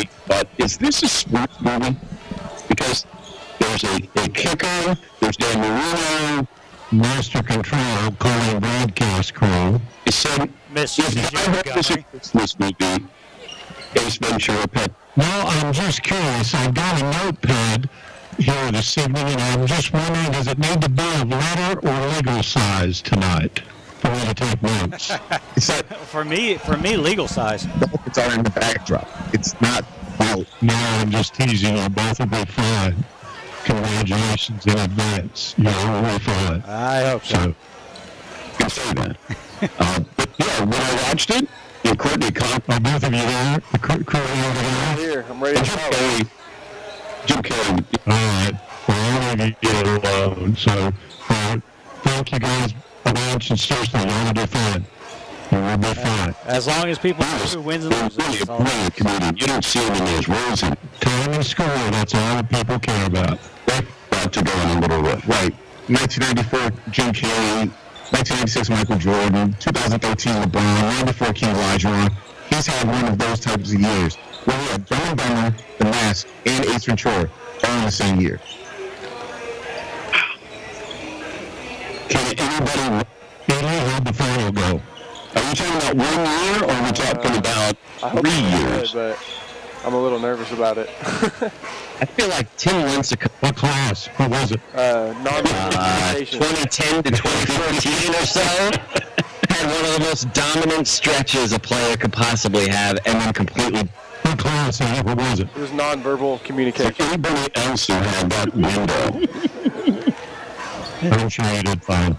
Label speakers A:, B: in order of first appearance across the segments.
A: movie, but is this a sports movie? Because there's a kicker, there's Dan Marino,
B: Master Control, calling broadcast crew.
A: So, if I heard this a Christmas movie, Ace Ventura Pet.
B: No, I'm just curious. I've got a notepad here this evening, and I'm just wondering, does it need to be of letter or legal size tonight for me to take notes?
C: For me, legal size.
D: It's all in the backdrop. It's not out.
B: No, I'm just teasing you. Both will be fine. Congratulations in advance. You're all fine.
C: I hope so.
A: You can say that. But yeah, when I watched it, Courtney Cox, both of you there, the crew over there.
E: Here, I'm ready to go.
A: Jim Carrey.
B: All right. Well, I'll leave you alone. So, thank you guys for watching. Seriously, you're going to do fine. You will be fine.
C: As long as people know who wins and loses.
A: Really a brilliant comedian. You don't see him in those roles.
B: Time and score, that's all that people care about.
A: About to go on a little riff.
D: Right. 1994, Jim Carrey. 1996, Michael Jordan. 2013, LeBron. 94, King Olajuwon. He's had one of those types of years. Well, we had Dumb and Dumber, The Mask, and Ace Ventura all in the same year.
A: Can anybody...
B: How'd the final go?
A: Are we talking about 1 year, or are we talking about 3 years?
E: But I'm a little nervous about it.
F: I feel like Tim Lincecum.
B: What class? What was it?
F: 2010 to 2014 or so. Had one of the most dominant stretches a player could possibly have, and then completely...
B: What class? What was it?
E: It was nonverbal communication.
A: So anybody else who had that window?
B: I'm sure you did fine.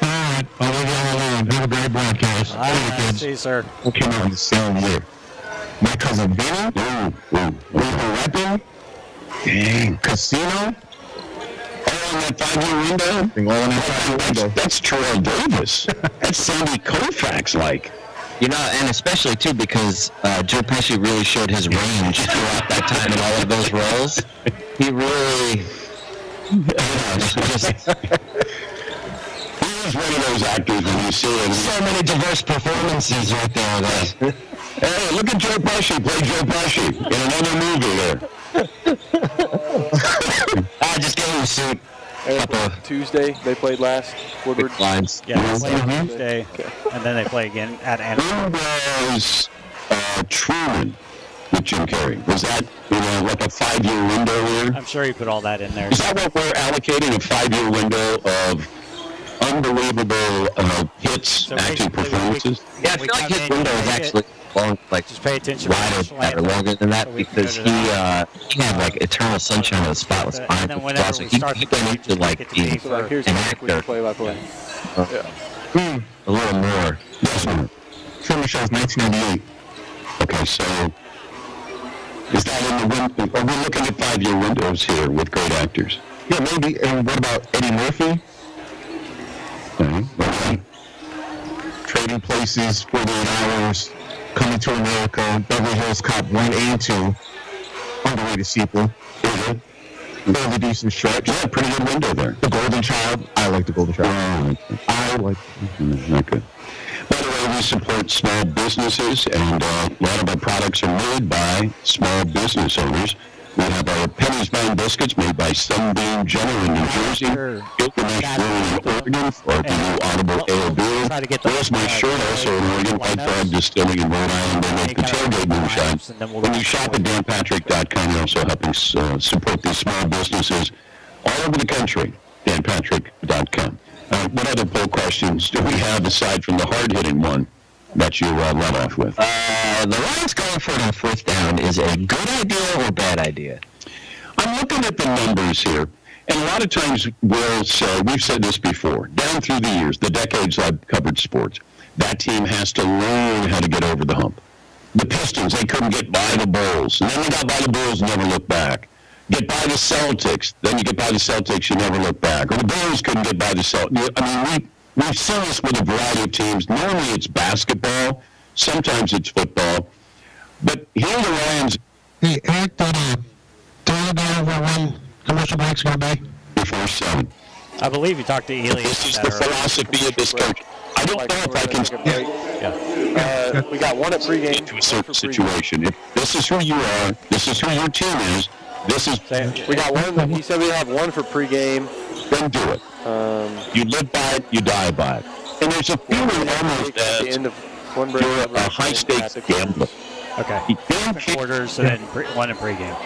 B: All right, I'll leave you all alone. Have a great broadcast.
C: All right, see you, sir.
D: Who came out in the same year? My Cousin Vinny? Lethal Weapon?
A: Dang.
D: Casino?
A: All in that 5-year window?
D: All in that 5-year window.
A: That's Terrell Davis. That's Sandy Koufax-like.
F: You know, and especially, too, because Joe Pesci really showed his range throughout that time in all of those roles. He really...
A: He's one of those actors when you see him.
F: So many diverse performances right there.
A: Hey, look at Joe Pesci. Play Joe Pesci in another movie there.
F: Just give him a suit.
E: Tuesday, they played last. Woodward.
F: Lines.
C: Yeah, they play on Tuesday, and then they play again at Anaheim.
A: Who was Truman with Jim Carrey? Was that, like a 5-year window here?
C: I'm sure you put all that in there.
A: Is that what we're allocating, a 5-year window of unbelievable hits,
C: So
A: acting
C: basically,
A: performances?
F: Yeah, I feel like his window is actually long, like
C: Just pay attention.
F: wider, longer than that, because he had like Eternal Sunshine of the Spotless
C: And
F: Mind.
C: then whenever we start the
F: went into like
C: get to
F: being
C: be
E: So like, here's
F: an
E: the
F: actor
E: play-by-play.
F: a little more.
D: Truman Show's 1998.
A: Okay, so is that in the window? Are we looking at 5-year windows here with great actors?
D: Yeah, maybe. And what about Eddie Murphy?
A: Okay.
D: Trading Places, 48 Hours, Coming to America, Beverly Hills Cop 1 and 2, underrated sequel. Fairly decent stretch.
A: Yeah, pretty good window there.
D: The Golden Child, I like The Golden Child. I like
A: Not good. By the way, we support small businesses, and a lot of our products are made by small business owners. We have our Penny's Bound biscuits made by Sunbeam General in New Jersey, Gilgamesh Brewing in Oregon for the new Audible Ale Beer. There's my shirt also in Oregon, White Frog Distilling in Rhode Island. They make the tailgate moonshine. When you shop at danpatrick.com, you're also helping support these small businesses all over the country. danpatrick.com. What other poll questions do we have aside from the hard-hitting one that you let off with?
F: The Lions going for it on 4th down is a good idea or bad idea?
A: I'm looking at the numbers here, and a lot of times we'll say, we've said this before, down through the years, the decades I've covered sports, that team has to learn how to get over the hump. The Pistons, they couldn't get by the Bulls, and then they got by the Bulls and never looked back. Get by the Celtics, then you get by the Celtics, you never look back. Or the Bulls couldn't get by the Celtics. I mean, we've seen this with a variety of teams. Normally it's basketball, sometimes it's football. But here the Lions...
B: Hey, Eric, tell me over when commercial break's going to be?
A: Before 7.
C: I believe you talked to Elias.
A: This is the philosophy of this coach. I I don't know if I can
E: we got one at pregame.
A: into a certain situation. If this is who you are, this is who your team is, this is
E: We got one. He said we have one for pregame.
A: then do it. You live by it, you die by it. And there's a feeling almost
E: At the
A: as
E: end of one break.
A: you're a high-stakes gambler.
C: Okay.
A: You can't
C: Quarters and then one in pregame.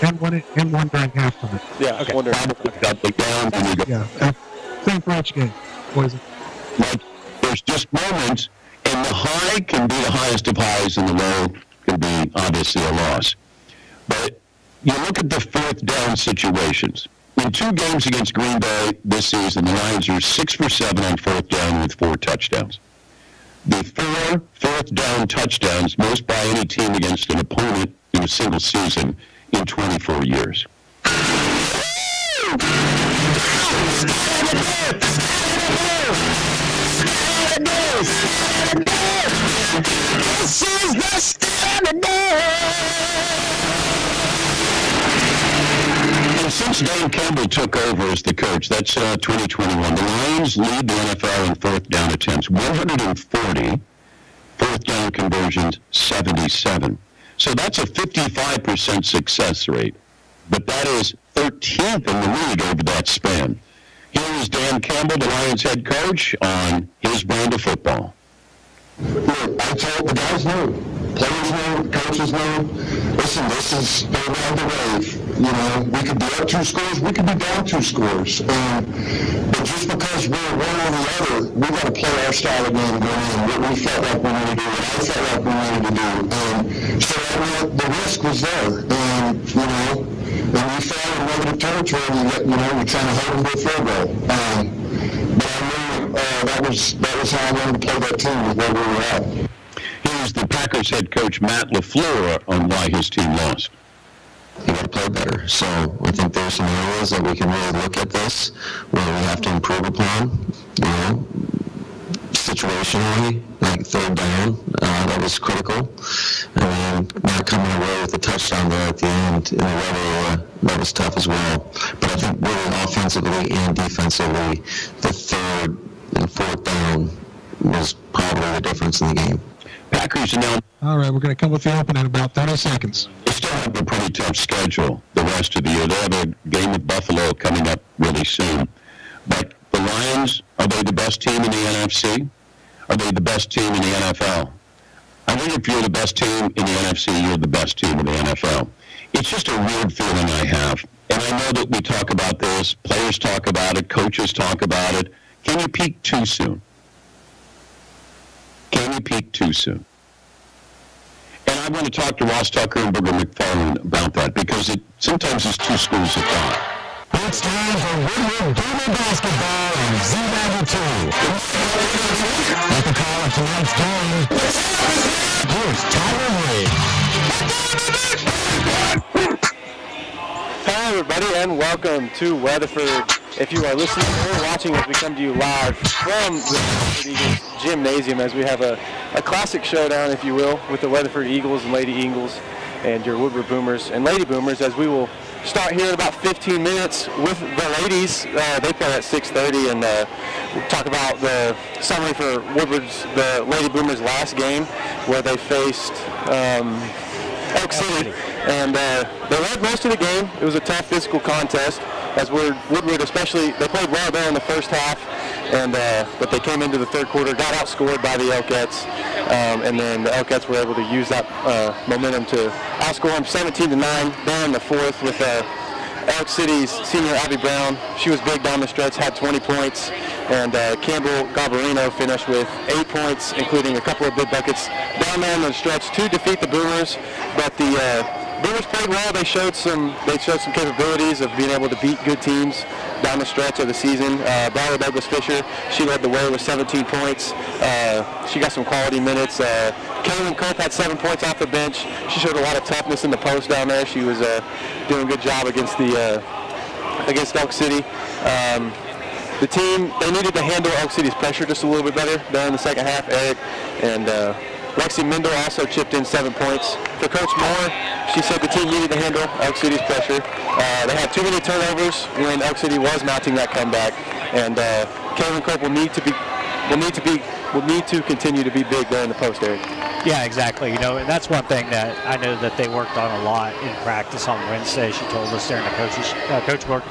B: And one during halftime.
E: Yeah,
C: Okay.
E: wonder.
A: got the down and you go.
B: Yeah. Same for each game. Boys.
A: Like, there's just moments, and the high can be the highest of highs, and the low can be obviously a loss. But you look at the fourth down situations. In 2 games against Green Bay this season, the Lions are 6 for 7 on fourth down with 4 touchdowns. The 4 fourth down touchdowns, most by any team against an opponent in a single season in 24 years. And since Dan Campbell took over as the coach, that's 2021, the Lions lead the NFL in fourth down attempts, 140, fourth down conversions, 77. So that's a 55% success rate, but that is 13th in the league over that span. Here is Dan Campbell, the Lions head coach, on his brand of football.
G: Look, I told the guys know, players know, coaches know. Listen, this is the ride the wave. You know, we could be up 2 scores, we could be down 2 scores. But just because we're one or the other, we got to play our style of game going in. What we felt like we wanted to do, what I felt like we wanted to do. So the risk was there. And you know, when we fell in negative territory, you know, we're trying to hold them to a field goal. But I knew that was how I wanted to play that team, with where we were at.
A: Here's the Packers head coach Matt LaFleur on why his team lost.
G: You got to play better. So I think there's some areas that we can really look at this where we have to improve upon. You know, situationally, like third down, that was critical. And not coming away with a touchdown there at the end in the red area, that was tough as well. But I think really offensively and defensively, the third and fourth down was probably the difference in the game.
A: Packers are now
B: All right, we're going to come with the open in about 30 seconds.
A: they still have a pretty tough schedule the rest of the year. They have a game with Buffalo coming up really soon. But the Lions, are they the best team in the NFC? Are they the best team in the NFL? I think if you're the best team in the NFC, you're the best team in the NFL. It's just a weird feeling I have. And I know that we talk about this, players talk about it, coaches talk about it. Can you peak too soon? Can you peak too soon? And I want to talk to Ross Tucker and Booger McFarland about that, because sometimes it's 2 schools of thought.
G: It's time for Woodward Boomer Basketball on Z92. At the call of tonight's game, here's Tyler Reed.
E: Hi, everybody, and welcome to Weatherford. If you are listening or watching as we come to you live from the Weatherford Eagles Gymnasium, as we have a classic showdown, if you will, with the Weatherford Eagles and Lady Eagles and your Woodward Boomers and Lady Boomers, as we will start here in about 15 minutes with the ladies. They play at 6:30, and we'll talk about the summary for the Lady Boomers' last game, where they faced Elk City. And they led most of the game. It was a tough physical contest, as Woodward especially, they played well there in the first half, and but they came into the third quarter, got outscored by the Elkettes, and then the Elkettes were able to use that momentum to outscore them 17-9 there in the fourth with Elk City's senior Abby Brown. She was big down the stretch, had 20 points, and Campbell Garbarino finished with 8 points, including a couple of big buckets down there in the stretch to defeat the Boomers. But the Boomers played well. They showed some capabilities of being able to beat good teams down the stretch of the season. Barbara Douglas Fisher, she led the way with 17 points. She got some quality minutes. Kaylin Cope had 7 points off the bench. She showed a lot of toughness in the post down there. She was doing a good job against Elk City. The team, they needed to handle Elk City's pressure just a little bit better there in the second half. Eric and Lexi Mendel also chipped in 7 points. For Coach Moore, she said the team needed to handle Elk City's pressure. They had too many turnovers when Elk City was mounting that comeback, and Kaylin Cope will need to will need to continue to be big there in the post area.
C: Yeah, exactly. You know, and that's one thing that I know that they worked on a lot in practice on Wednesday. She told us during the Coach Bork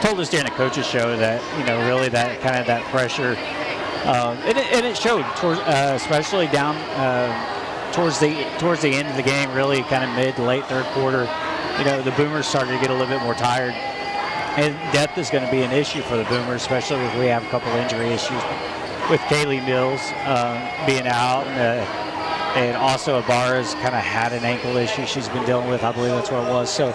C: told us during the coaches show that, you know, really that kind of that pressure, and it showed, especially down towards the end of the game, really kind of mid to late third quarter. You know, the Boomers started to get a little bit more tired, and depth is going to be an issue for the Boomers, especially if we have a couple injury issues with Kaylee Mills being out. And also Ibarra's kind of had an ankle issue she's been dealing with. I believe that's what it was. So,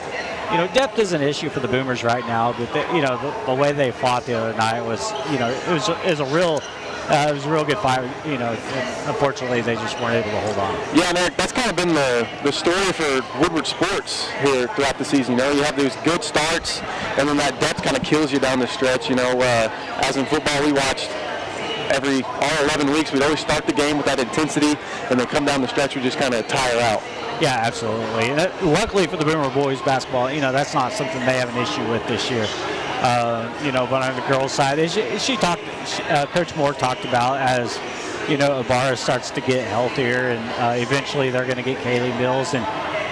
C: you know, depth is an issue for the Boomers right now. But you know, the way they fought the other night was, you know, it was a real good fight. You know, and unfortunately they just weren't able to hold on.
E: Yeah, and Eric, that's kind of been the story for Woodward sports here throughout the season. You know, you have these good starts, and then that depth kind of kills you down the stretch. You know, as in football, we watched. All 11 weeks, we'd always start the game with that intensity, and then come down the stretch, we just kind of tire out.
C: Yeah, absolutely. And luckily for the Boomer boys basketball, you know, that's not something they have an issue with this year. You know, but on the girls' side, Coach Moore talked about as, you know, Ibarra starts to get healthier, and eventually they're going to get Kaylee Mills. And,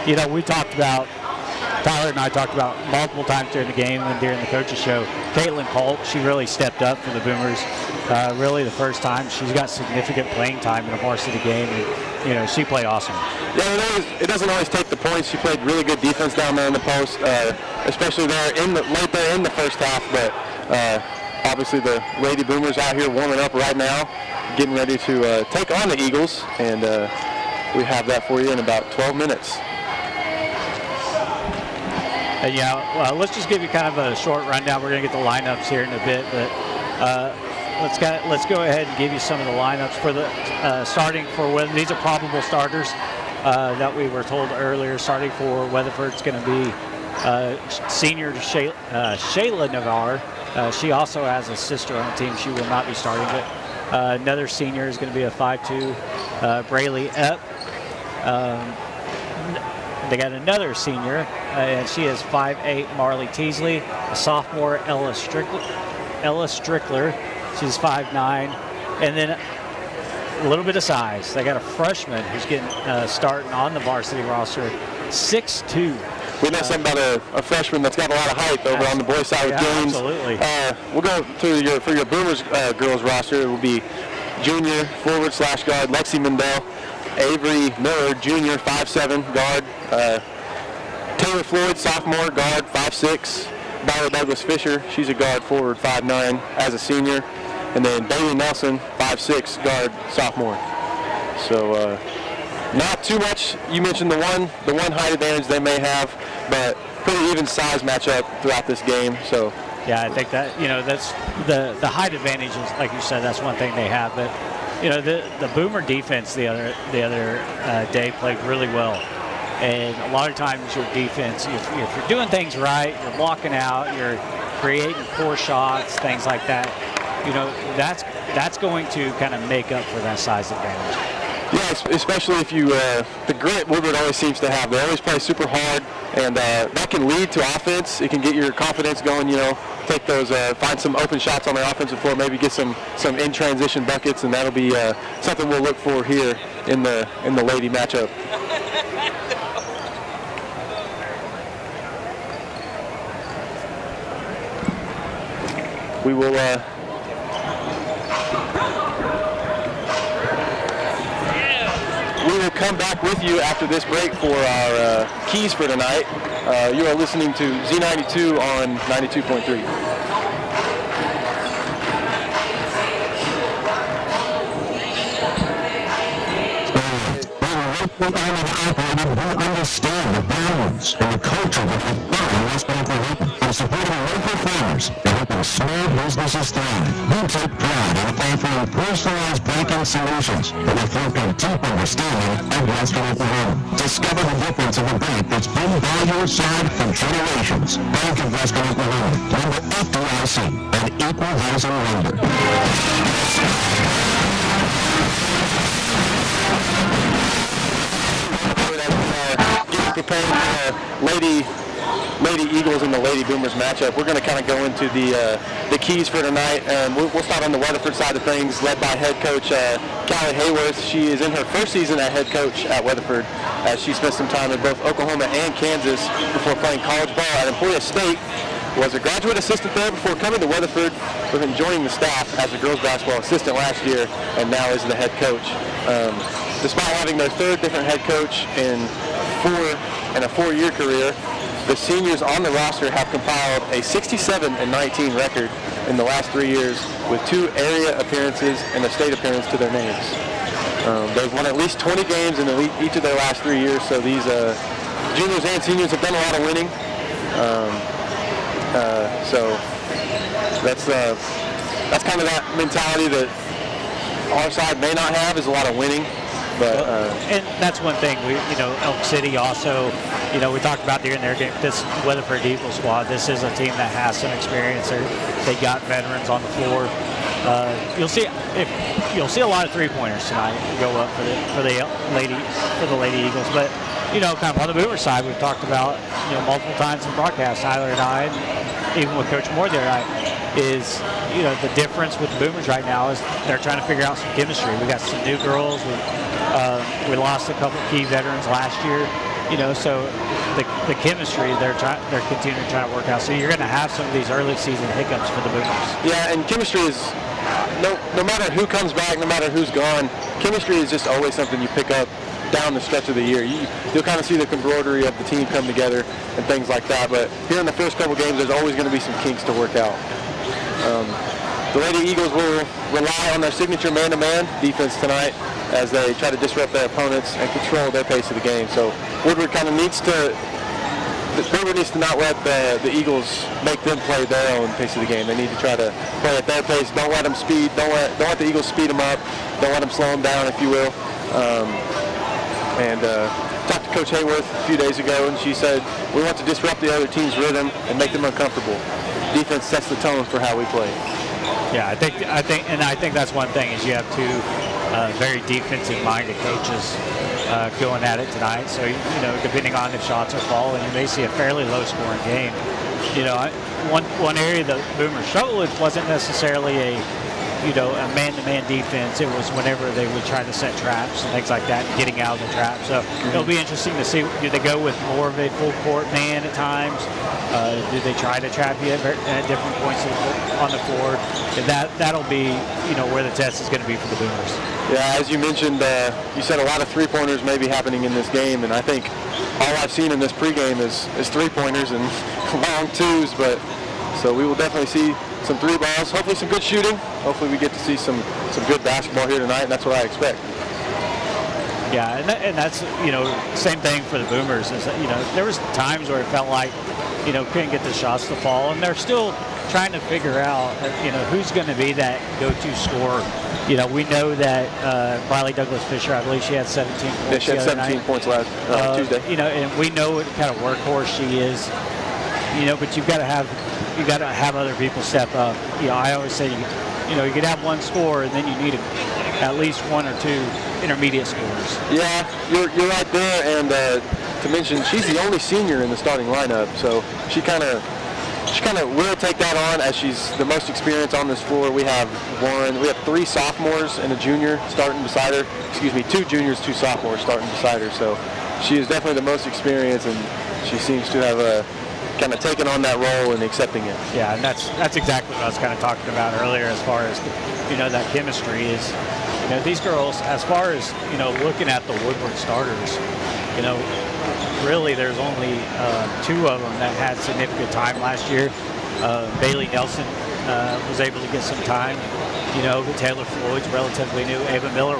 C: you know, Tyler and I talked about multiple times during the game and during the coaches show. Caitlin Colt, she really stepped up for the Boomers. Really the first time she's got significant playing time in a varsity game, and you know, she played awesome.
E: Yeah, it doesn't always take the points. She played really good defense down there in the post, especially there late there in the first half. But obviously the Lady Boomers out here warming up right now, getting ready to take on the Eagles, and we have that for you in about 12 minutes.
C: Yeah, let's just give you kind of a short rundown. We're going to get the lineups here in a bit, but let's go ahead and give you some of the lineups for the starting for whether these are probable starters that we were told earlier. Starting for Weatherford, it's going to be senior Shayla Navarre. She also has a sister on the team. She will not be starting, but another senior is going to be a 5'2", Braylee Epp. They got another senior, and she is 5'8", Marley Teasley. A sophomore, Ella Strickler. She's 5'9", and then a little bit of size. They got a freshman who's getting starting on the varsity roster, 6'2".
E: We know something about a freshman that's got a lot of height over on the boys' side with Gaines.
C: Absolutely.
E: We'll go for your Boomers girls roster. It will be junior forward/guard Lexi Mendel. Avery Miller, junior, 5'7", guard. Taylor Floyd, sophomore, guard, 5'6". Byra Douglas Fisher, she's a guard, forward, 5'9", as a senior. And then Bailey Nelson, 5'6", guard, sophomore. So not too much. You mentioned the one height advantage they may have, but pretty even size matchup throughout this game. So
C: yeah, I think that, you know, that's the height advantage is, like you said, that's one thing they have. But you know, the Boomer defense the other day played really well, and a lot of times your defense, if you're doing things right, you're blocking out, you're creating poor shots, things like that. You know, that's going to kind of make up for that size advantage.
E: Yeah, especially if you the grit Woodward always seems to have. They always play super hard, and that can lead to offense. It can get your confidence going. You know, take those, find some open shots on the offensive floor, maybe get some in transition buckets, and that'll be something we'll look for here in the lady matchup. We will. We will come back with you after this break for our keys for tonight. You are listening to Z92 on 92.3.
G: We understand the values and the culture that we find in West Bank and supporting local farmers and helping small businesses thrive. We take pride in offering personalized banking solutions that reflect a deep understanding of Western Oklahoma. Discover the difference of a bank that's been by your side for generations. Bank of Western Oklahoma, member FDIC, an equal housing lender.
E: Preparing for Lady Lady Eagles and the Lady Boomers matchup. We're going to kind of go into the keys for tonight. We'll start on the Weatherford side of things, led by head coach Callie Hayworth. She is in her first season at head coach at Weatherford, as she spent some time in both Oklahoma and Kansas before playing college ball at Emporia State. Was a graduate assistant there before coming to Weatherford, with joining the staff as a girls basketball assistant last year, and now is the head coach. Despite having their third different head coach in a four-year career, the seniors on the roster have compiled a 67-19 record in the last 3 years, with 2 area appearances and a state appearance to their names. They've won at least 20 games in each of their last 3 years, so these juniors and seniors have done a lot of winning. So that's kind of that mentality that our side may not have, is a lot of winning. But,
C: and that's one thing. Elk City also, we talked about during their game, this Weatherford Eagle squad, this is a team that has some experience. They got veterans on the floor. You'll see a lot of three-pointers tonight go up for the Lady Eagles. But kind of on the Boomer side, we've talked about multiple times in broadcast, Tyler and I, and even with Coach Moore the other night, is the difference with the Boomers right now is they're trying to figure out some chemistry. We got some new girls. We lost a couple key veterans last year. So the chemistry they're continuing to try to work out. So you're going to have some of these early season hiccups for the Boomers.
E: Yeah, and chemistry is no matter who comes back, no matter who's gone, chemistry is just always something you pick up down the stretch of the year. You'll kind of see the camaraderie of the team come together and things like that. But here in the first couple games, there's always going to be some kinks to work out. The Lady Eagles will rely on their signature man-to-man defense tonight as they try to disrupt their opponents and control their pace of the game. So Woodward kind of needs to not let the Eagles make them play their own pace of the game. They need to try to play at their pace. Don't let them speed. Don't let the Eagles speed them up. Don't let them slow them down, if you will. Talked to Coach Hayworth a few days ago, and she said we want to disrupt the other team's rhythm and make them uncomfortable. Defense sets the tone for how we play.
C: Yeah, I think that's one thing, is you have 2 very defensive-minded coaches going at it tonight. So depending on if shots are falling, you may see a fairly low-scoring game. One area the Boomers struggled with wasn't necessarily a man-to-man defense. It was whenever they would try to set traps and things like that, getting out of the trap. So it'll be interesting to see, do they go with more of a full-court man at times? Do they try to trap you at different points on the floor? That'll be, where the test is going to be for the Boomers.
E: Yeah, as you mentioned, you said a lot of three-pointers may be happening in this game, and I think all I've seen in this pregame is three-pointers and long twos. But so we will definitely see some 3 balls, hopefully some good shooting. Hopefully we get to see some good basketball here tonight, and that's what I expect.
C: Yeah, and that's, same thing for the Boomers. Is that, there was times where it felt like, couldn't get the shots to fall, and they're still trying to figure out, who's going to be that go-to scorer. We know that Riley Douglas Fisher, I believe she had 17 points.
E: Yeah, she had 17 points last Tuesday.
C: And we know what kind of workhorse she is. But you've got to have other people step up. I always say, you could have one scorer, and then you need at least 1 or 2 intermediate scorers.
E: Yeah, you're right there, and to mention, she's the only senior in the starting lineup, so she kind of will take that on, as she's the most experienced on this floor. We have 3 sophomores and a junior starting beside her. 2 juniors, 2 sophomores starting beside her. So she is definitely the most experienced, and she seems to have kind of taken on that role and accepting it.
C: Yeah, and that's exactly what I was kind of talking about earlier, as far as that chemistry is. These girls, as far as looking at the Woodward starters, really there's only 2 of them that had significant time last year. Bailey Nelson was able to get some time. Taylor Floyd's relatively new. Ava Miller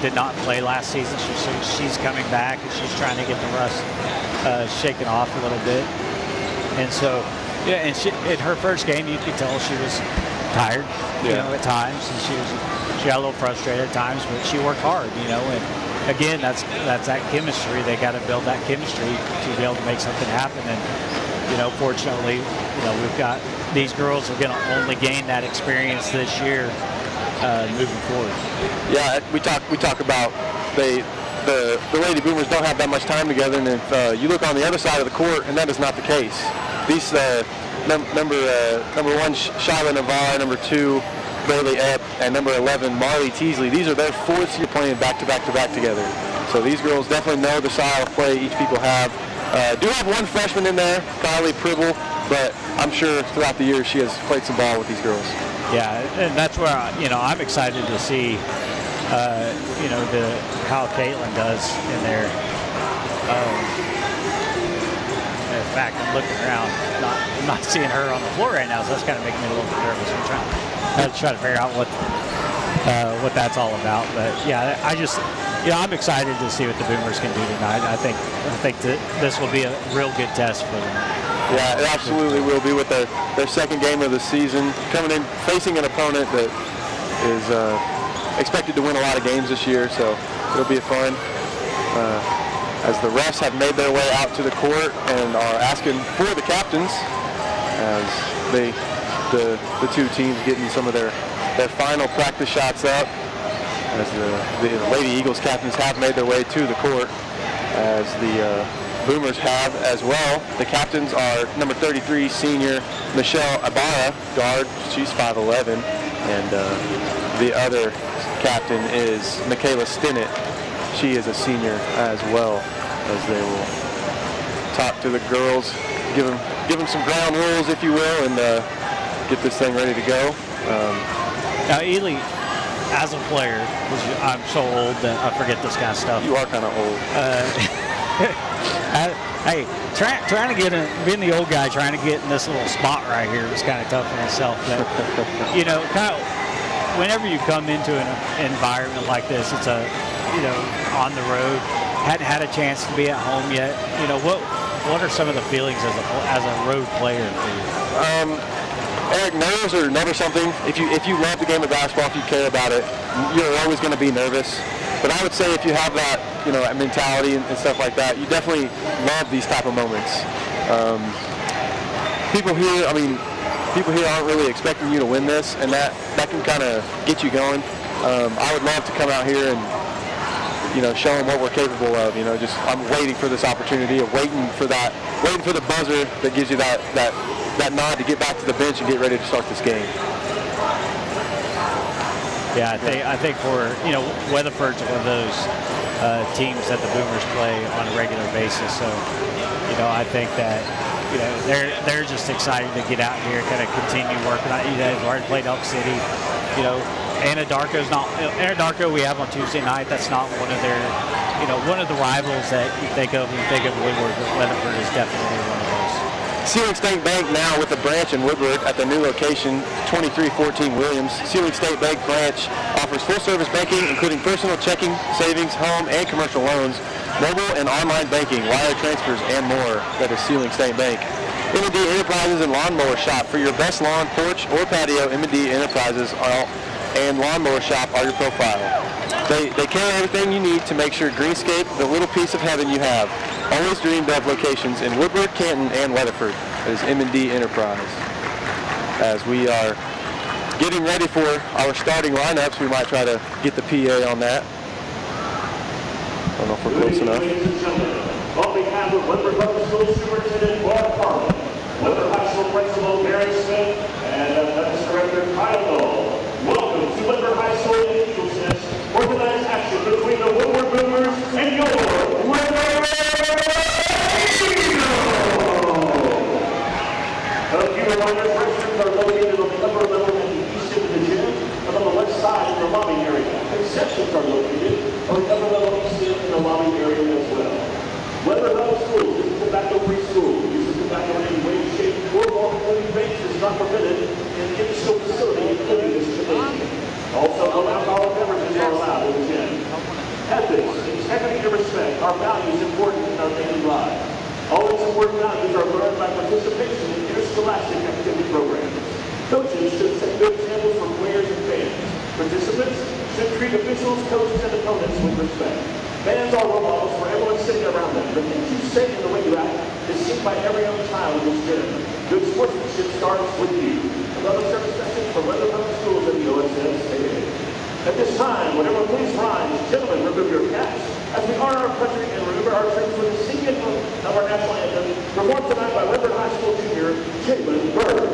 C: did not play last season. She's coming back, and she's trying to get the rust shaken off a little bit. And so, and in her first game, you could tell she was tired, at times, and she got a little frustrated at times, but she worked hard, and again, that's that chemistry. They got to build that chemistry to be able to make something happen. And fortunately, we've got these girls are going to only gain that experience this year moving forward.
E: Yeah, we talk about the Lady Boomers don't have that much time together, and if you look on the other side of the court, and that is not the case. These number 1 Shyla Navarre, number 2 Bailey Epp, and number 11 Marley Teasley. These are their 4th year playing back to back together. So these girls definitely know the style of play each people have. Do have one freshman in there, Kylie Pribble, but I'm sure throughout the year she has played some ball with these girls.
C: Yeah, and that's where I'm excited to see how Caitlin does in there. In fact, I'm looking around, not seeing her on the floor right now, so that's kind of making me a little bit nervous. I'm trying to figure out what that's all about. But yeah, I'm excited to see what the Boomers can do tonight. I think that this will be a real good test for them.
E: Yeah, it absolutely will be with their second game of the season, coming in facing an opponent that is expected to win a lot of games this year. So it'll be fun. As the refs have made their way out to the court and are asking for the captains as the two teams getting some of their final practice shots up, as the Lady Eagles captains have made their way to the court, as the Boomers have as well. The captains are number 33 senior Michelle Ibarra, guard, she's 5'11", and the other captain is Michaela Stinnett. She is a senior as well, as they will talk to the girls, give them some ground rules, if you will, and get this thing ready to go.
C: Now, Ely, as a player, I'm so old that I forget this kind of stuff.
E: You are kind of old.
C: Hey, trying to being the old guy, trying to get in this little spot right here was kind of tough for myself. But, kind of, whenever you come into an environment like this, it's on the road, hadn't had a chance to be at home yet. What are some of the feelings as a road player for you?
E: Eric, nerves are never something. If you love the game of basketball, if you care about it, you're always going to be nervous. But I would say if you have that, mentality and stuff like that, you definitely love these type of moments. People here aren't really expecting you to win this, and that can kind of get you going. I would love to come out here and show them what we're capable of. I'm waiting for this opportunity, waiting for the buzzer that gives you that nod to get back to the bench and get ready to start this game.
C: Yeah, I think for Weatherford's one of those teams that the Boomers play on a regular basis. So I think that they're just excited to get out here, kind of continue working on it. They've already played Elk City. Anadarko we have on Tuesday night. That's not one of their one of the rivals that you think of when you think of Woodward. But Weatherford is definitely one of those.
E: Sealing State Bank now with a branch in Woodward at the new location, 2314 Williams. Sealing State Bank branch offers full-service banking, including personal checking, savings, home, and commercial loans, mobile and online banking, wire transfers, and more. That is Sealing State Bank. M&D Enterprises and Lawnmower Shop. For your best lawn, porch, or patio, M&D Enterprises and Lawnmower Shop are your profile. They carry everything you need to make sure Greenscape, the little piece of heaven you have. Always dreamed of locations in Woodward, Canton, and Weatherford. That is M&D Enterprise. As we are getting ready for our starting lineups, we might try to get the PA on that. I don't know if we're close enough.
H: Ladies and gentlemen, on behalf of Woodward Public School Superintendent Bob Harlan, Woodward High School Principal Gary Smith, and Athletics Director Kyle Knoll, welcome to Woodward High School in Eagles Nest, organized action between the Woodward Boomers and your Woodward A few reminders, restrooms are located on the upper level and the east end of the gym, and on the west side in the lobby area. Concessions are located on the upper level east end in the lobby area as well. Weatherford Public Schools is a tobacco-free school. Use of tobacco in any way, shape, or form, including vapes, is not permitted in any school facility, including this gymnasium. Also, no alcoholic beverages are allowed in the gym. Ethics, integrity, and respect are values important in our daily lives. All these important values are learned by participation in interscholastic activity programs. Coaches should set good examples for players and fans. Participants should treat officials, coaches, and opponents with respect. Fans are role models for everyone sitting around them. The things you say and the way you act is seen by every other child in this gym. Good sportsmanship starts with you. Another service message from Weatherford Schools in the OSS. At this time, would everyone please rise? Gentlemen, remove your caps. As we honor our country and remember our troops with the singing of our national anthem, performed tonight by Woodford High School junior Jalen Bird.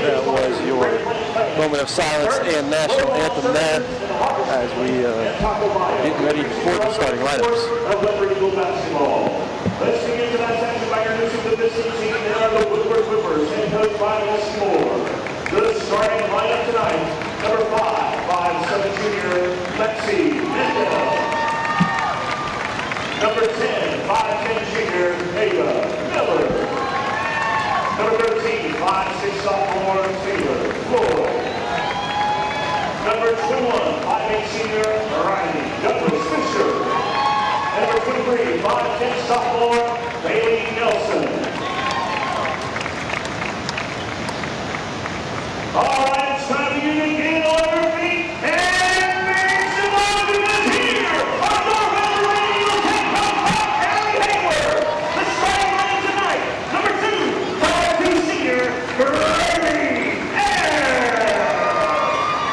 E: That was your moment of silence and national anthem there as we getting ready for the starting lineups.
H: Let's begin tonight's action by introducing the visiting team. They are the Woodford Whippers, head coached by Les Moore. The starting lineup tonight, number 5'7" junior Lexi Mendel. Number 10, 5'10" junior Ava Miller. Number 13, 5'6" sophomore Taylor Floyd. Number 21, 5'8" senior Riley Douglas Fisher. Number 23, 5'10" sophomore Bailey Nelson. All right, it's time for you to get on your feet and make some arguments here. Our Northwestern Radio head coach, Allie Hayward. The starting line tonight, number 2, 5'2" senior Brady Ayers.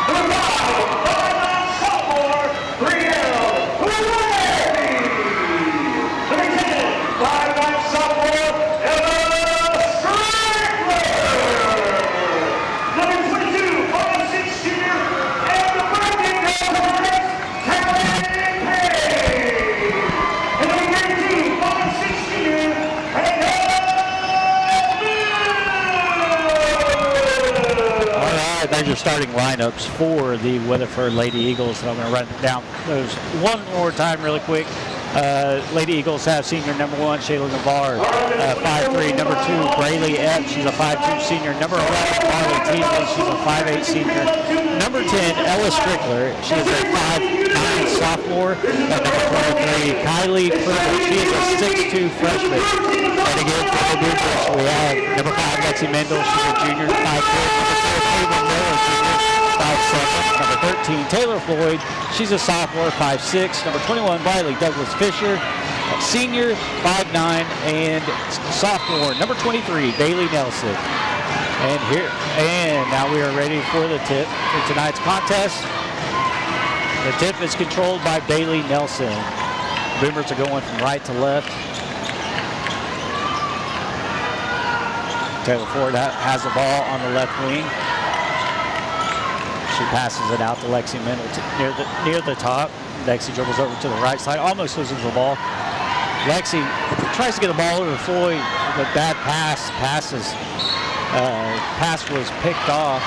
H: Number 5, 5'9" sophomore Brielle Huerty. Number 10, 5'9" sophomore Ella Strickler. Number 22, 5'6" junior and the birthday girl Taylor Payne. And number 13, 5'6" junior
C: All right, there's your starting lineups for the Weatherford Lady Eagles. And I'm going to run down those one more time really quick. Lady Eagles have senior number 1, Shayla Navarre, 5'3", number 2, Braylee Epps, she's a 5'2" senior, number 11, Marley Teasley, she's a 5'8" senior, number 10, Ella Strickler, she is a 5'9" sophomore, number 23, Kylie Purple, she is a 6'2" freshman, and again for the Bulldogs we have number 5, Lexi Mendel, she's a junior, 5'4", number 4, Ava Miller, junior, 5'7", number 13, Taylor Floyd, she's a sophomore, 5'6", number 21, Riley Douglas Fisher, senior, 5'9", and sophomore, number 23, Bailey Nelson. And now we are ready for the tip for tonight's contest. The tip is controlled by Bailey Nelson. Boomers are going from right to left. Taylor Ford has the ball on the left wing. She passes it out to Lexi Mendel near the top. Lexi dribbles over to the right side, almost loses the ball. Lexi tries to get the ball over to Floyd, but bad pass. Pass was picked off.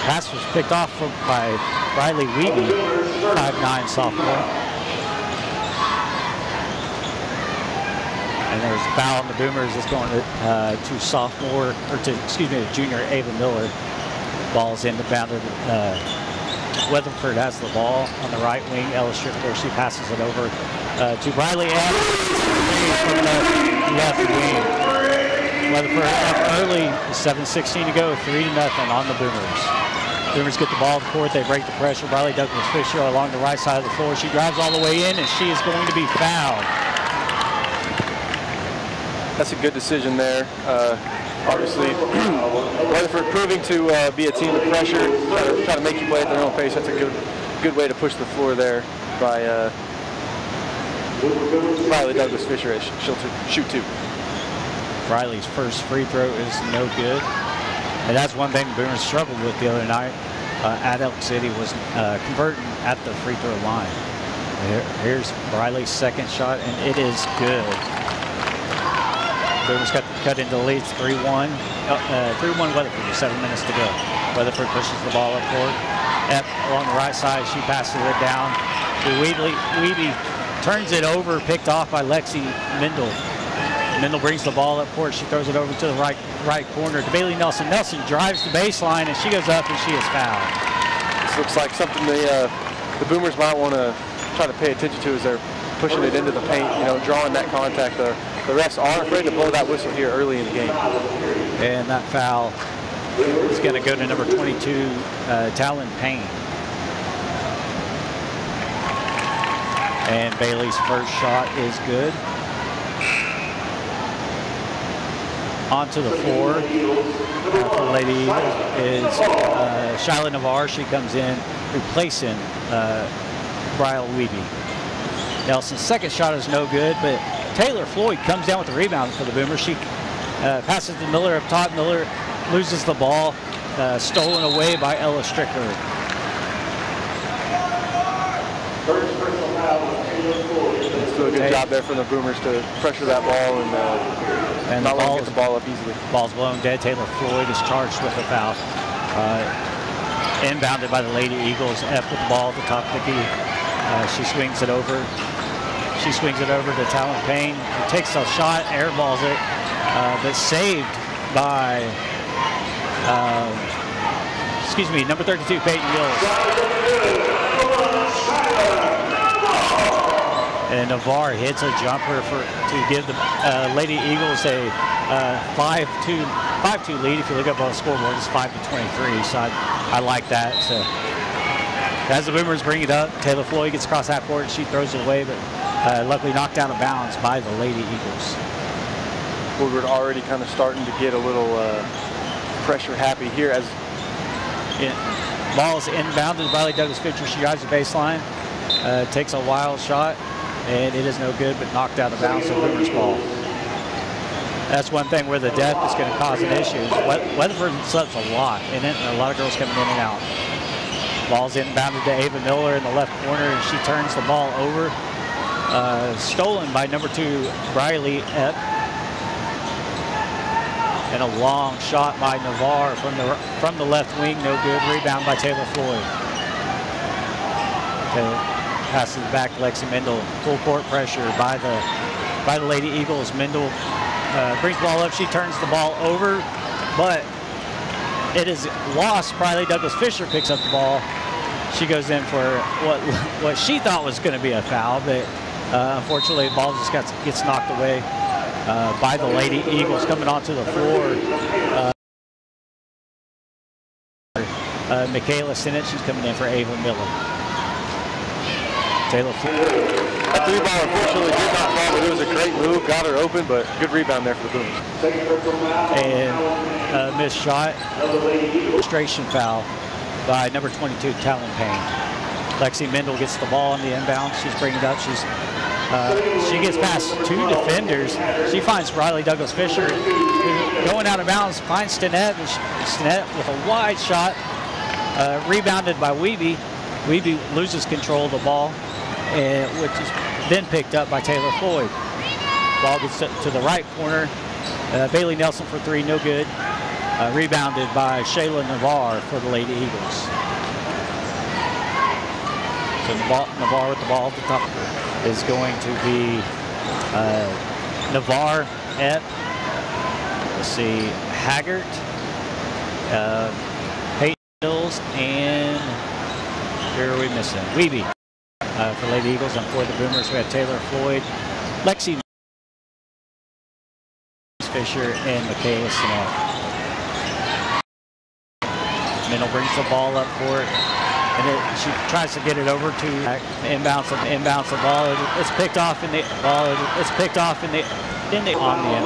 C: Pass was picked off by Riley Wiebe, 5'9" sophomore. And there's a foul on the Boomers. It's going to sophomore, or to junior Ava Miller. Ball's inbounded. Weatherford has the ball on the right wing. Ella Strickler, she passes it over to Riley Epps from the left wing. Weatherford up early, 7:16 to go, 3-0 on the Boomers. Boomers get the ball to the court, they break the pressure. Briley Douglas Fisher along the right side of the floor. She drives all the way in, and she is going to be fouled.
E: That's a good decision there. Obviously, Weatherford proving to be a team of pressure, try to make you play at their own pace. That's a good way to push the floor there by Briley Douglas Fisher. She'll shoot 2.
C: Riley's first free throw is no good. And that's one thing the Boomers struggled with the other night. At Elk City was converting at the free throw line. Here's Riley's second shot, and it is good. Boomers cut into the lead, 3-1. 3-1 Weatherford with 7 minutes to go. Weatherford pushes the ball up court. Along the right side, she passes it down to Weeby. Weeby turns it over, picked off by Lexi Mendel. Mendel brings the ball up court. She throws it over to the right corner to Bailey Nelson. Nelson drives the baseline, and she goes up, and she is fouled.
E: This looks like something the Boomers might want to try to pay attention to as they're pushing it into the paint, drawing that contact. The refs are afraid to blow that whistle here early in the game.
C: And that foul is going to go to number 22, Talon Payne. And Bailey's first shot is good. Onto the floor for the Lady Eagles is Shyla Navarre. She comes in replacing Brile Weeby. Nelson's second shot is no good, but Taylor Floyd comes down with the rebound for the Boomers. She passes to Miller up top. Miller loses the ball, stolen away by Ella Strickler.
E: Do a good job there from the Boomers to pressure that ball and not let them get the ball up easily.
C: Ball's blown dead. Taylor Floyd is charged with a foul. Inbounded by the Lady Eagles. F with the ball at the top of the key. She swings it over. She swings it over to Talon Payne. Who takes a shot, airballs it, but saved by, number 32, Peyton Gills. And Navarre hits a jumper to give the Lady Eagles a 5-2 lead. If you look up on the scoreboard, it's 5-23. So I like that. So as the Boomers bring it up, Taylor Floyd gets across half court and she throws it away, but luckily knocked out of bounds by the Lady Eagles.
E: Woodward already kind of starting to get a little pressure happy here as
C: ball is inbounded to Briley Douglas Fisher. She drives the baseline, takes a wild shot. And it is no good, but knocked out of bounds of Boomers ball. That's one thing where the depth is going to cause an issue. Weatherford subs a lot, and a lot of girls coming in and out. Ball's inbounded to Ava Miller in the left corner, and she turns the ball over. Stolen by number 2, Briley Epp. And a long shot by Navarre from the left wing, no good. Rebound by Taylor Floyd. Passes back to Lexi Mendel. Full court pressure by the Lady Eagles. Mendel brings the ball up. She turns the ball over, but it is lost. Briley Douglas Fisher picks up the ball. She goes in for what she thought was going to be a foul, but unfortunately the ball just gets knocked away by the Lady Eagles coming onto the floor. Michaela Sinnott, she's coming in for Ava Miller. Taylor Floyd.
E: That 3-ball unfortunately did not fall, but it was a great move. Got her open, but good rebound there for the Boomers.
C: And missed shot. Frustration foul by number 22, Talon Payne. Lexi Mendel gets the ball on the inbound. She's bringing it up. She gets past 2 defenders. She finds Briley Douglas Fisher going out of bounds. Finds Stinnett. Stinnett with a wide shot. Rebounded by Weeby. Weeby loses control of the ball, which is then picked up by Taylor Floyd. Ball gets to the right corner. Bailey Nelson for 3, no good. Rebounded by Shayla Navarre for the Lady Eagles. So Navarre with the ball at the top is going to be Navarre at, let's see, Haggart, Peyton Hills, and who are we missing? Weeby for Lady Eagles, and for the Boomers we have Taylor Floyd, Lexi Fisher and Michaela Sinet. Mendel brings the ball up court, and she tries to get it over to inbounds the ball. It's picked off in the ball. It's picked off on the inbound. On the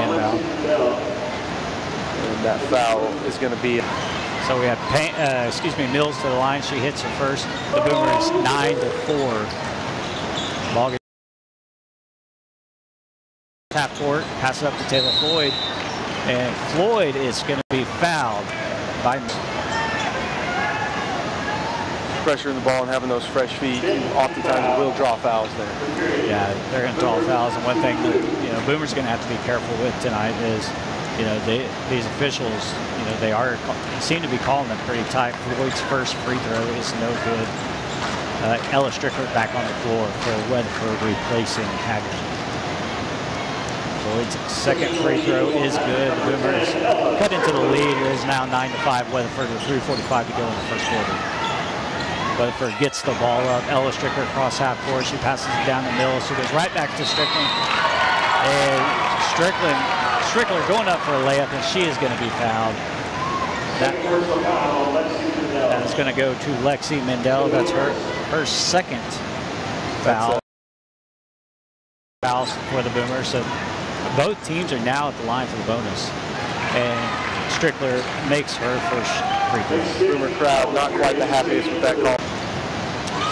C: inbound.
E: And that foul is going to be.
C: So we have Mills to the line. She hits her first. The Boomer is 9-4. Ball gets half court. Pass it up to Taylor Floyd, and Floyd is going to be fouled by.
E: Pressure in the ball and having those fresh feet, oftentimes will draw fouls there.
C: Yeah, they're going to draw fouls, and one thing that Boomer's going to have to be careful with tonight is, these officials, they seem to be calling them pretty tight. Floyd's first free throw is no good. Ella Strickler back on the floor for Weatherford, replacing Haggard. Floyd's second free throw is good. The Boomers cut into the lead. It is now 9-5. Weatherford with 3:45 to go in the first quarter. Weatherford gets the ball up. Ella Strickler across half court. She passes it down the middle. She goes right back to Strickland. And Strickler going up for a layup, and she is going to be fouled. That is going to go to Lexi Mendel. That's her second foul. Fouls for the Boomers. So both teams are now at the line for the bonus. And Strickler makes her first free throw.
E: Boomer crowd not quite the happiest with that call.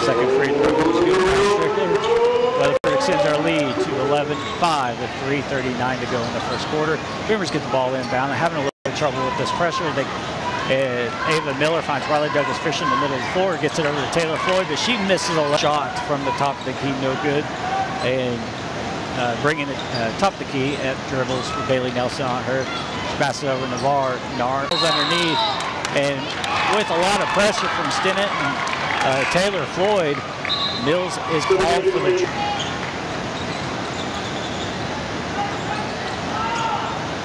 C: Second free throw is good for Strickler. Weatherford extends our lead to 11-5 with 3:39 to go in the first quarter. Boomers get the ball inbound. They're having a little bit of trouble with this pressure. Ava Miller finds Riley Douglas Fisher in the middle of the floor, gets it over to Taylor Floyd, but she misses a shot from the top of the key, no good. And bringing it top of the key at dribbles with Bailey Nelson on her. Pass it over to Navarre. Goes underneath, and with a lot of pressure from Stinnett and Taylor Floyd, Mills is called for the.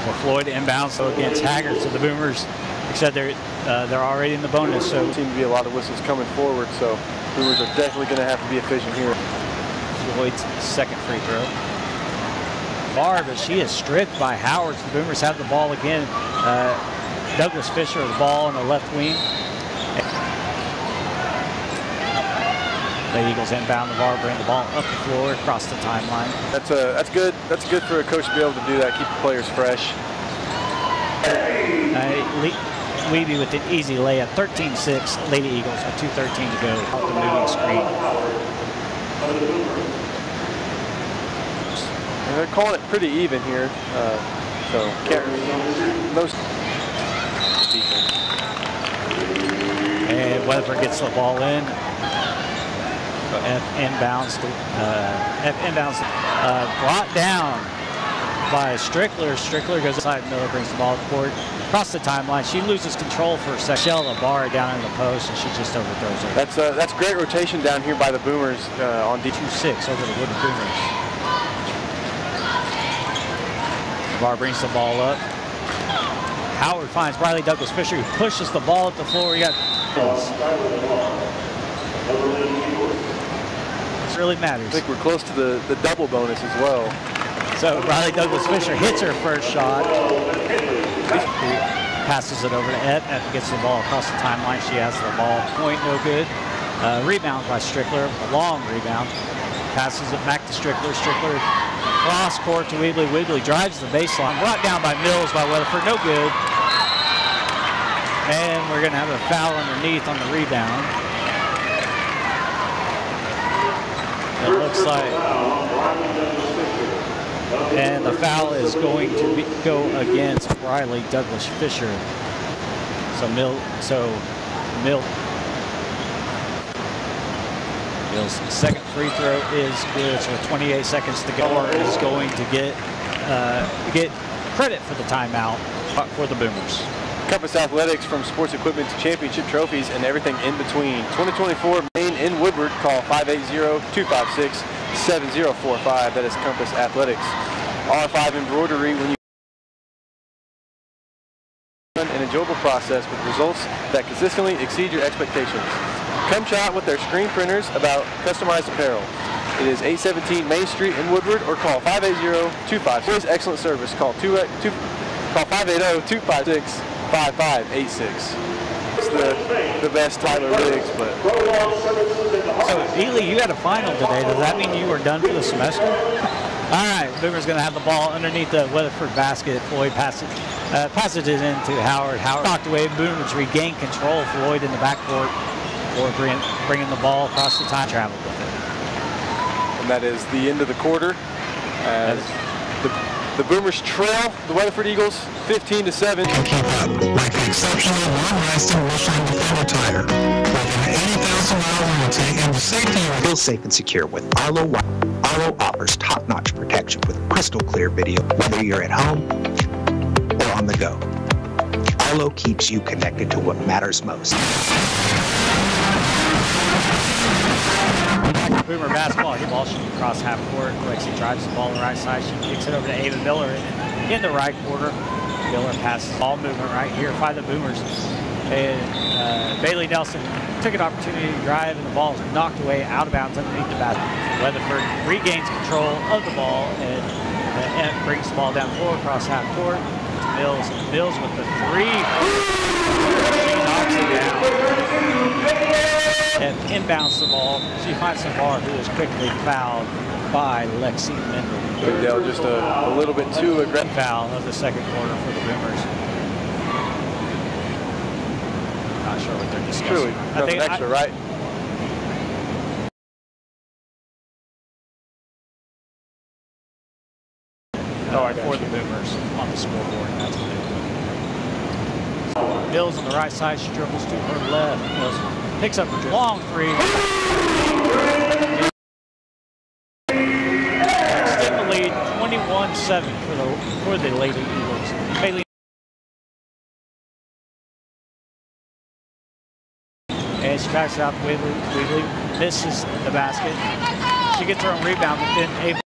C: So Floyd inbounds against Haggard. So the Boomers, said they're already in the bonus. So
E: seem to be a lot of whistles coming forward. So Boomers are definitely going to have to be efficient here.
C: Floyd's second free throw. But she is stripped by Howard. The Boomers have the ball again. Douglas Fisher with the ball on the left wing. The Eagles inbound the bar, bring the ball up the floor, across the timeline.
E: That's good. That's good for a coach to be able to do that. Keep the players fresh.
C: Weeby with an easy layup, 13-6. Lady Eagles with 2:13 to go. Off the moving screen.
E: And they're calling it pretty even here, so can't really most defense.
C: And Weatherford gets the ball in. Inbounds, brought down by Strickler. Strickler goes inside. Miller brings the ball to court. Across the timeline, she loses control for a second. Shella Barr down in the post, and she just overthrows her.
E: That's great rotation down here by the Boomers on
C: D2-6 over the Wooded Boomers. Barr brings the ball up. Howard finds Riley Douglas Fisher, who pushes the ball at the floor. We got this. This really matters.
E: I think we're close to the double bonus as well.
C: So Riley Douglas Fisher hits her first shot. Passes it over to Epp. Epp gets the ball across the timeline. She has the ball. Point no good. Rebound by Strickler. A long rebound. Passes it back to Strickler. Strickler cross court to Weebly. Weebly drives the baseline. Brought down by Mills by Weatherford. No good. And we're going to have a foul underneath on the rebound. It looks like. And the foul is going to go against Riley Douglas Fisher. Mill's second free throw is good. So 28 seconds to go. Is going to get credit for the timeout for the Boomers.
E: Compass Athletics, from sports equipment to championship trophies and everything in between. 2024 Maine in Woodward. Call 580-256-7045. That is Compass Athletics. R5 embroidery, when you an enjoyable process with results that consistently exceed your expectations. Come chat with their screen printers about customized apparel. It is 817 Main Street in Woodward, or call 580-25. Always excellent service. Call 580-256-5586. It's the best Tyler Riggs, but.
C: So, Ely, you had a final today. Does that mean you were done for the semester? All right, Boomer's going to have the ball underneath the Weatherford basket. Floyd passes it into Howard. Howard knocked away. Boomers regained control. Floyd in the backcourt. Floyd bringing the ball across the time, traveled with it.
E: And that is the end of the quarter. As the Boomers trail the Weatherford Eagles 15-7.
B: Can keep up, like the exceptionally long-lasting Michelin Defender tire, with an 80,000-mile warranty and the safety of
I: Feel safe and secure with Arlo. Arlo offers top-notch protection with crystal clear video, whether you're at home or on the go. Arlo keeps you connected to what matters most.
C: Boomer basketball. Hit ball shooting across half court. Lexi drives the ball on the right side. She kicks it over to Ava Miller in the right quarter. Miller passes ball movement right here by the Boomers. And Bailey Nelson took an opportunity to drive, and the ball is knocked away out of bounds underneath the basket. Weatherford regains control of the ball and brings the ball down the floor across half court. Mills with the three. She knocks it down. And inbounds the ball. She finds Navarre, who is quickly fouled by Lexi Mendel.
E: Mendel just a little bit too aggressive.
C: Foul of the second quarter for the Boomers. Not sure what they're discussing.
E: Truly, nothing extra, right?
C: For the Boomers on the scoreboard. That's what they're doing. Mills on the right side. She dribbles to her left. Mills picks up her long three. Extend the lead 21-7 for the Lady Eagles. Bailey and she backs it out. Weebly misses the basket. She gets her own rebound, but then Ava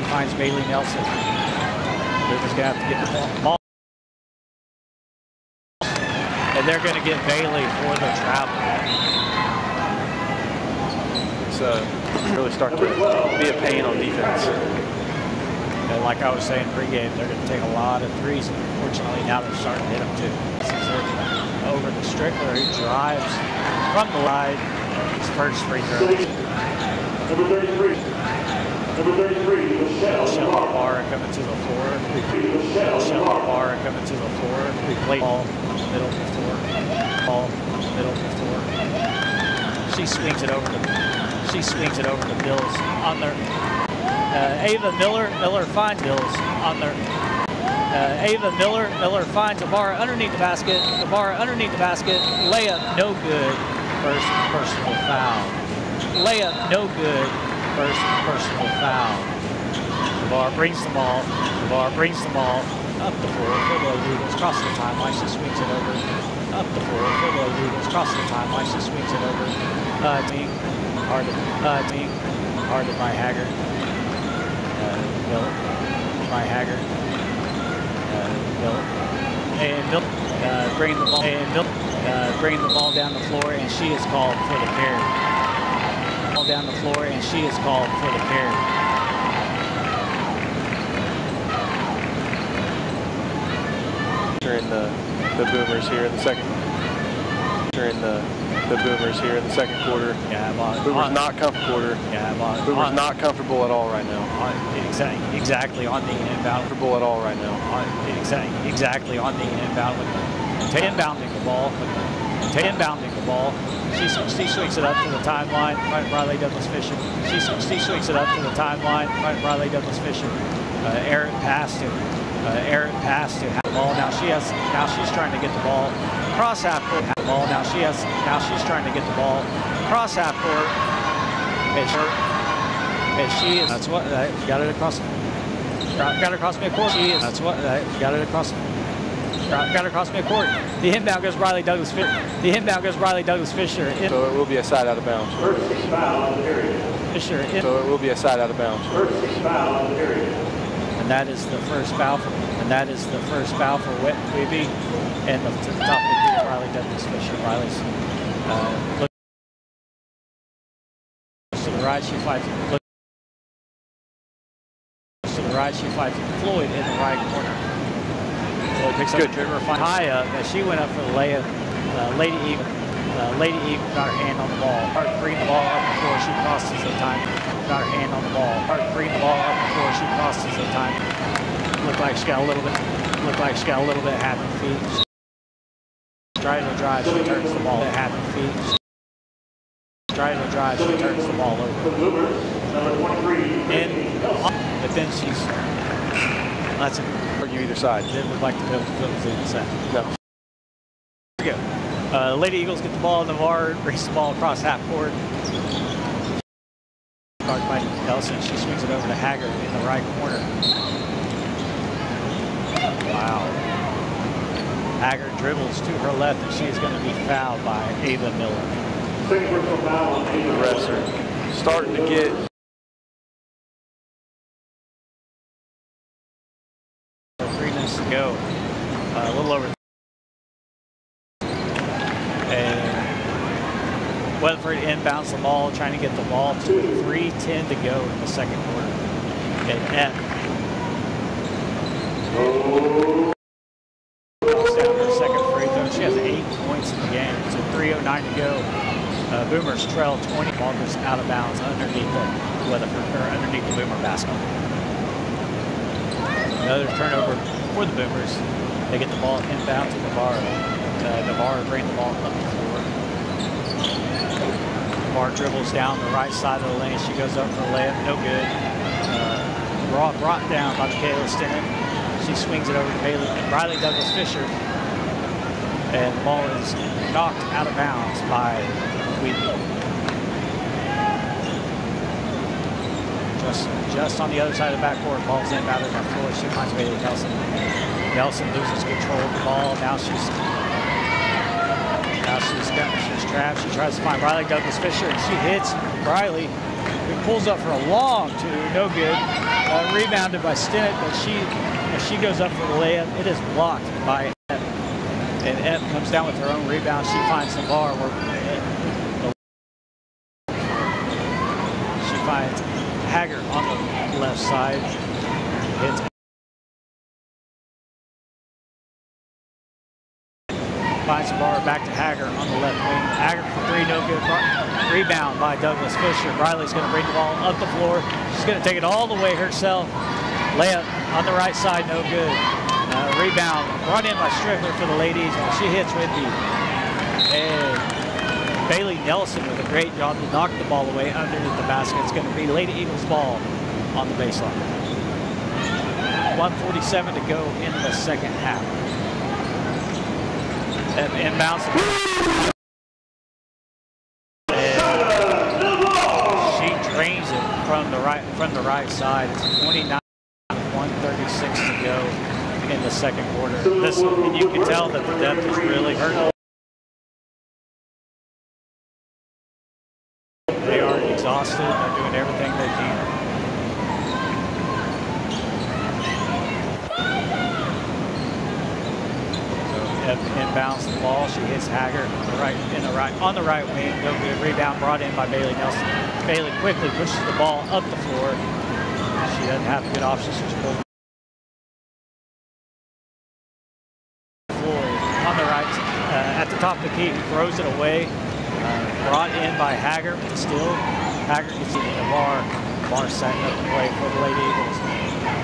C: finds Bailey Nelson. Boomers gonna have to get the ball. And they're gonna get Bailey for the travel.
E: It's really starting to be a pain on defense.
C: And like I was saying pregame, they're gonna take a lot of threes. Unfortunately, now they're starting to hit them too. This is over to Strickler, who drives from the line. His first free throw.
H: Number 33. Number 33, Michelle
C: Navarre coming to the floor. Michelle Navarre coming to the floor. We play ball middle of the floor. Ball middle of the floor. She swings it over to Bills on their Ava Miller. Miller finds Bills on their Ava Miller. Miller finds Navarre underneath the basket. Navarre underneath the basket. Layup no good. First personal foul. Layup no good. First personal foul. Navarre brings the ball. Navarre brings the ball up the floor for the Eagles. Across the timeline, she swings it over. Up the floor for the Eagles. Across the timeline, she swings it over. Guarded by Haggard. Bill by Haggard. Bill and Bill bringing the ball bringing the ball down the floor, and she is called for the carry. Down the floor, and she is called for the carry.
E: During the Boomers here in the second. During the Boomers here in the second quarter.
C: Yeah,
E: Boomers not comfortable.
C: Yeah,
E: Boomers not comfortable at all right now.
C: Exactly on the inbound.
E: Comfortable at all right now.
C: Exactly on the inbound. Inbounding the ball. Inbounding the ball. She swings it up to the timeline. Right, Riley Douglas Fisher. She swings it up to the timeline. Right, Riley Douglas Fisher. Aaron passed to the ball. Now she's trying to get the ball cross half court. Now she's trying to get the ball cross half court. And she is. That's what got it across. Got it across midcourt. She is. That's what got it across. Got it across midcourt. The inbound goes Riley Douglas Fisher.
E: So it will be a side out of bounds.
H: First foul on the period.
E: So it will be a side out of bounds.
H: First foul on the period.
C: And that is the first foul for Weeby. And to the top of the key, Riley Douglas Fisher. Riley's right, she finds to the right, she finds Floyd in the right corner. Floyd picks up the dribble, finds high up as she went up for the layup. Lady Eagle got her hand on the ball. Hard to bring the ball up before she crosses the time. Got her hand on the ball. Hard to bring the ball up before she crosses the time. Looked like she got a little bit happy feet. Tries to drive, she turns the ball. Happy feet. Tries to drive, she turns the ball over. And but then she's that's
E: argue either side.
C: Didn't look like the Phillies didn't say.
E: No.
C: Here we go. Lady Eagles get the ball in the VAR, race the ball across half court. Guarded by Nelson, she swings it over to Haggard in the right corner. Wow. Haggard dribbles to her left, and she is going to be fouled by Ava Miller.
E: The refs are starting to get.
C: 3 minutes to go. A little over. And Weatherford inbounds the ball, trying to get the ball to 3:10 to go in the second quarter. And F. Down her second free throw. She has 8 points in the game. So 3:09 to go. Boomers trail 20. Ball goes out of bounds underneath the Weatherford, or underneath the Boomer basket. Another turnover for the Boomers. They get the ball inbound to Navarro. Navarro brings the ball up the floor. Navarro dribbles down the right side of the lane. She goes up for a layup. No good. Brought down by Michaela Stinnen. She swings it over to Riley Douglas Fisher. And the ball is knocked out of bounds by Wheatley. Just on the other side of the backcourt, ball's inbounded on the floor. She finds Bailey Nelson. Nelson loses control of the ball. Now she's trapped. She tries to find Riley Douglas Fisher, and she hits Riley, who pulls up for a long two, no good. Rebounded by Stinnett, but she goes up for the layup. It is blocked by Epp. And Epp comes down with her own rebound. She finds Navarro. She finds Haggard on the left side. Hits. Finds Navarro back to Haggard on the left wing. Haggard for 3, no good. Rebound by Douglas Fisher. Riley's going to bring the ball up the floor. She's going to take it all the way herself. Layup on the right side, no good. Rebound brought in by Strickler for the ladies. She hits Whitby. And Bailey Nelson with a great job to knock the ball away underneath the basket. It's going to be Lady Eagles ball on the baseline. 1:47 to go in the second half. Inbounds. She drains it from the right side. It's 29, 1:36 to go in the second quarter. And you can tell that the depth is really hurting. They are exhausted. They're doing everything they can. Inbounds the ball. She hits Haggard on the right wing. No good. Rebound brought in by Bailey Nelson. Bailey quickly pushes the ball up the floor. She doesn't have good options. So she pulls on the right at the top of the key. Throws it away. Brought in by Haggard. Still, Haggard gets it in the bar. Bar setting up the play for the Lady Eagles.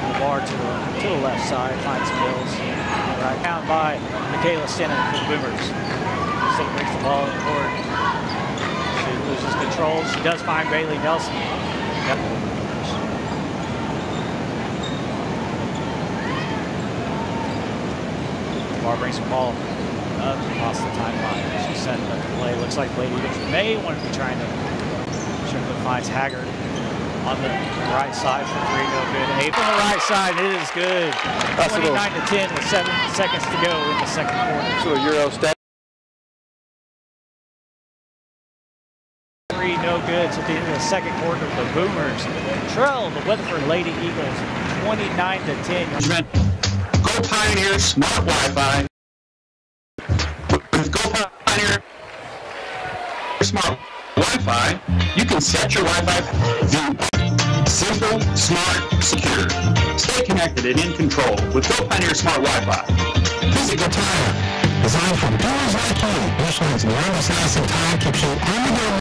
C: The bar to the left side finds Mills. Right down by Michaela Stinnen for the Boomers. Stinnen brings the ball in the court. She loses control. She does find Bailey Nelson. Yep. Bar brings the ball up across the timeline. She's setting up the play. Looks like Lady Eagles may want to be trying to. Strickland finds Haggard on the right side for 3, no good. Abe on the right side, it is good. 29-10 with 7 seconds to go in the second quarter.
E: So a Euro step.
C: 3, no good. So at the end of the second quarter, the Boomers trail the Weatherford Lady Eagles 29-10.
J: Go Pioneer Smart Wi-Fi. With Go Pioneer Smart Wi-Fi. Wi-Fi, you can set your Wi-Fi simple, smart, secure. Stay connected and in control with Go Pioneer Smart Wi-Fi.
B: Visit Go Tire. Designed for pros like you. Michelin's enormous lasting tire keeps you on the go.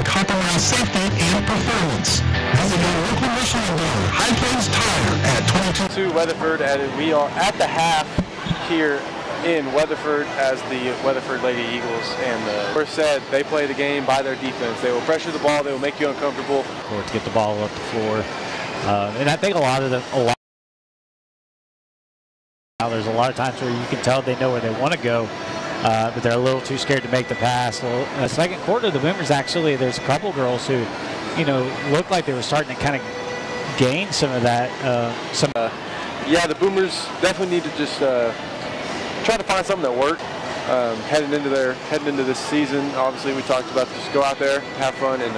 B: Compromise safety and performance. Visit your local Michelin dealer, High Plains Tire, at 22.
E: To Weatherford, and we are at the half here in Weatherford as the Weatherford Lady Eagles. And the first said they play the game by their defense. They will pressure the ball. They will make you uncomfortable.
C: Or to get the ball up the floor. And I think there's a lot of times where you can tell they know where they want to go. But they're a little too scared to make the pass. Second quarter, the Boomers actually, there's a couple girls who, looked like they were starting to kind of gain some of that.
E: Yeah, the Boomers definitely need to just try to find something that works. Heading into this season, obviously we talked about just go out there, have fun, and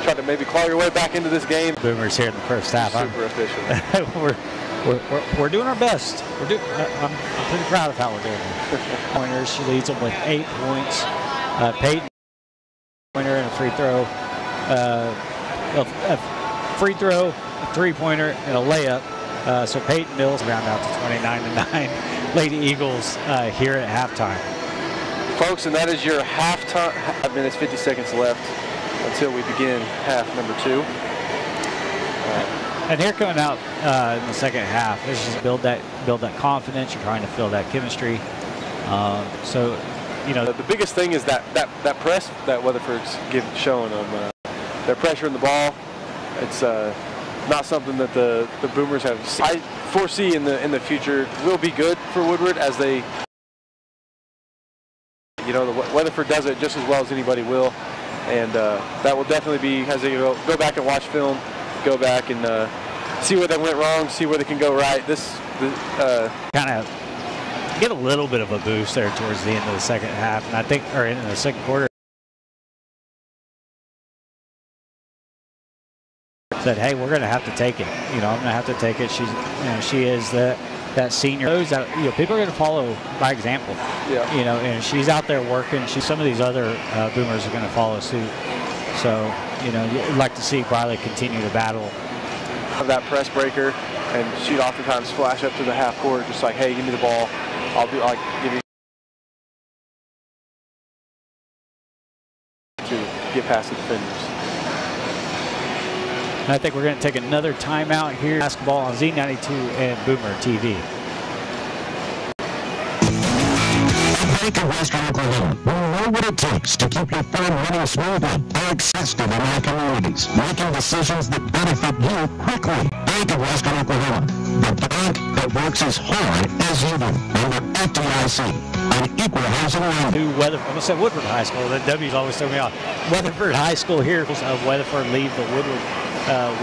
E: try to maybe claw your way back into this game.
C: Boomers here in the first half.
E: Super efficient.
C: We're doing our best. I'm pretty proud of how we're doing. Pointers, she leads them with 8 points. Peyton pointer and a free throw, a three-pointer, and a layup. So Peyton Mills round out to 29-9. Lady Eagles here at halftime.
E: Folks, and that is your halftime. 5 minutes, 50 seconds left until we begin half number 2.
C: And here coming out in the second half, let's just build that confidence. You're trying to build that chemistry.
E: The biggest thing is that press that Weatherford's showing them. They're pressuring the ball. It's not something that the Boomers have. I foresee in the future will be good for Woodward as they. Weatherford does it just as well as anybody will, and that will definitely be as they go back and watch film. Go back and see where they went wrong, see where they can go right.
C: Kind of get a little bit of a boost there towards the end of the second half, and I think, or in the second quarter, said, "Hey, we're going to have to take it. I'm going to have to take it." She is that senior. Those that people are going to follow by example.
E: Yeah.
C: And she's out there working. Some of these other Boomers are going to follow suit. So, you'd like to see Briley continue to battle.
E: Of that press breaker, and she'd oftentimes flash up to the half court, just like, hey, give me the ball. I'll give you to get past the defenders.
C: And I think we're going to take another timeout here. Basketball on Z92 and Boomer TV.
B: Bank of Western Oklahoma. We know what it takes to keep your firm running smoothly. Eric Seston in our communities, making decisions that benefit you quickly. Bank of Western Oklahoma, the bank that works as hard as you do. Under FDIC, an equal housing loan.
C: I almost said Woodward High School. The W's always throw me off. Weatherford High School here of Weatherford lead the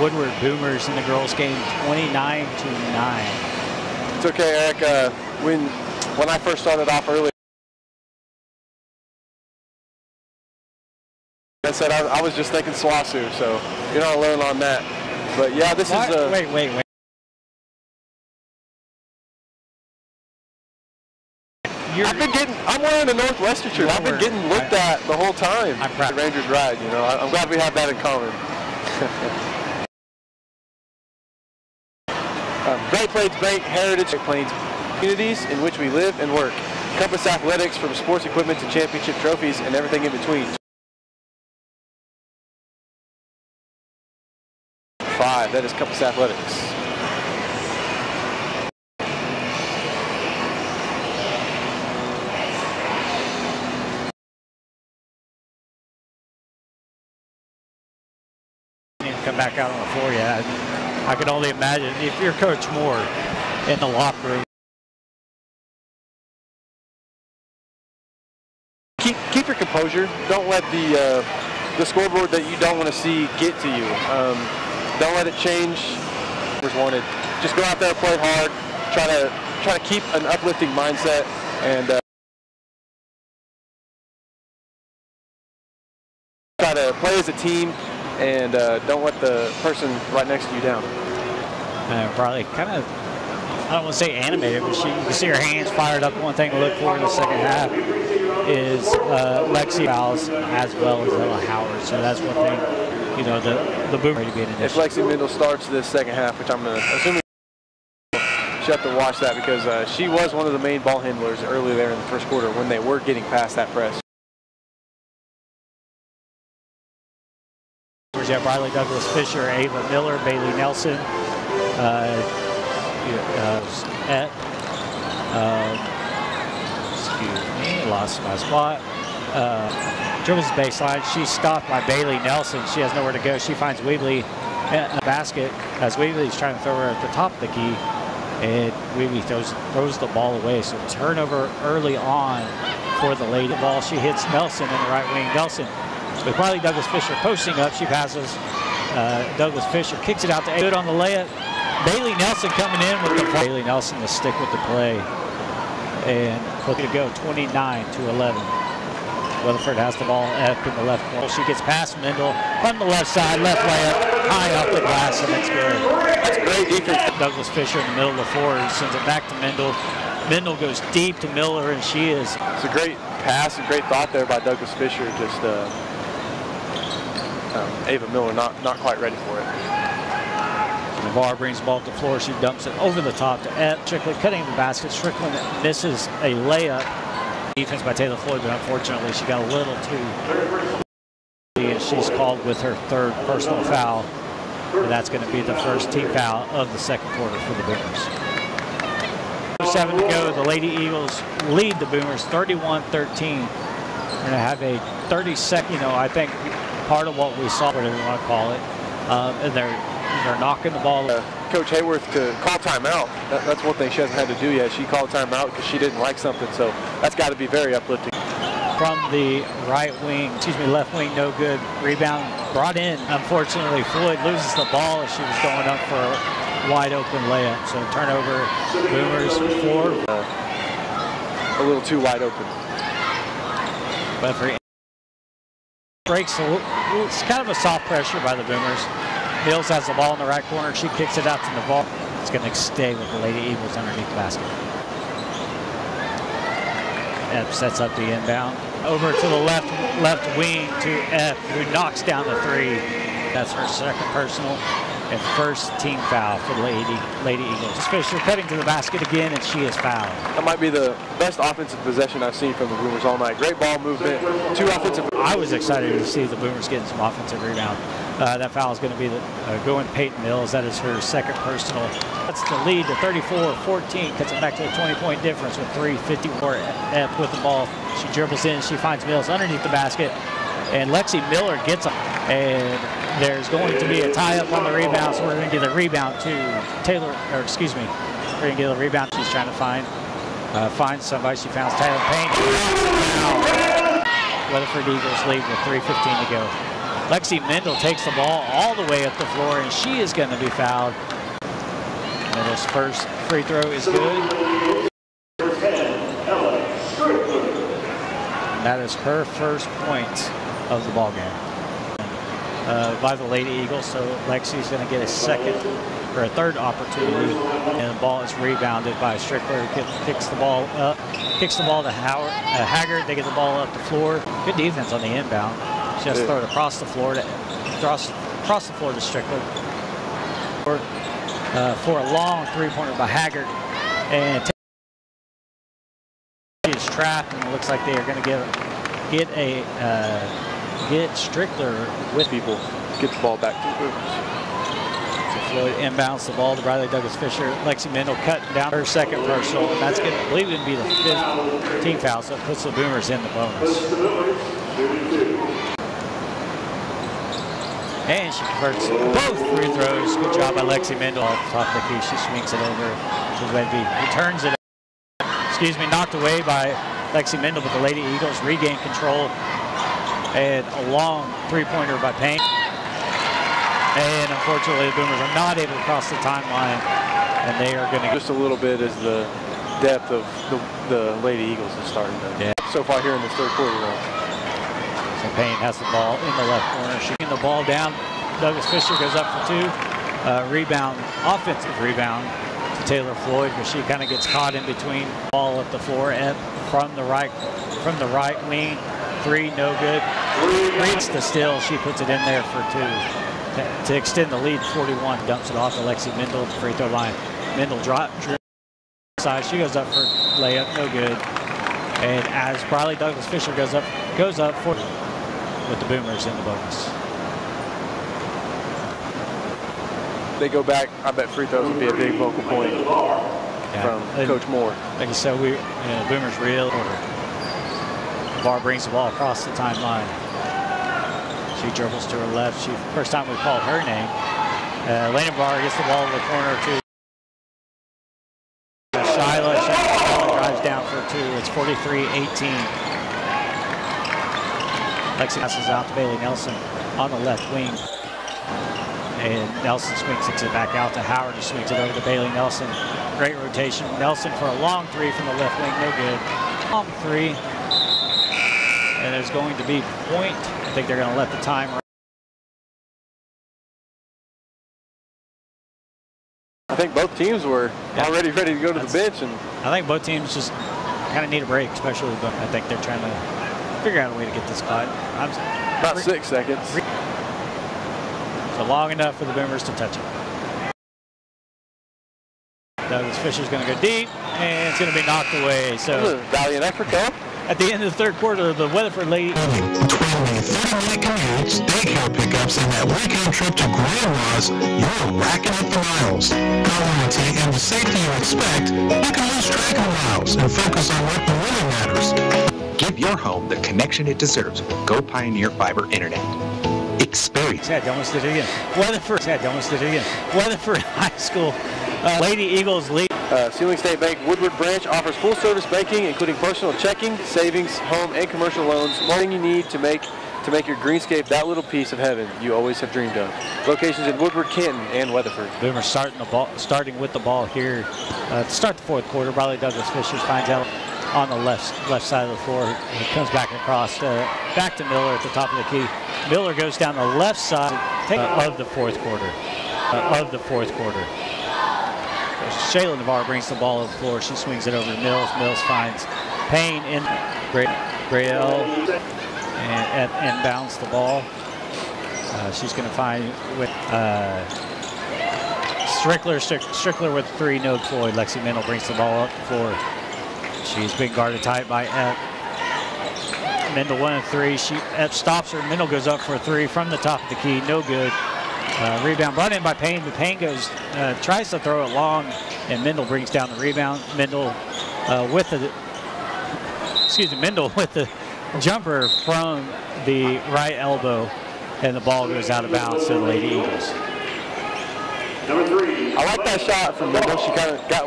C: Woodward Boomers in the girls' game 29-9.
E: It's okay, Eric. When I first started off early, I said I was just thinking SWOSU, so you're not alone on that. But yeah, this is a...
C: Wait.
E: I'm wearing a Northwestern shirt. I've been getting looked at the whole time.
C: I'm proud.
E: The Rangers ride, I'm glad we have that in common. Great Plains Bank Heritage Great Plains communities in which we live and work. Compass Athletics, from sports equipment to championship trophies and everything in between. 5, that is Compass Athletics.
C: Come back out on the floor yet. I can only imagine if you're Coach Moore in the locker room.
E: Keep your composure. Don't let the scoreboard that you don't want to see get to you. Don't let it change. Just go out there and play hard. Try to keep an uplifting mindset and try to play as a team. And don't let the person right next to you down.
C: Probably kind of I don't want to say animated, but you can see her hands fired up. One thing to look for in the second half is Lexi fouls as well as Ella Howard. So that's one thing, you know, the Boomer being an issue.
E: If Lexi Mendel starts this second half, which I'm going to assume you have to watch that, because she was one of the main ball handlers early there in the first quarter when they were getting past that press.
C: You have Riley Douglas Fisher, Ava Miller, Bailey Nelson, excuse me, lost my spot. Dribbles baseline. She's stopped by Bailey Nelson. She has nowhere to go. She finds Weebly in a basket as Weebly's trying to throw her at the top of the key, and Weebly throws the ball away. So turnover early on for the lady. The ball, she hits Nelson in the right wing. Nelson with Riley Douglas Fisher posting up. She passes Douglas Fisher, kicks it out to good on the layup. Bailey Nelson coming in with the Bailey Nelson to stick with the play. And looking to go 29-11. Weatherford has the ball up in the left corner. She gets past Mendel from the left side, left layup, high off the glass, and it's good.
E: That's great defense.
C: Douglas Fisher in the middle of the floor, sends it back to Mendel. Mendel goes deep to Miller, and she is.
E: It's a great pass, a great thought there by Douglas Fisher. Just Ava Miller not quite ready for it.
C: Navarre brings the ball to the floor. She dumps it over the top to Ed. Strickland cutting the basket. Strickland misses a layup. Defense by Taylor Floyd, but unfortunately she got a little too. And she's called with her third personal foul. And that's going to be the first team foul of the second quarter for the Boomers. 7 to go. The Lady Eagles lead the Boomers 31-13. We're going to have a 30-second, you know, I think part of what we saw, whatever you want to call it, and they're knocking the ball.
E: Coach Hayworth to call timeout. That's one thing she hasn't had to do yet. She called timeout because she didn't like something, so that's got to be very uplifting.
C: From the left wing, no good. Rebound brought in. Unfortunately, Floyd loses the ball as she was going up for a wide open layup. So turnover, Boomers 4.
E: A little too wide open.
C: But for breaks, it's kind of a soft pressure by the Boomers. Mills has the ball in the right corner. She kicks it out to Navarre. It's going to stay with the Lady Eagles underneath the basket. F sets up the inbound. Over to the left wing to F, who knocks down the three. That's her second personal and first team foul for the Lady Eagles. Fisher cutting to the basket again, and she is fouled.
E: That might be the best offensive possession I've seen from the Boomers all night. Great ball movement. Two offensive.
C: I was excited to see the Boomers getting some offensive rebound. That foul is going to be going Peyton Mills. That is her second personal. That's the lead to 34-14. Cuts it back to a 20-point difference with 3:54 F with the ball. She dribbles in. She finds Mills underneath the basket. And Lexi Miller gets him. And there's going to be a tie-up on the rebound. So we're going to get a rebound to Taylor, or excuse me. We're going to get a rebound. She's trying to find somebody. She found Taylor Payne. Weatherford Eagles lead with 3:15 to go. Lexi Mendel takes the ball all the way up the floor, and she is going to be fouled. Mendel's first free throw is good. And that is her first point of the ball game by the Lady Eagles. So Lexi's going to get a second or a third opportunity, and the ball is rebounded by Strickler, who kicks the ball up, kicks the ball to Haggard. They get the ball up the floor. Good defense on the inbound. Just throw it across the floor to Strickler for a long three-pointer by Haggard, and he is trapped, and it looks like they are going to get Strickler with
E: people. Get the ball back to the Boomers.
C: So Floyd inbounds the ball to Riley Douglas Fisher. Lexi Mendel cutting down her second personal, and that's going to, I believe, going to be the fifth team foul, so it puts the Boomers in the bonus. And she converts both free throws. Good job by Lexi Mendel off the top of the key. She swings it over to Wedby. Returns it, knocked away by Lexi Mendel, but the Lady Eagles regain control. And a long three-pointer by Payne. And unfortunately, the Boomers are not able to cross the timeline. And they are going to...
E: Just a little bit as the depth of the Lady Eagles is starting to... So far here in this third quarter, though.
C: So Payne has the ball in the left corner. She's getting the ball down. Douglas Fisher goes up for two. Rebound, offensive rebound to Taylor Floyd, where she kind of gets caught in between. Ball at the floor from the right wing. 3, no good. Reads the steal. She puts it in there for 2 to extend the lead. 41 dumps it off to Lexi Mendel at the free throw line. Mendel dribbles side. She goes up for layup, no good. And as Briley Douglas Fisher goes up for with the Boomers in the bonus.
E: They go back. I bet free throws would be a big vocal point from Coach Moore.
C: Like you said, Boomers real order. Navarre brings the ball across the timeline. She dribbles to her left. First time we called her name. Lena Navarre gets the ball in the corner to Shyla. Shyla drives down for 2. It's 43-18. Lexi passes out to Bailey Nelson on the left wing. And Nelson swings it back out to Howard, who swings it over to Bailey Nelson. Great rotation. Nelson for a long 3 from the left wing, no good. Long 3. And there's going to be point. I think they're going to let the time run.
E: I think both teams were already ready to go to the bench. And
C: I think both teams just kind of need a break, especially, but I think they're trying to figure out a way to get this caught.
E: About 6 seconds.
C: So long enough for the Boomers to touch it. Douglas Fisher's going to go deep, and it's going to be knocked away. So
E: valiant effort, though.
C: At the end of the third quarter, the Weatherford Lady.
B: Between the 30-minute commutes, daycare pickups, and that weekend trip to Grandma's, you're racking up the miles. Quality and the safety you expect, you can lose track of the miles and focus on what really matters.
I: Give your home the connection it deserves with Go Pioneer Fiber Internet. Experience.
C: Almost did it again. Weatherford High School Lady Eagles lead.
E: Sealing State Bank Woodward Branch offers full-service banking, including personal checking, savings, home, and commercial loans. Everything you need to make your greenscape that little piece of heaven you always have dreamed of. Locations in Woodward, Canton, and Weatherford.
C: Boomers starting with the ball here to start the fourth quarter. Briley Douglas Fisher finds out on the left side of the floor. He comes back across back to Miller at the top of the key. Miller goes down the left side of the fourth quarter. Shayla Navarre brings the ball to the floor. She swings it over to Mills. Mills finds Payne in Braille and inbounds the ball. She's going to find with Strickler with 3, no Floyd. Lexi Mendel brings the ball up the floor. She's been guarded tight by Epp. Mendel 1 of 3. Epp stops her. Mendel goes up for a 3 from the top of the key. No good. Rebound brought in by Payne. But Payne tries to throw it long, and Mendel brings down the rebound. Mendel with the jumper from the right elbow, and the ball goes out of bounds to the Lady Eagles.
H: Number 3.
E: I like that shot from Mendel. She kind of got.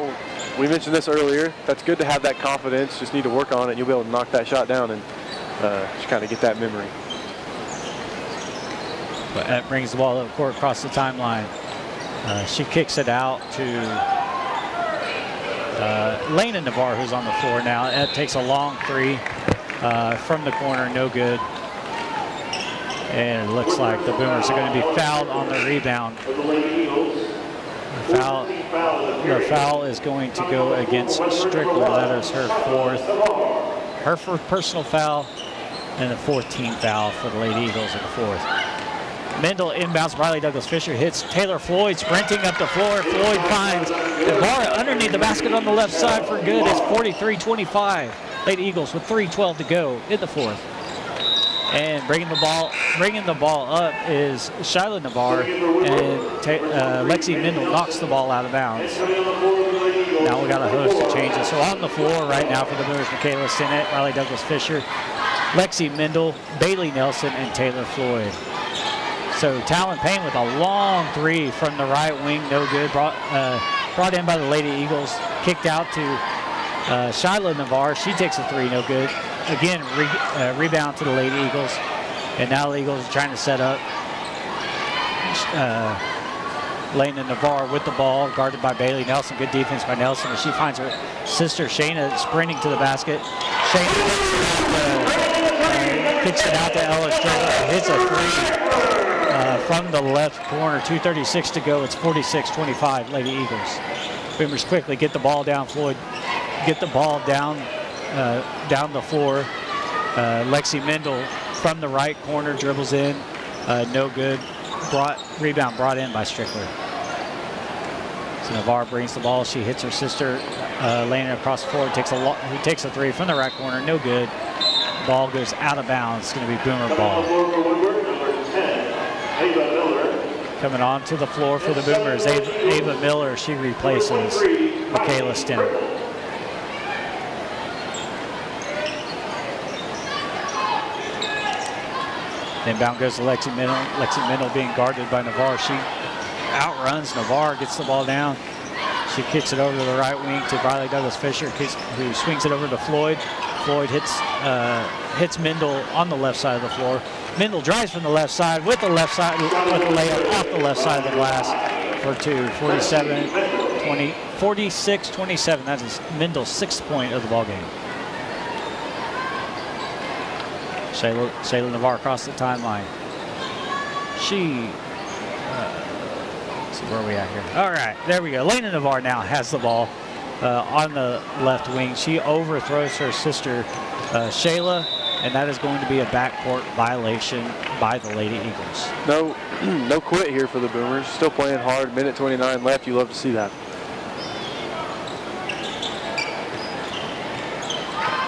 E: We mentioned this earlier. That's good to have that confidence. Just need to work on it. You'll be able to knock that shot down and just kind of get that memory.
C: But that brings the ball up court across the timeline. She kicks it out to Lena Navarre, who's on the floor now. Ed takes a long 3 from the corner, no good. And it looks like the Boomers are going to be fouled on the rebound. The foul is going to go against Strickler. That is her fourth personal foul, and the 14th foul for the Lady Eagles at the fourth. Mendel inbounds. Briley Douglas Fisher hits Taylor Floyd, sprinting up the floor. Floyd finds Navarre underneath the basket on the left side for good. It's 43-25. Lady Eagles with 3:12 to go in the fourth. And bringing the ball up is Shyla Navarre, and Lexi Mendel knocks the ball out of bounds. Now we got a host of changes. So on the floor right now for the Boomers, Michaela Sinnett, Briley Douglas Fisher, Lexi Mendel, Bailey Nelson, and Taylor Floyd. So Talon Payne with a long 3 from the right wing, no good. Brought in by the Lady Eagles, kicked out to Shyla Navarre. She takes a 3, no good. Again, rebound to the Lady Eagles. And now the Eagles are trying to set up. Lena Navarre with the ball, guarded by Bailey Nelson. Good defense by Nelson. She finds her sister Shayna sprinting to the basket. Shayna kicks it out to Ella Strickler. Hits a 3 from the left corner. 2:36 to go. It's 46-25, Lady Eagles. Boomers quickly get the ball down, Floyd. Get the ball down the floor. Lexi Mendel from the right corner dribbles in. No good. Rebound brought in by Strickler. So Navarre brings the ball. She hits her sister, laying across the floor. He takes a three from the right corner. No good. Ball goes out of bounds. It's going to be Boomer ball. Coming onto the floor for the Boomers, Ava Miller. She replaces Michaela Stenner. Inbound goes to Lexi Mendel. Lexi Mendel being guarded by Navarre. She outruns Navarre, gets the ball down. She kicks it over to the right wing to Briley Douglas Fisher, who swings it over to Floyd. Floyd hits Mendel on the left side of the floor. Mendel drives from the left side with the layup off the left side of the glass for two. 46-27. That is Mendel's 6th point of the ball game. Shayla Navarre across the timeline. Let's see, where are we at here? All right, there we go. Lena Navarre now has the ball on the left wing. She overthrows her sister, Shayla, and that is going to be a backcourt violation by the Lady Eagles.
E: No quit here for the Boomers. Still playing hard. Minute 29 left. You love to see that.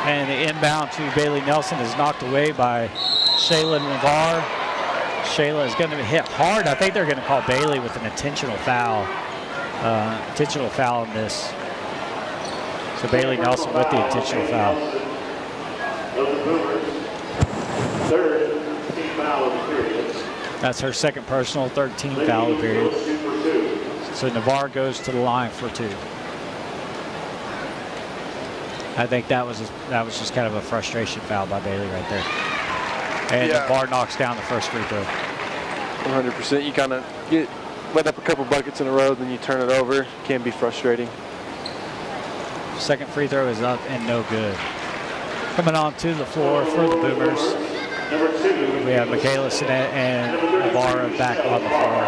C: And the inbound to Bailey Nelson is knocked away by Shayla Navarre. Shayla is going to hit hard. I think they're going to call Bailey with an intentional foul. In this. So Bailey Nelson with the intentional foul. That's her 2nd personal, 3rd team foul of the period. So Navarre goes to the line for 2. I think that was just kind of a frustration foul by Bailey right there. And Navarre knocks down the first free throw.
E: 100%. You kind of let up a couple buckets in a row, then you turn it over. Can be frustrating.
C: 2nd free throw is up and no good. Coming on to the floor for the Boomers, we have Michaela Sinet and Navarre back on the floor.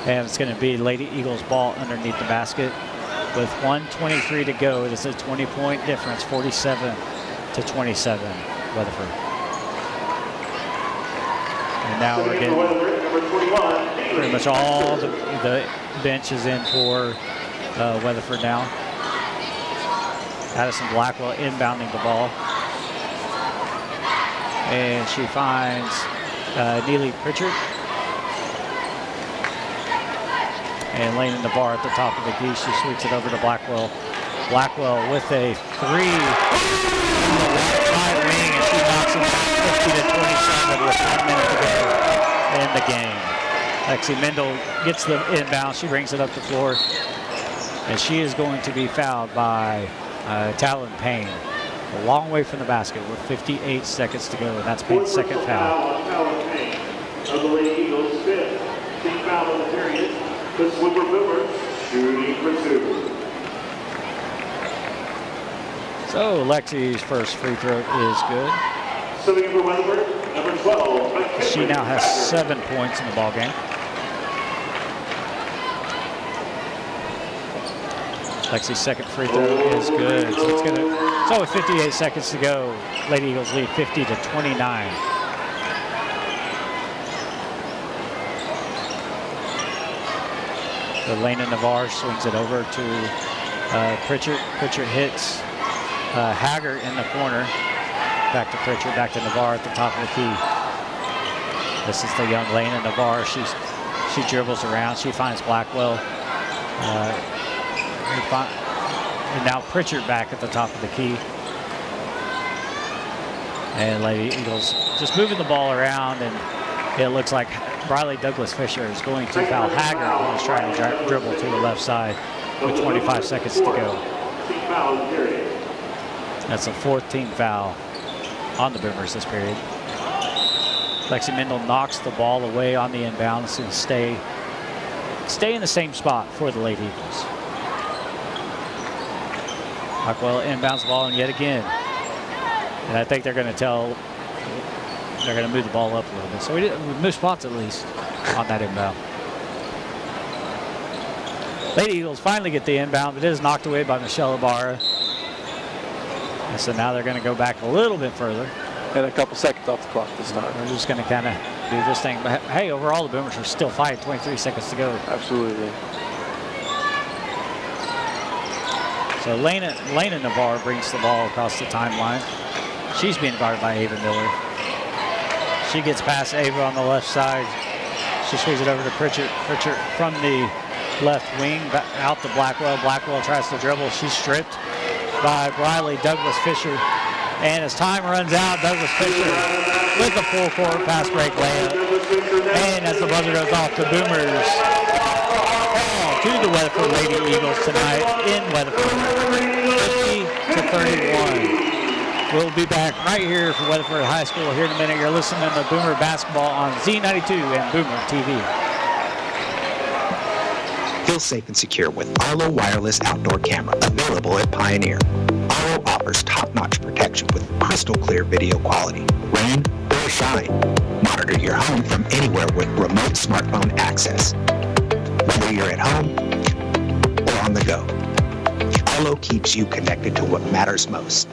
C: And it's going to be Lady Eagles ball underneath the basket. With 1:23 to go, it is a 20-point difference, 47-27, Weatherford. And now we're getting pretty much all the bench is in for Weatherford now. Addison Blackwell inbounding the ball. And she finds Neely Pritchard. And Lena Navarre at the top of the key. She swings it over to Blackwell. Blackwell with a 3 on the left side wing, and she knocks it down 50-27 with 1 minute to go in the game. Lexi Mendel gets the inbound. She brings it up the floor, and she is going to be fouled by Talon Payne. A long way from the basket with 58 seconds to go, and that's Payne's 2nd foul.
H: Talon Payne of the Lady Eagles, 5th team foul of the period. The Swimmer Boomers shooting for 2.
C: So Lexi's first free throw is good.
H: Serving for Weatherford, number 12.
C: She now has 7 points in the ball game. Lexi's 2nd free throw is good. So it's only 58 seconds to go. Lady Eagles lead 50-29. Elena Navarre swings it over to Pritchard. Pritchard hits Haggard in the corner. Back to Pritchard, back to Navarre at the top of the key. This is the young Lena Navarre. She dribbles around. She finds Blackwell. And now Pritchard back at the top of the key. And Lady Eagles just moving the ball around, and it looks like Briley Douglas Fisher is going to foul Haggard, who is trying to dribble to the left side with 25 seconds to go. That's a 4th team foul on the Boomers this period. Lexi Mendel knocks the ball away on the inbound. It's going to stay in the same spot for the Lady Eagles. Blackwell inbounds the ball, and yet again. And I think they're going to move the ball up a little bit. So we move spots at least on that inbound. Lady Eagles finally get the inbound, but it is knocked away by Michelle Ibarra. And so now they're going to go back a little bit further.
E: And a couple seconds off the clock this time.
C: We're just going to kind of do this thing. But hey, overall, the Boomers are still fighting. 23 seconds to go.
E: Absolutely.
C: So Lena Navarre brings the ball across the timeline. She's being guarded by Ava Miller. She gets past Ava on the left side. She swings it over to Pritchard. Pritchard from the left wing out to Blackwell. Blackwell tries to dribble. She's stripped by Briley Douglas Fisher. And as time runs out, Douglas Fisher with a full court fast break layup. And as the buzzer goes off, the Boomers fall to the Weatherford Lady Eagles tonight in Weatherford, 50-31. We'll be back right here for Weatherford High School here in a minute. You're listening to Boomer Basketball on Z92 and Boomer TV.
I: Feel safe and secure with Arlo Wireless Outdoor Camera, available at Pioneer. Arlo offers top-notch protection with crystal clear video quality, rain or shine. Monitor your home from anywhere with remote smartphone access, whether you're at home or on the go. Arlo keeps you connected to what matters most.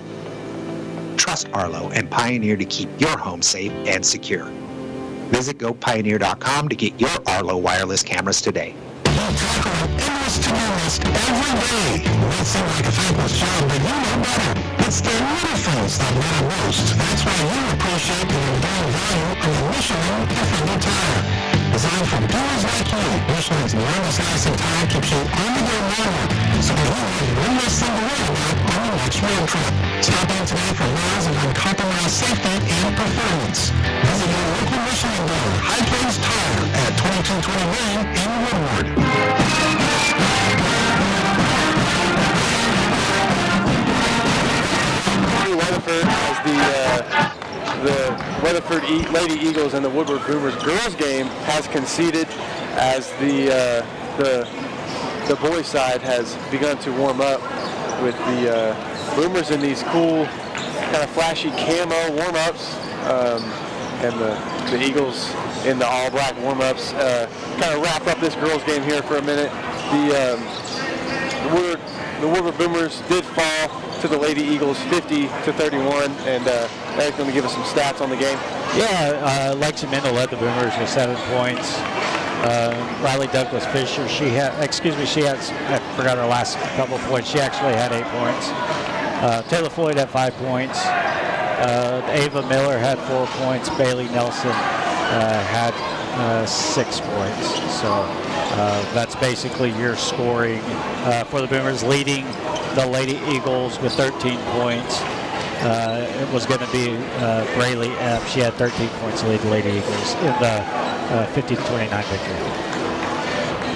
I: Trust Arlo and Pioneer to keep your home safe and secure. Visit GoPioneer.com to get your Arlo wireless cameras today.
B: Endless to-do list every day. It might seem like a thankless job, but you know better. It's the little things that matter most. That's why you appreciate the enduring value of the Michelin Defender tire. Designed for doers like you, Michelin's longest lasting tire keeps you on the go longer, so that you have one less thing to worry about on your next road trip. Stop in today for miles of uncompromised safety and performance. Visit your local Michelin dealer, High Plains Tire, at 2229 in Woodward.
E: Weatherford as the Weatherford Lady Eagles and the Woodward Boomers girls game has conceded as the boys side has begun to warm up with the Boomers in these cool kind of flashy camo warm-ups and the Eagles in the all-black warm-ups. Kind of wrap up this girls game here for a minute. The Woodward Boomers did fall to the Lady Eagles 50-31, and Eric's going to give us some stats on the game.
C: Yeah, Lexi Mendel led the Boomers with 7 points. Riley Douglas Fisher, I forgot her last couple of points. She actually had 8 points. Taylor Floyd had 5 points. Ava Miller had 4 points. Bailey Nelson had 6 points. So that's basically your scoring for the Boomers, leading the Lady Eagles with 13 points. It was going to be Braylee Epp. She had 13 points to lead the Lady Eagles in the 50-29 victory.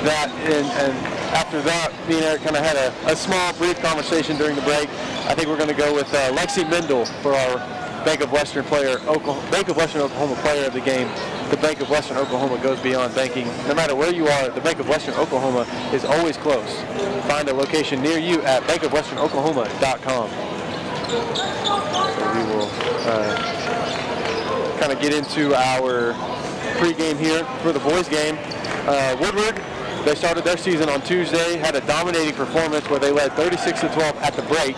E: That and after that, me and Eric kind of had a small, brief conversation during the break. I think we're going to go with Lexi Mendel for our Bank of Western Oklahoma player of the game. The Bank of Western Oklahoma goes beyond banking. No matter where you are, the Bank of Western Oklahoma is always close. Find a location near you at bankofwesternoklahoma.com. So we will kind of get into our pregame here for the boys game. Woodward, they started their season on Tuesday, had a dominating performance where they led 36-12 at the break.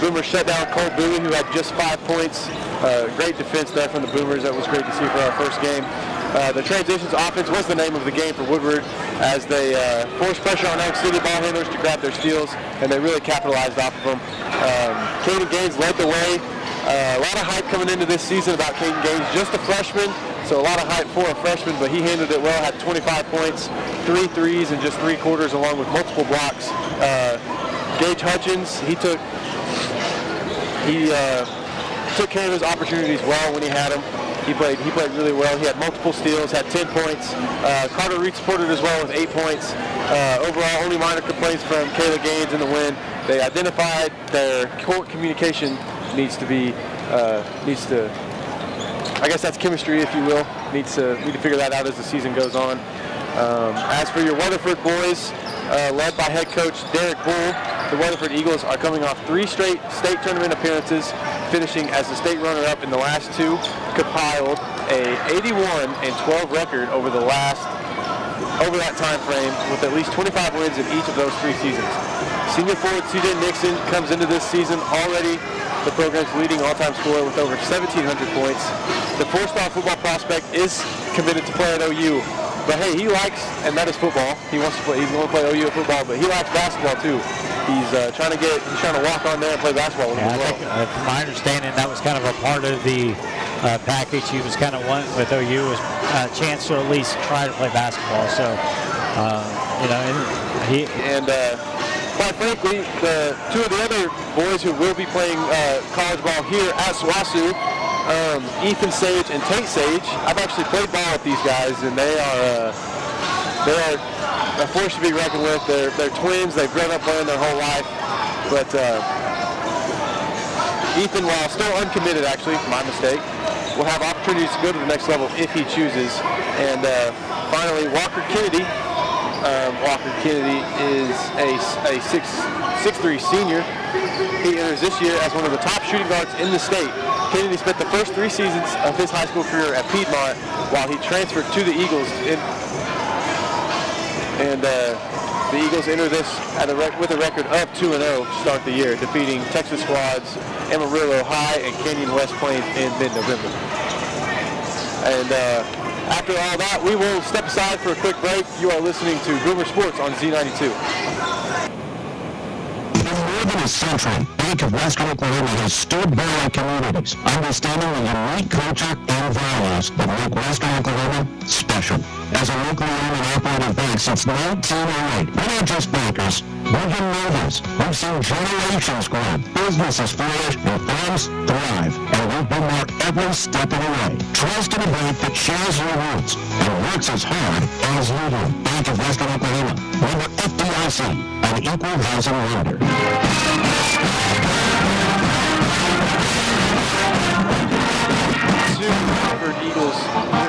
E: Boomers shut down Cole Bowie, who had just 5 points. Great defense there from the Boomers. That was great to see for our first game. The transitions offense was the name of the game for Woodward as they forced pressure on Elk City ball handlers to grab their steals, and they really capitalized off of them. Caden Gaines led the way. A lot of hype coming into this season about Caden Gaines, just a freshman, so a lot of hype for a freshman, but he handled it well, had 25 points, 3 threes in just 3 quarters, along with multiple blocks. Gage Hutchins, he took care of his opportunities well when he had them. He played really well. He had multiple steals, had 10 points. Carter Reed supported as well with 8 points. Overall, only minor complaints from Kayla Gaines in the win. They identified their court communication needs to, I guess that's chemistry, if you will. Need to figure that out as the season goes on. As for your Weatherford boys, led by head coach Derek Bull, the Weatherford Eagles are coming off 3 straight state tournament appearances, finishing as the state runner-up in the last 2, compiled a 81-12 record over the last over that time frame with at least 25 wins in each of those 3 seasons. Senior forward C.J. Nixon comes into this season already the program's leading all-time scorer with over 1,700 points. The 4-star football prospect is committed to play at OU. But hey, he likes, and that is football. He wants to play. He's going to play OU football, but he likes basketball too. He's trying to walk on there and play basketball with him as well.
C: I think, from my understanding, that was kind of a part of the package he was kind of wanting with OU, was a chance to at least try to play basketball. So,
E: quite frankly, the 2 of the other boys who will be playing college ball here at SWOSU, Ethan Sage and Tate Sage, I've actually played ball with these guys, and they are a force to be reckoned with. They're twins. They've grown up playing their whole life. But Ethan, while still uncommitted, actually, my mistake, will have opportunities to go to the next level if he chooses. And finally, Walker Kennedy. Walker Kennedy is a 6'3" senior. He enters this year as one of the top shooting guards in the state. Kennedy spent the first 3 seasons of his high school career at Piedmont while he transferred to the Eagles. The Eagles enter this with a record of 2-0 to start the year, defeating Texas squads Amarillo High and Canyon West Plains in mid-November. And after all that, we will step aside for a quick break. You are listening to Boomer Sports on Z92.
B: More than a century, Bank of Western Oklahoma has stood by our communities, understanding the unique culture and values that make Western Oklahoma special. As a locally owned and operated bank since 1908, we're not just bankers, we're your neighbors. We've seen generations grow, businesses flourish, and farms thrive, and we've been there every step of the way. Trust in a bank that shares your roots and works as hard as you do. Bank of Western Oklahoma, member FDIC, an equal housing lender.
E: Eagles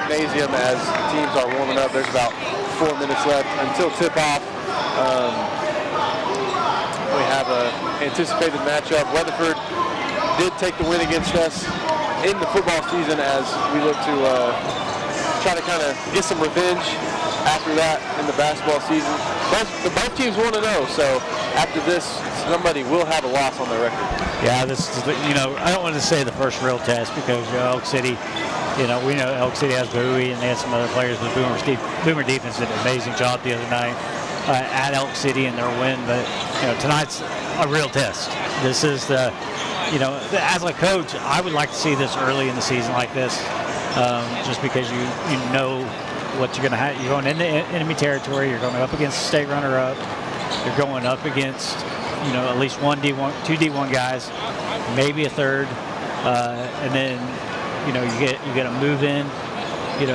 E: Gymnasium as teams are warming up. There's about 4 minutes left until tip-off. We have an anticipated matchup. Weatherford did take the win against us in the football season as we look to try to kind of get some revenge after that in the basketball season. Both teams want to know, so after this, somebody will have a loss on their record.
C: Yeah, this is, I don't want to say the first real test because Elk City, we know Elk City has Bowie and they had some other players, but Boomer defense did an amazing job the other night at Elk City in their win. But tonight's a real test. This is the, as a coach, I would like to see this early in the season like this, just because you know what you're going to have. You're going into enemy territory. You're going up against the state runner-up. You're going up against, at least 1 D1, 2 D1 guys, maybe a third, and then you get a move in.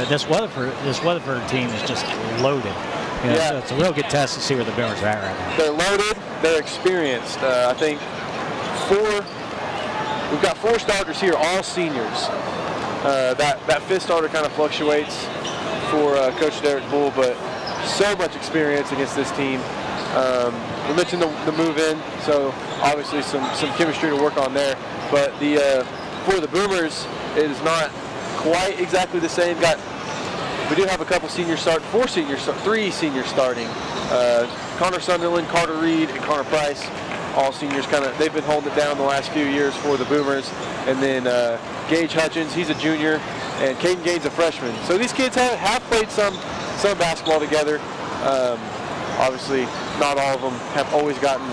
C: This Weatherford team is just loaded. So it's a real good test to see where the Boomers are at right now.
E: They're loaded. They're experienced. I think we've got 4 starters here, all seniors. That 5th starter kind of fluctuates for Coach Derek Bull, but so much experience against this team. We mentioned the move in, so obviously some chemistry to work on there. But for the Boomers, it is not quite exactly the same. We do have a couple seniors start, 3 seniors starting. Connor Sunderland, Carter Reed, and Connor Price, all seniors. They've been holding it down the last few years for the Boomers. And then Gage Hutchins, he's a junior, and Caden Gaines a freshman. So these kids have played some basketball together. Obviously, not all of them have always gotten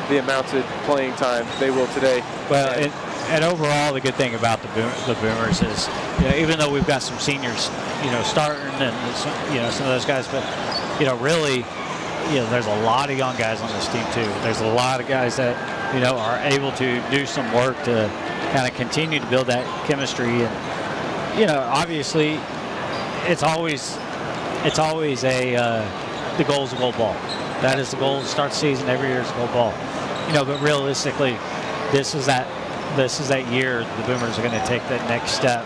E: the amounts of playing time they will today.
C: Well, and overall, the good thing about the Boomers is, even though we've got some seniors, starting and some of those guys, but really, there's a lot of young guys on this team too. There's a lot of guys that are able to do some work to kind of continue to build that chemistry. And obviously, it's always the goal is a gold ball. That is the goal to start the season every year is a gold ball. But realistically, this is that year the Boomers are going to take that next step,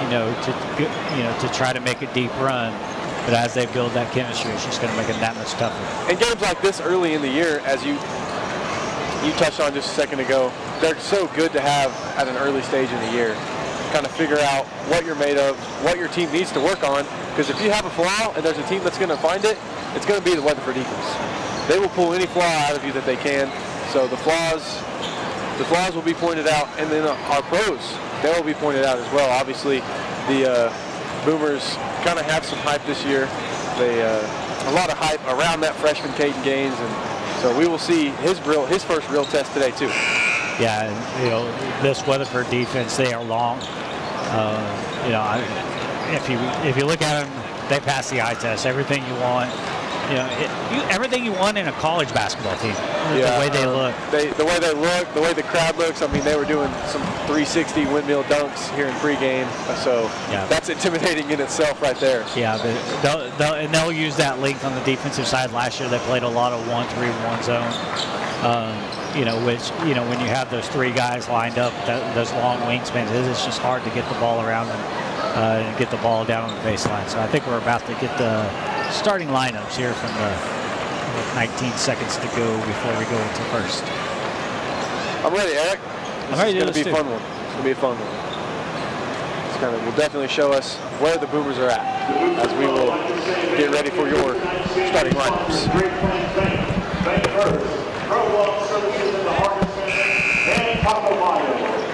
C: to try to make a deep run. But as they build that chemistry, it's just going to make it that much tougher.
E: And games like this early in the year, as you touched on just a second ago, they're so good to have at an early stage in the year. kind of figure out what you're made of, what your team needs to work on. Because if you have a flaw and there's a team that's going to find it, it's going to be the Weatherford Eagles. They will pull any flaw out of you that they can. So the flaws will be pointed out, and then our pros, they will be pointed out as well. Obviously, the Boomers kind of have some hype this year. They a lot of hype around that freshman Caden Gaines, and so we will see his first real test today too.
C: Yeah, and, this Weatherford defense, they are long. If you look at them, they pass the eye test. Everything you want. Everything you want in a college basketball team. The way they look.
E: The way they look, the way the crowd looks. I mean, they were doing some 360 windmill dunks here in pregame. So that's intimidating in itself right there.
C: Yeah, but they'll use that length on the defensive side. Last year they played a lot of 1-3-1 zone. When you have those three guys lined up, those long wingspans, it's just hard to get the ball around and get the ball down on the baseline. So I think we're about to get the starting lineups here from the 19 seconds to go before we go into first.
E: I'm ready, Eric.
C: I'm ready.
E: It's going to be a fun one. It's going to be a fun one. Will definitely show us where the Boomers are at as we will get ready for your starting lineups.
H: Bank first, Pro Services in the Harvest Center, and Taco Mayo.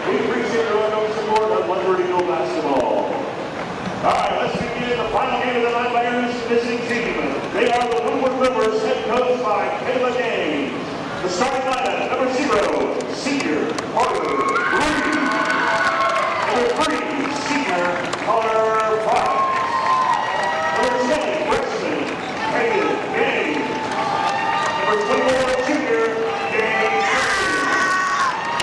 H: We appreciate your ongoing support of Weatherford Eagle basketball. All right, let's begin the final game of the night by introducing team. They are the Woodward Rivers, head coached by Kayla Gaines. The starting lineup, number 0, senior Carter Reed. Number 3, senior Connor Price. Number 7, freshman Kayla Gaines. Number 24, junior Gaines.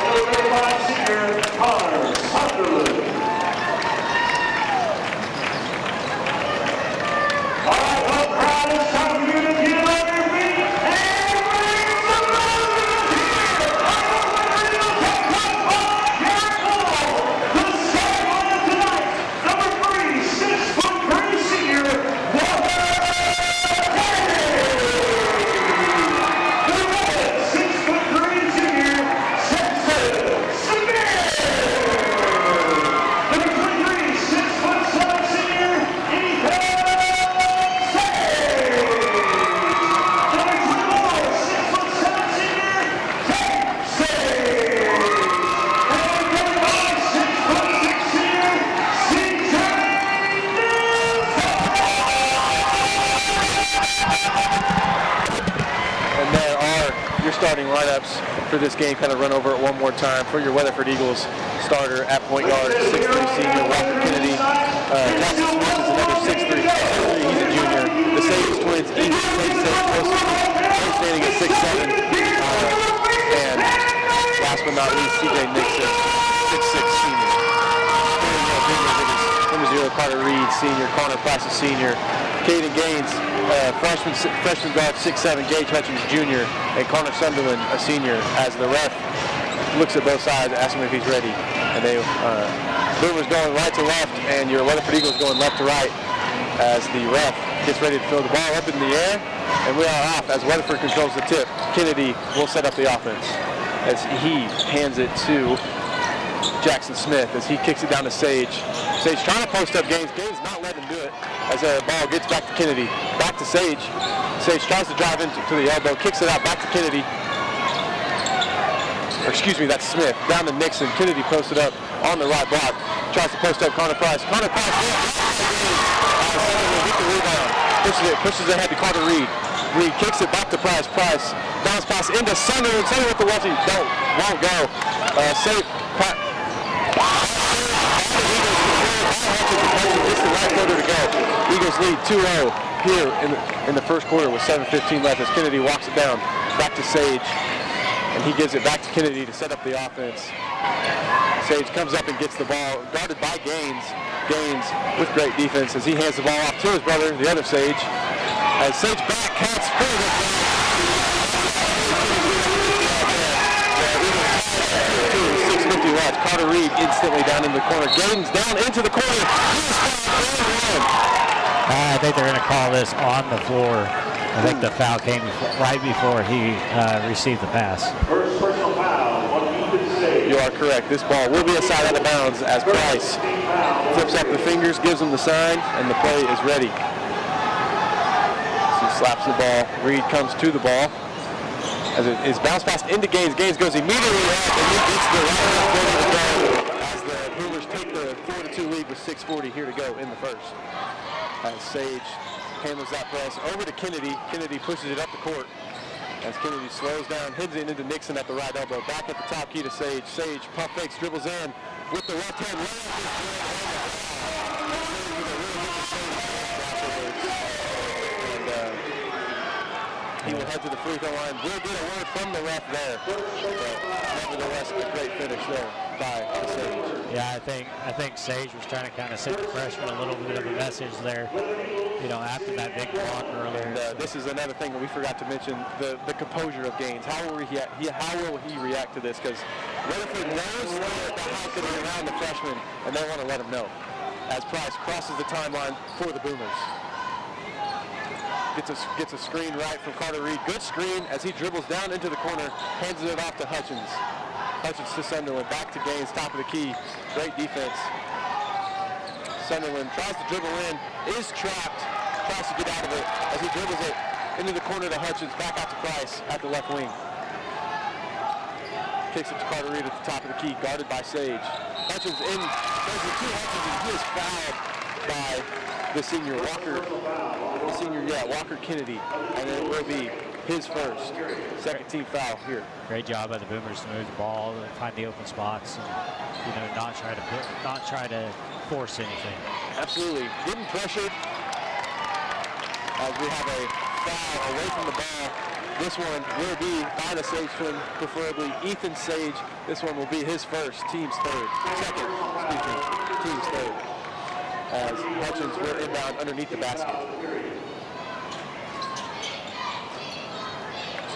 H: Number 35, senior Connor Sunderland.
E: Starting lineups for this game, kind of run over it one more time. For your Weatherford Eagles starter at point guard, 6'3" senior Walker Kennedy. Jackson Smith is another 6'3", he's a junior. The Sage twins each play standing at 6'7". And last but not least, CJ Nixon, 6'6" senior. Number 0, Carter Reed, senior. Connor Price, a senior. Caden Gaines, freshman guard, 6'7", Gage Hutchins Jr., and Connor Sunderland, a senior, as the ref looks at both sides, asking him if he's ready. And they, Boomers going right to left, and your Weatherford Eagles going left to right as the ref gets ready to throw the ball up in the air. And we are off as Weatherford controls the tip. Kennedy will set up the offense as he hands it to Jackson Smith as he kicks it down to Sage. Sage trying to post up Gaines. Gaines not letting him do it as the ball gets back to Kennedy. Back to Sage. Sage tries to drive into the elbow, kicks it out back to Kennedy. Or excuse me, that's Smith. Down to Nixon. Kennedy posted up on the right block. Tries to post up Connor Price. Connor Price get the rebound. Pushes ahead to Carter Reed. Reed kicks it back to Price. Price bounce pass into Sunderland. Sunderland with the lefty. Won't go. Just the right quarter to go. Eagles lead 2-0 here in the first quarter with 7:15 left as Kennedy walks it down back to Sage, and he gives it back to Kennedy to set up the offense. Sage comes up and gets the ball, guarded by Gaines. Gaines with great defense as he hands the ball off to his brother, the other Sage. As Sage backhands forward. 6:50 left. Carter Reed instantly down in the corner. Gaines down into the corner.
C: I think they're going to call this on the floor. I think the foul came right before he received the pass.
H: First personal foul.
E: You are correct. This ball will be a side out of bounds as Price flips up the fingers, gives him the sign, and the play is ready. So he slaps the ball. Reed comes to the ball. As it is bounced pass into Gaines. Gaines goes immediately up and he gets the right ready to go as the Boomers take the 4-2 lead with 6:40 here to go in the first. As Sage handles that press over to Kennedy. Kennedy pushes it up the court. As Kennedy slows down, heads it into Nixon at the right elbow. Back at the top key to Sage. Sage pump fakes, dribbles in with the left hand. He will head to the free throw line. We'll get a word from the ref there. But nevertheless, a great finish there by Sage.
C: Yeah, I think Sage was trying to kind of send the freshman a little bit of a message there, you know, after that big block earlier.
E: And this is another thing that we forgot to mention, the composure of Gaines. How will he react to this? Because Weatherford knows the hype that is around the freshman, and they want to let him know. As Price crosses the timeline for the Boomers. Gets a screen right from Carter Reed. Good screen as he dribbles down into the corner, hands it off to Hutchins. Hutchins to Sunderland, back to Gaines, top of the key. Great defense. Sunderland tries to dribble in, is trapped, tries to get out of it as he dribbles it into the corner to Hutchins, back out to Price at the left wing. Kicks it to Carter Reed at the top of the key, guarded by Sage. Hutchins in, there's the two Hutchins, and he is fouled by the senior Walker Kennedy, and it will be his first second team foul here.
C: Great job by the Boomers to move the ball and find the open spots, and not try to force anything.
E: Absolutely, getting pressured as we have a foul away from the ball. This one will be by the Sage twin, preferably Ethan Sage. This one will be his first, team's third. Team's third. As Hutchins will inbound underneath the basket.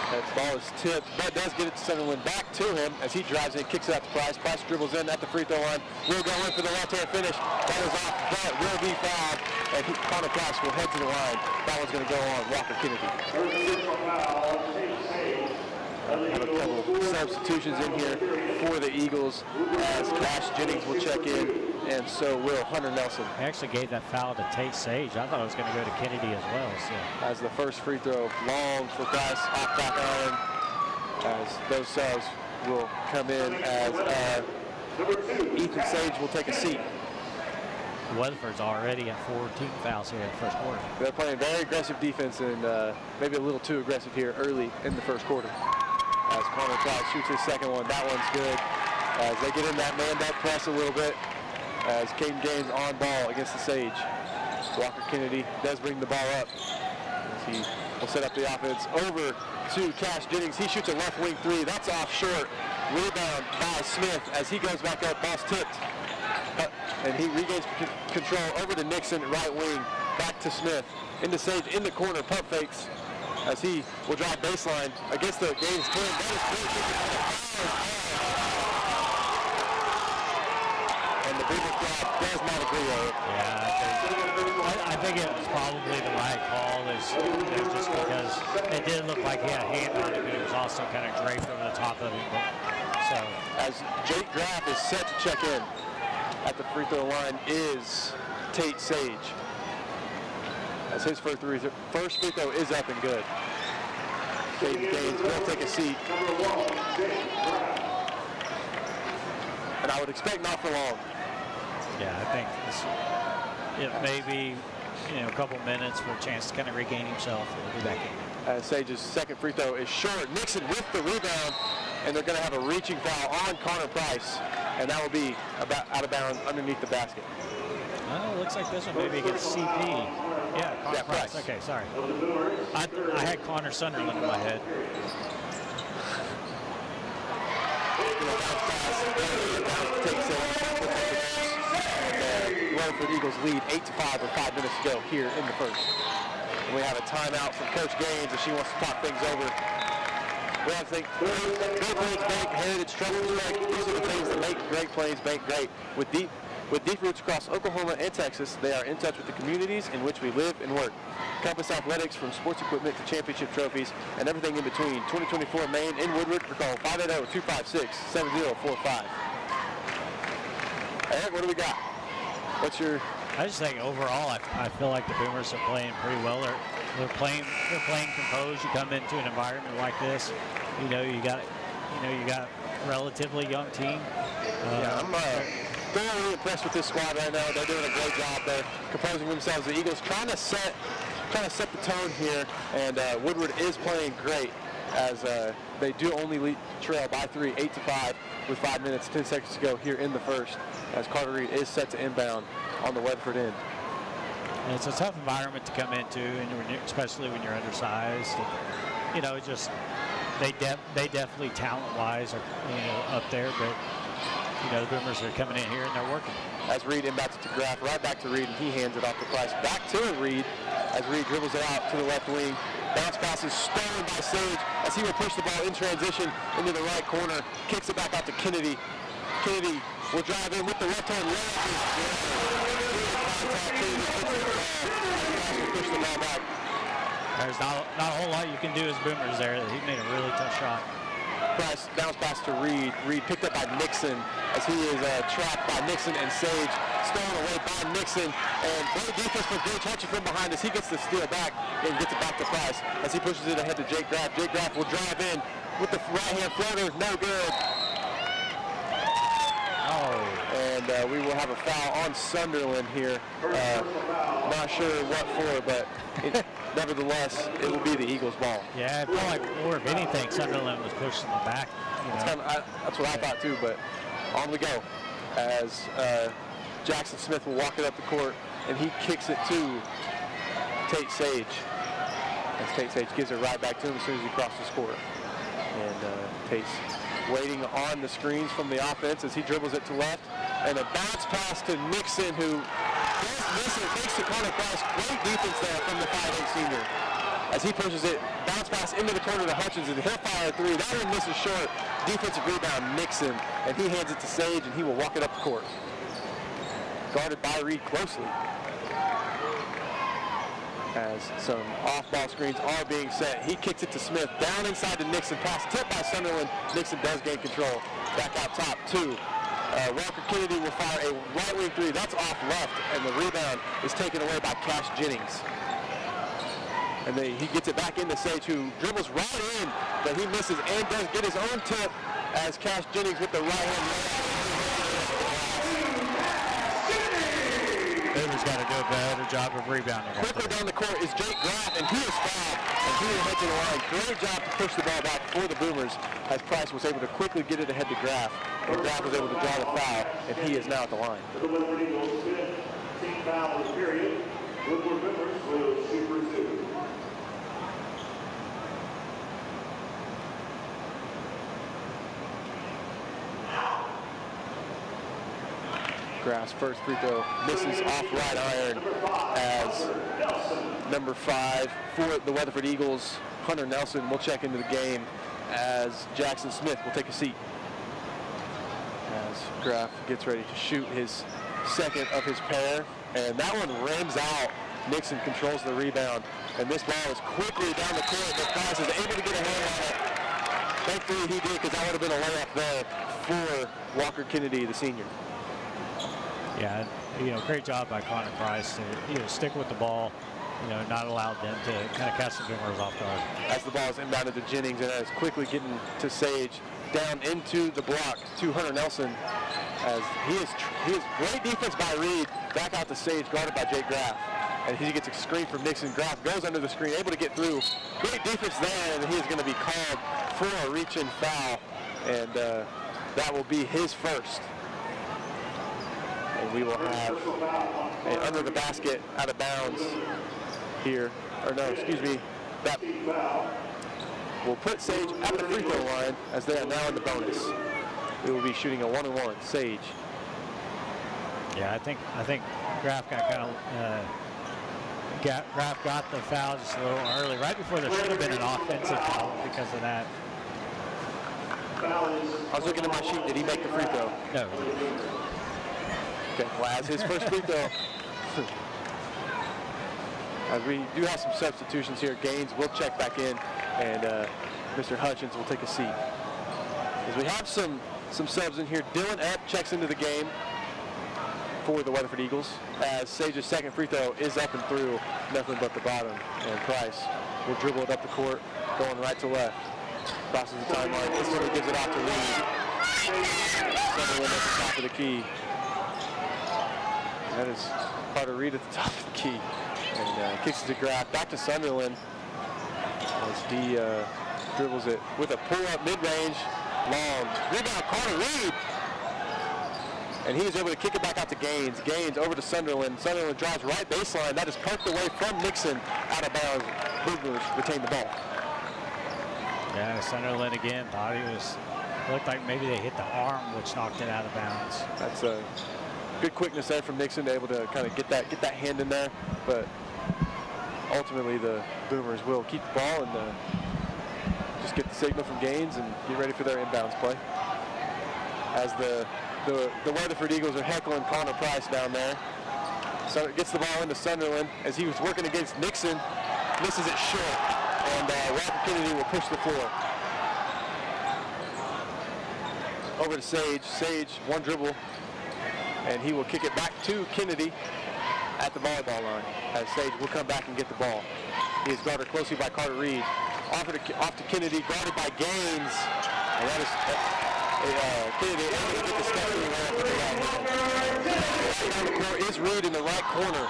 E: That ball is tipped, but does get it to Sunderland. Back to him as he drives in, kicks it out to Price. Price dribbles in at the free throw line. Will go in for the left-hand finish. That is off, but will be fouled. And Connor Price will head to the line. That one's going to go on Walker Kennedy. Have a couple substitutions in here for the Eagles as Cash Jennings will check in, and so will Hunter Nelson.
C: I actually gave that foul to Tate Sage. I thought it was going to go to Kennedy as well. So.
E: As the first free throw, long for Price, off back iron, as those subs will come in as Ethan Sage will take a seat.
C: Weatherford's already at 14 fouls here in the first quarter.
E: They're playing very aggressive defense and maybe a little too aggressive here early in the first quarter. As Connor Price shoots his second one, that one's good. As they get in that man-back press a little bit, as Caden Gaines on ball against the Sage. Walker Kennedy does bring the ball up. As he will set up the offense over to Cash Jennings. He shoots a left wing three. That's off short. Rebound by Smith as he goes back up. Ball's tipped. And he regains control over to Nixon, right wing. Back to Smith. Into Sage, in the corner, pump fakes. As he will drive baseline against the Gaines twin. That is great. And the Boomer crowd does not agree with it.
C: Yeah, I think it was probably the right call, just because it didn't look like he had a hand on it, but it was also kind of draped over the top of him. So,
E: as Jake Graff is set to check in at the free throw line is Tate Sage. As his first free throw is up and good. Caden Gaines will take a seat. And I would expect not for long.
C: Yeah, I think it may be a couple minutes for a chance to kind of regain himself. We'll be back in.
E: Sage's second free throw is short. Nixon with the rebound, and they're going to have a reaching foul on Connor Price, and that will be about out of bounds underneath the basket.
C: Oh, looks like this one maybe against CP. Yeah, Connor Price. Okay, sorry. I had Connor Sunderland in my head.
E: Weatherford Eagles lead 8-5 with 5 minutes to go here in the first. And we have a timeout from Coach Gaines as she wants to talk things over. We have to think, Great Plains Bank, Heritage, Trust Bank, these are the things that make Great Plains Bank great. With deep With deep roots across Oklahoma and Texas, they are in touch with the communities in which we live and work. Compass Athletics, from sports equipment to championship trophies and everything in between. 2024 Maine in Woodward. Call 580-256-7045. Eric, what do we got? What's your...
C: I just think overall, I feel like the Boomers are playing pretty well. They're playing composed. You come into an environment like this, you got a relatively young team.
E: I'm thoroughly impressed with this squad right now. They're doing a great job. They're composing themselves. The Eagles trying to set the tone here, and Woodward is playing great as they do only trail by 3, 8-5, with 5 minutes, 10 seconds to go here in the first, as Carter Reed is set to inbound on the Weatherford end.
C: And it's a tough environment to come into, and especially when you're undersized. And, they definitely talent-wise are up there, but the Boomers are coming in here and they're working.
E: As Reed inbounds it to Graff, right back to Reed, and he hands it off to Price. Back to Reed as Reed dribbles it out to the left wing. Bounce pass is stolen by Sage as he will push the ball in transition into the right corner. Kicks it back out to Kennedy. Kennedy will drive in with the left hand. Push the ball back.
C: There's not a whole lot you can do as Boomers there. He made a really tough shot.
E: Price bounce pass to Reed. Reed picked up by Nixon as he is trapped by Nixon and Sage. Stolen away by Nixon, and great defense from Gage Hutchins from behind as he gets the steal back and gets it back to Price as he pushes it ahead to Jake Graff. Jake Graff will drive in with the right hand floater. No good. And we will have a foul on Sunderland here. Not sure what for, but nevertheless, it will be the Eagles' ball.
C: Yeah, I feel like more of anything, Sunderland was pushing them back.
E: That's what I thought too, but on we go as Jackson Smith will walk it up the court, and he kicks it to Tate Sage. As Tate Sage gives it right back to him as soon as he crosses the court. And Tate's waiting on the screens from the offense as he dribbles it to left. And a bounce pass to Nixon, who does miss it, makes the corner pass. Great defense there from the 5'8" senior. As he pushes it, bounce pass into the corner to Hutchins, and he'll fire a three. That one misses short. Defensive rebound, Nixon, and he hands it to Sage, and he will walk it up the court. Guarded by Reed closely. As some off-ball screens are being set. He kicks it to Smith, down inside to Nixon. Pass tipped by Sunderland. Nixon does gain control. Back out top, 2. Walker Kennedy will fire a right wing three. That's off left, and the rebound is taken away by Cash Jennings. And then he gets it back into Sage, who dribbles right in, but he misses and does get his own tip as Cash Jennings with the right hand.
C: Boomers got to do a better job of rebounding.
E: Quickly down the court is Jake Graff, and he is fouled, and he will head to the line. Great job to push the ball back for the Boomers, as Price was able to quickly get it ahead to Graff, and Graff was able to draw the foul, and he is now at the line.
H: The Woodward Eagles team foul of the period. Woodward Boomers will shoot for 2.
E: Graff's first free throw misses off right iron as number 5 for the Weatherford Eagles, Hunter Nelson, will check into the game as Jackson Smith will take a seat. As Graff gets ready to shoot his second of his pair, and that one rims out. Nixon controls the rebound, and this ball is quickly down the court, but Price is able to get a hand on it. Thankfully he did, because that would have been a layup there for Walker Kennedy, the senior.
C: Yeah, great job by Connor Price to stick with the ball, not allow them to kind of catch the Boomers off guard.
E: As the ball is inbounded to Jennings, and that is quickly getting to Sage, down into the block to Hunter Nelson, as he is great defense by Reed, back out to Sage, guarded by Jake Graff, and he gets a screen from Nixon. Graff goes under the screen, able to get through. Great defense there, and he is going to be called for a reach-in foul, and that will be his first. And we will have a under the basket, out of bounds here. Or no, excuse me. That will put Sage at the free throw line as they are now in the bonus. We will be shooting a 1-and-1. Sage.
C: Yeah, I think Graff got Graff got the foul just a little early, right before there should have been an offensive foul because of that.
E: I was looking at my sheet. Did he make the free throw?
C: No.
E: Okay, well, as his first free throw. As we do have some substitutions here, Gaines will check back in, and Mr. Hutchins will take a seat. As we have some subs in here, Dylan Epp checks into the game for the Weatherford Eagles, as Sage's second free throw is up and through, nothing but the bottom, and Price will dribble it up the court, going right to left. Crosses the timeline, instantly gives it off to Reed. Sunderland at the top of the key. That is Carter Reed at the top of the key. And kicks it to Graff, back to Sunderland as he dribbles it with a pull-up mid-range, long. Rebound, Carter Reed. And he is able to kick it back out to Gaines. Gaines over to Sunderland. Sunderland drives right baseline. That is poked away from Nixon, out of bounds. Boogers retain the ball.
C: Yeah, Sunderland again thought he was, looked like maybe they hit the arm, which knocked it out of bounds.
E: That's a good quickness there from Nixon, able to kind of get that hand in there. But ultimately, the Boomers will keep the ball and just get the signal from Gaines and get ready for their inbounds play. As the Weatherford Eagles are heckling Connor Price down there. So it gets the ball into Sunderland as he was working against Nixon, misses it short, and Walker Kennedy will push the floor. Over to Sage. Sage, one dribble, and he will kick it back to Kennedy at the volleyball line, as Sage will come back and get the ball. He is guarded closely by Carter Reed. Off to Kennedy, guarded by Gaines, and that is Kennedy able to get the step in the right down the court is Reed in the right corner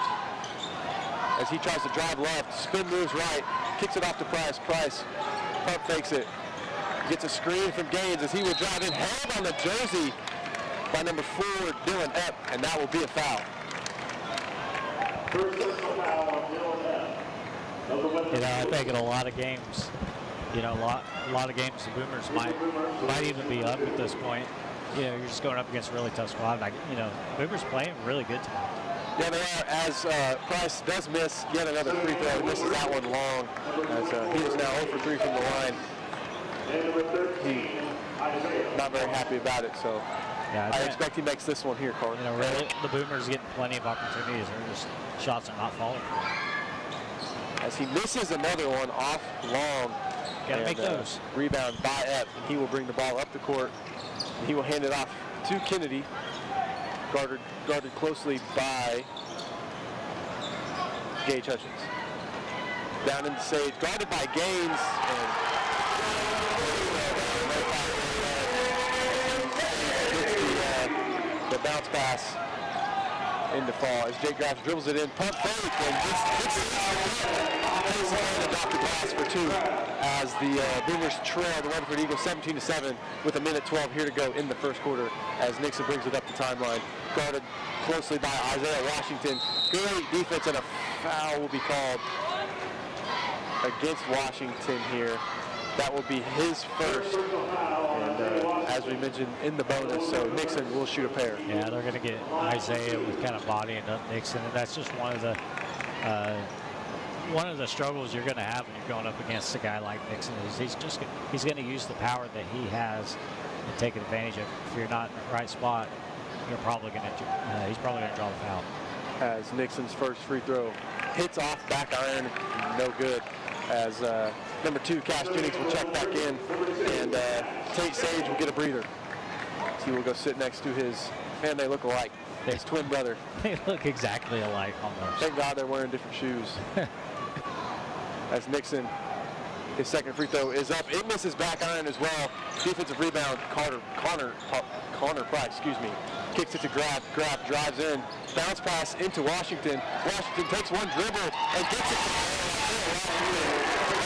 E: as he tries to drive left, spin moves right, kicks it off to Price. Price pump fakes it, gets a screen from Gaines as he will drive in, held on the jersey by number 4, Dylan Epp, and that will be a foul.
C: You know, I think in a lot of games, you know, a lot of games the Boomers might even be up at this point. You know, you're just going up against a really tough squad. Like, you know, Boomers playing really good tonight.
E: Yeah, they are. As Price does miss yet another free throw, he misses that one long. As he is now 0 for 3 from the line. He's not very happy about it, so yeah, I expect he makes this one here, Carl.
C: You know, really, the Boomers getting plenty of opportunities. They're just shots are not falling for him.
E: As he misses another one off long.
C: Gotta make those.
E: Rebound by Epp, and he will bring the ball up the court. He will hand it off to Kennedy, guarded closely by Gage Hutchins. Down into Sage, guarded by Gaines, and the bounce pass into fall as Jake Graff dribbles it in, pump fake, and gets Dr. Glass for 2 as the Boomers trail the Weatherford Eagles 17-7 with 1:12 here to go in the first quarter as Nixon brings it up the timeline, guarded closely by Isaiah Washington. Great defense, and a foul will be called against Washington here. That will be his first, and as we mentioned in the bonus, so Nixon will shoot a pair.
C: Yeah, they're going to get Isaiah with kind of bodying up Nixon, and that's just one of the struggles you're going to have when you're going up against a guy like Nixon. Is he's going to use the power that he has and take advantage of it. If you're not in the right spot, he's probably going to draw the foul.
E: As Nixon's first free throw hits off back iron, no good. As number 2, Cash Jennings will check back in, and Tate Sage will get a breather. He will go sit next to his, man, they look alike, his twin brother.
C: They look exactly alike almost.
E: Thank God they're wearing different shoes. As Nixon, his second free throw is up. It misses back iron as well. Defensive rebound, Connor Price, kicks it to Graff. Graff drives in, bounce pass into Washington. Washington takes one dribble and gets it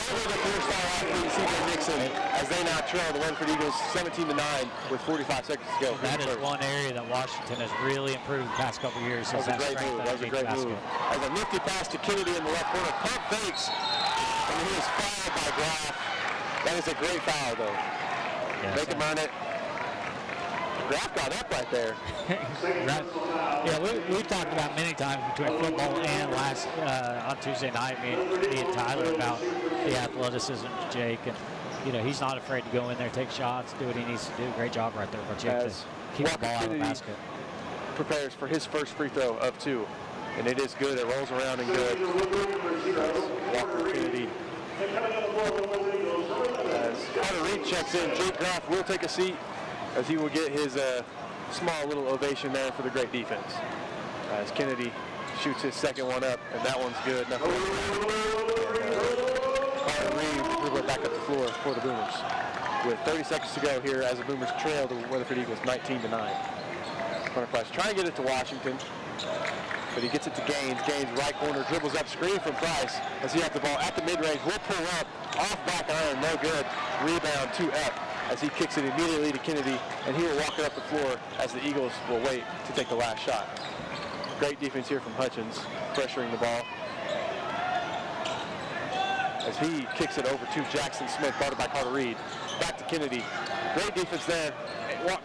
E: over the four-star athlete, CJ Nixon, as they now trail the Weatherford Eagles 17-9 with 45 seconds to go.
C: That is one area that Washington has really improved the past couple of years.
E: That was a great move. That was a great move. As a nifty pass to Kennedy in the left corner, pump fakes, and he is fouled by Graff. That is a great foul, though.
C: Yes,
E: they can earn it. Graff got up right there.
C: Yeah, we talked about many times between football and on Tuesday night, me and Tyler, about the athleticism of Jake, and you know he's not afraid to go in there, take shots, do what he needs to do. Great job right there, but you have to keep the ball out of the basket.
E: prepares for his first free throw of 2. And it is good. It rolls around and good. Walker Kennedy. As Carter Reed checks in, Jake Graff will take a seat as he will get his small little ovation there for the great defense. As Kennedy shoots his second one up, and that one's good. Carter Reed dribbling back up the floor for the Boomers. With 30 seconds to go here as the Boomers trail the Weatherford Eagles 19-9. Corner Price trying to get it to Washington, but he gets it to Gaines. Gaines right corner, dribbles up, screen from Price as he has the ball at the mid-range. Will pull up, off back iron, no good. Rebound to Epp as he kicks it immediately to Kennedy, and he will walk it up the floor as the Eagles will wait to take the last shot. Great defense here from Hutchins, pressuring the ball. As he kicks it over to Jackson Smith, guarded by Carter Reed. Back to Kennedy. Great defense there.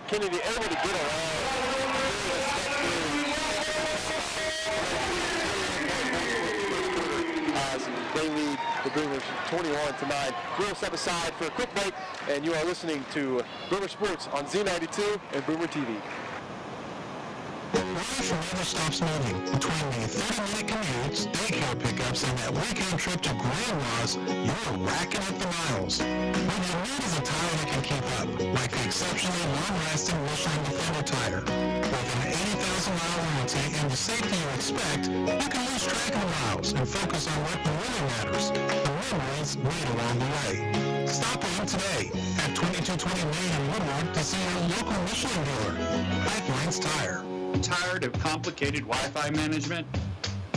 E: Kennedy able to get around. As they lead the Boomers 21-9. We'll step aside for a quick break, and you are listening to Boomer Sports on Z92 and Boomer TV.
B: Life never stops moving. Between the 30-minute commutes, daycare pickups, and that weekend trip to Grandma's, you're racking up the miles. But you need is a tire that can keep up, like the exceptionally long-lasting Michelin Defender tire. With an 80,000-mile warranty and the safety you expect, you can lose track of the miles and focus on what really matters. The memories made along the way. Stop in today at 2220 Main in Woodward to see your local Michelin dealer. Pipelines Tire.
J: Tired of complicated Wi-Fi management?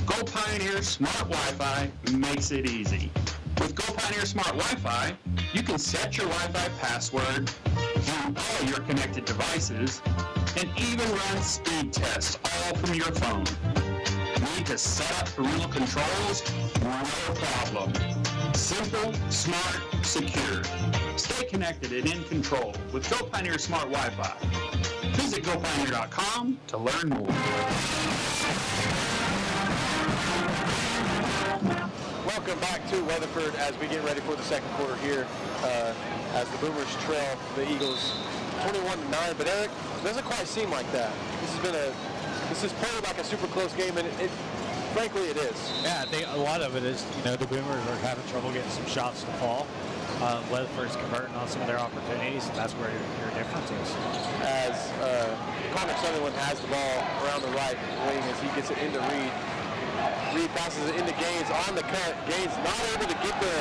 J: Go Pioneer Smart Wi-Fi makes it easy. With Go Pioneer Smart Wi-Fi, you can set your Wi-Fi password, view all your connected devices, and even run speed tests all from your phone. Need to set up parental controls? No problem. Simple, smart, secure. Stay connected and in control with Go Pioneer Smart Wi-Fi. Visit GoPioneer.com to learn more.
E: Welcome back to Weatherford as we get ready for the second quarter here as the Boomers trail the Eagles 21-9. But Eric, it doesn't quite seem like that. This is played like a super close game, and frankly it is.
C: Yeah, I think a lot of it is, the Boomers are having trouble getting some shots to fall. Weatherford's converting on some of their opportunities, and that's where your difference is.
E: As Connor Sutherland has the ball around the right wing as he gets it into Reed. Reed passes it into Gaines on the cut. Gaines not able to get the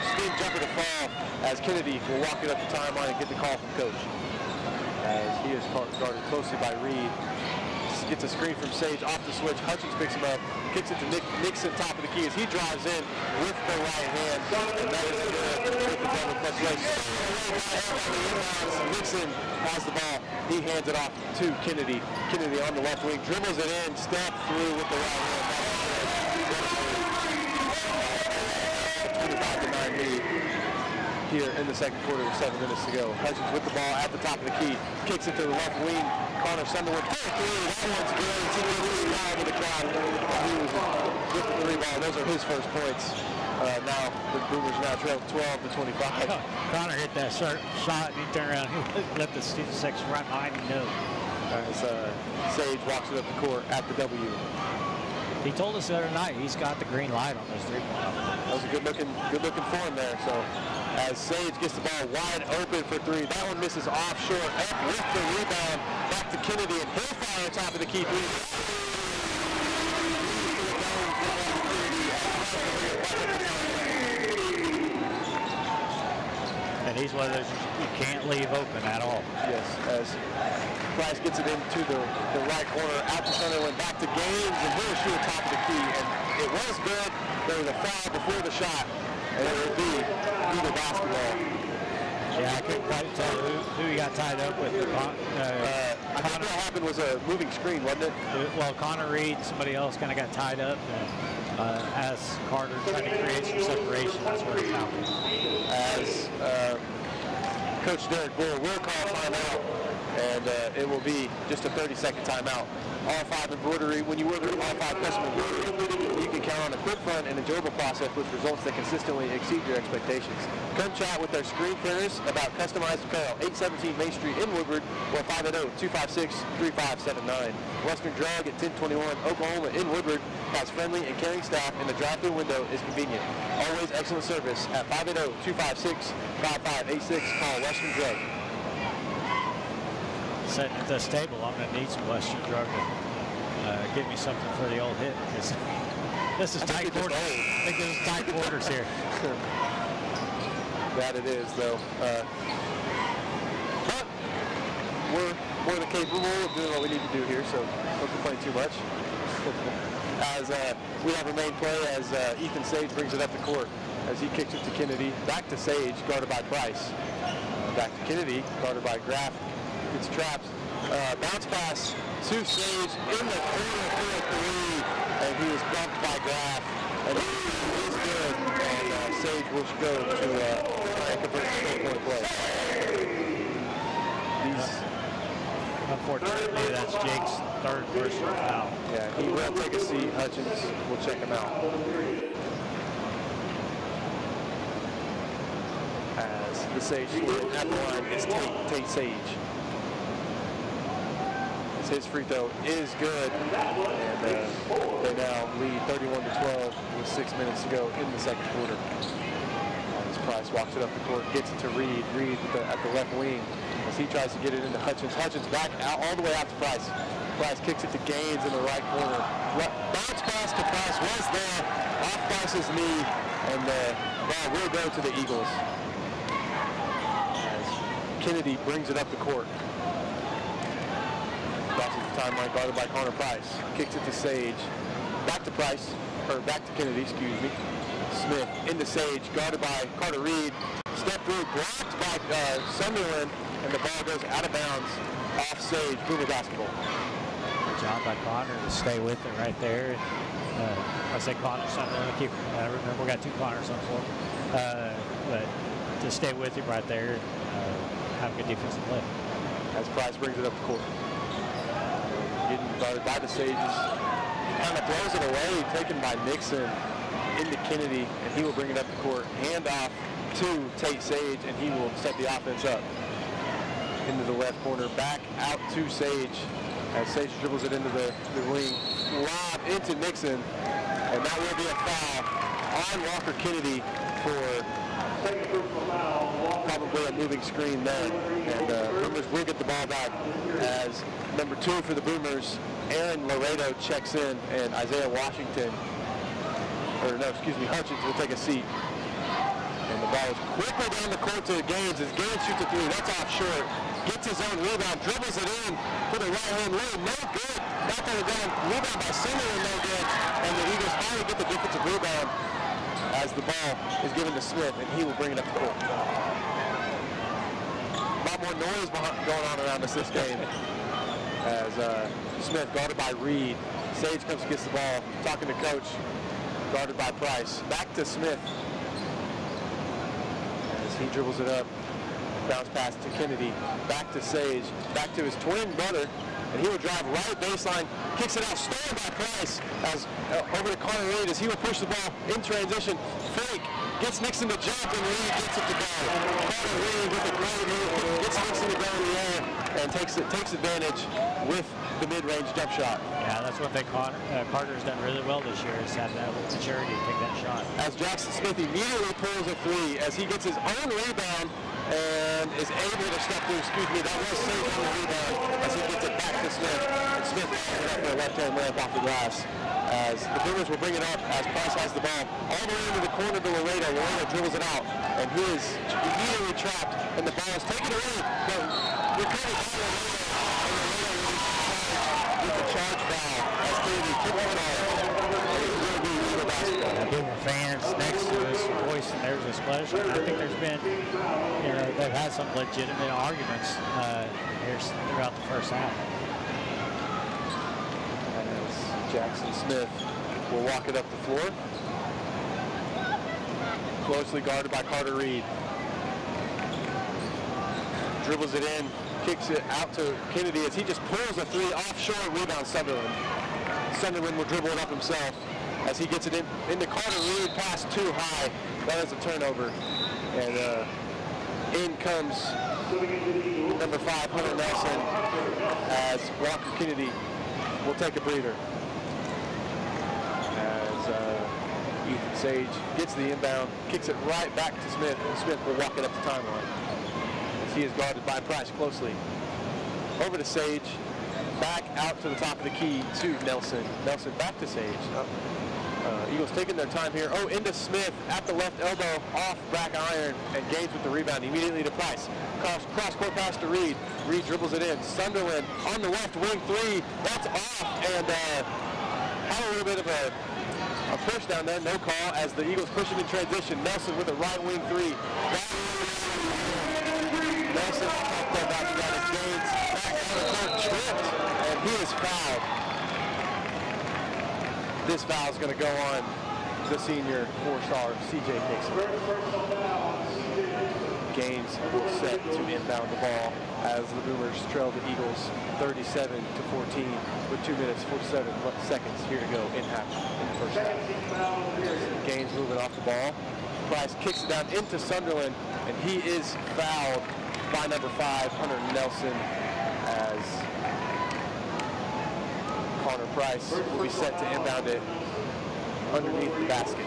E: speed jumper to fall as Kennedy will walk it up the timeline and get the call from coach. As he is guarded closely by Reed. Gets a screen from Sage off the switch. Hutchins picks him up, kicks it to Nixon, top of the key as he drives in with the right hand. And that is good with the double clutch race. Nixon has the ball. He hands it off to Kennedy. Kennedy on the left wing, dribbles it in, step through with the right hand. 25-9 lead here in the second quarter with 7 minutes to go. Hutchins with the ball at the top of the key, kicks it to the left wing. Connor Sutherland, that one's good. It's a really loud with the crowd. He was with the 3 ball. Those are his first points. Now the Boomers now trail 12-25.
C: Connor hit that shot, and he turned around. He let the student section right behind him know.
E: As Sage walks it up the court at the W.
C: He told us the other night he's got the green light on those 3-point.
E: That was a good looking form there. So as Sage gets the ball wide open for 3, that one misses off short. Up with the rebound, back to Kennedy, and he'll fire on top of the key 3.
C: And he's one of those you can't leave open at all.
E: Yes, as Price gets it into the right corner, out to Sutherland, back to Gaines, and he'll shoot top of the key. And it was good. There was a foul before the shot, and it would be Eagle basketball.
C: Yeah, I couldn't quite tell who he got tied up with.
E: I think what happened was a moving screen, wasn't it?
C: Well, Connor Reed, somebody else kind of got tied up. As Carter tried to create some separation, that's where he found it.
E: As Coach Derek Bull will call timeout, and it will be just a 30-second timeout. All 5 embroidery, when you order all 5 custom embroidery, you can count on a quick, fun, and enjoyable process with results that consistently exceed your expectations. Come chat with their screen printers about customized apparel, 817 Main Street in Woodward, or 580-256-3579. Western Drug at 1021 Oklahoma in Woodward has friendly and caring staff, and the drive-thru window is convenient. Always excellent service at 580-256-5586. Call Western Drug.
C: Sitting at this table, I'm going to need some Western Drug to give me something for the old hip. This is tight quarters. I think this is tight quarters here.
E: That it is, though. But we're more than capable of doing what we need to do here, so don't complain too much. As we have a main play as Ethan Sage brings it up the court as he kicks it to Kennedy. Back to Sage, guarded by Price. Back to Kennedy, guarded by Graff. Gets trapped. Bounce pass to Sage in the corner for a three, and he was bumped by Graff. And he is good, and Sage will go to try and convert the four-point play.
C: Unfortunately, that's Jake's third personal foul.
E: Yeah, he will take a seat. Hutchins will check him out. As the Sage student at the line is Tate Sage. His free throw is good, and they now lead 31-12 with 6 minutes to go in the second quarter. As Price walks it up the court, gets it to Reed. Reed at the left wing as he tries to get it into Hutchins. Hutchins back out all the way out to Price. Price kicks it to Gaines in the right corner. Bounce pass to Price was there, off Price's knee, and the ball will go to the Eagles. As Kennedy brings it up the court. Crosses the timeline, guarded by Connor Price. Kicks it to Sage. Back to Price, or back to Kennedy, excuse me. Smith into Sage, guarded by Carter Reed. Step through, blocked by Sunderland, and the ball goes out of bounds off Sage. Boomer basketball.
C: Good job by Connor to stay with it right there. I say Connor Sunderland. I remember we got two Connors on the floor. But to stay with him right there and have a good defensive play.
E: As Price brings it up the court. Getting guarded by the Sages. Kind of throws it away, taken by Nixon into Kennedy, and he will bring it up the court. Hand off to Tate Sage, and he will set the offense up. Into the left corner, back out to Sage, as Sage dribbles it into the wing. Lob into Nixon, and that will be a foul on Walker Kennedy for probably a moving screen there. And Boomers will get the ball back as number 2 for the Boomers, Aaron Laredo, checks in, and Isaiah Washington, or no, excuse me, Hutchins will take a seat. And the ball is quickly down the court to Gaines as Gaines shoots a three. That's off short. Gets his own rebound, dribbles it in for the right hand lane. No good. Back on the down. Rebound by Sunderland, no good. And the Eagles finally get the defensive rebound as the ball is given to Smith, and he will bring it up the court. A lot more noise going on around us this game. As Smith guarded by Reed. Sage comes and gets the ball, talking to coach, guarded by Price. Back to Smith as he dribbles it up. Bounce pass to Kennedy. Back to Sage. Back to his twin brother. And he will drive right baseline. Kicks it out. Stolen by Price. As over to Connor Reed as he will push the ball in transition. Fake. Gets Nixon to jump and Reed gets it to go. Connor Reed with a great move. Gets Nixon to go in the air and takes advantage with the mid-range jump shot.
C: Yeah, that's one thing Carter's done really well this year is have that maturity to take that shot.
E: As Jackson Smith immediately pulls a three as he gets his own rebound and is able to step through, that was saved on the rebound as he gets it back to Smith. And Smith pulls it up for a left-hand layup off the glass. As the Boomers will bring it up as Price has the ball all the way into the corner to Laredo. Laredo dribbles it out, and he is immediately trapped, and the ball is taken away. But recovered by Laredo, and Laredo will be charged with the charge foul as Kennedy took the charge.
C: Boomer fans next to us voicing their displeasure. I think there's been, they've had some legitimate arguments here throughout the first half.
E: As Jackson Smith will walk it up the floor. Closely guarded by Carter Reed. Dribbles it in, kicks it out to Kennedy as he just pulls a three offshore rebound Sunderland. Sunderland will dribble it up himself. as he gets it into Carter Reed, pass too high. That is a turnover. And in comes number 5, Hunter Nelson, as Walker Kennedy will take a breather. As Ethan Sage gets the inbound, kicks it right back to Smith, and Smith will walk it up the timeline. As he is guarded by Price closely. Over to Sage, back out to the top of the key to Nelson. Nelson back to Sage. Eagles taking their time here. Oh, into Smith at the left elbow, off back iron, and Gaines with the rebound immediately to Price. Cross court pass to Reed. Reed dribbles it in. Sunderland on the left wing 3. That's off, and had a little bit of a push down there. No call as the Eagles push it in transition. Nelson with a right wing 3. Nelson popped up after that as Gaines back on the court, tripped, and he is fouled. This foul is going to go on the senior 4-star C.J. Nixon. Gaines will set to inbound the ball as the Boomers trail the Eagles 37-14 with 2 minutes 47 seconds here to go in the first half. Gaines moving off the ball. Price kicks it down into Sunderland, and he is fouled by number 5, Hunter Nelson, as Connor Price will be set to inbound it underneath the basket.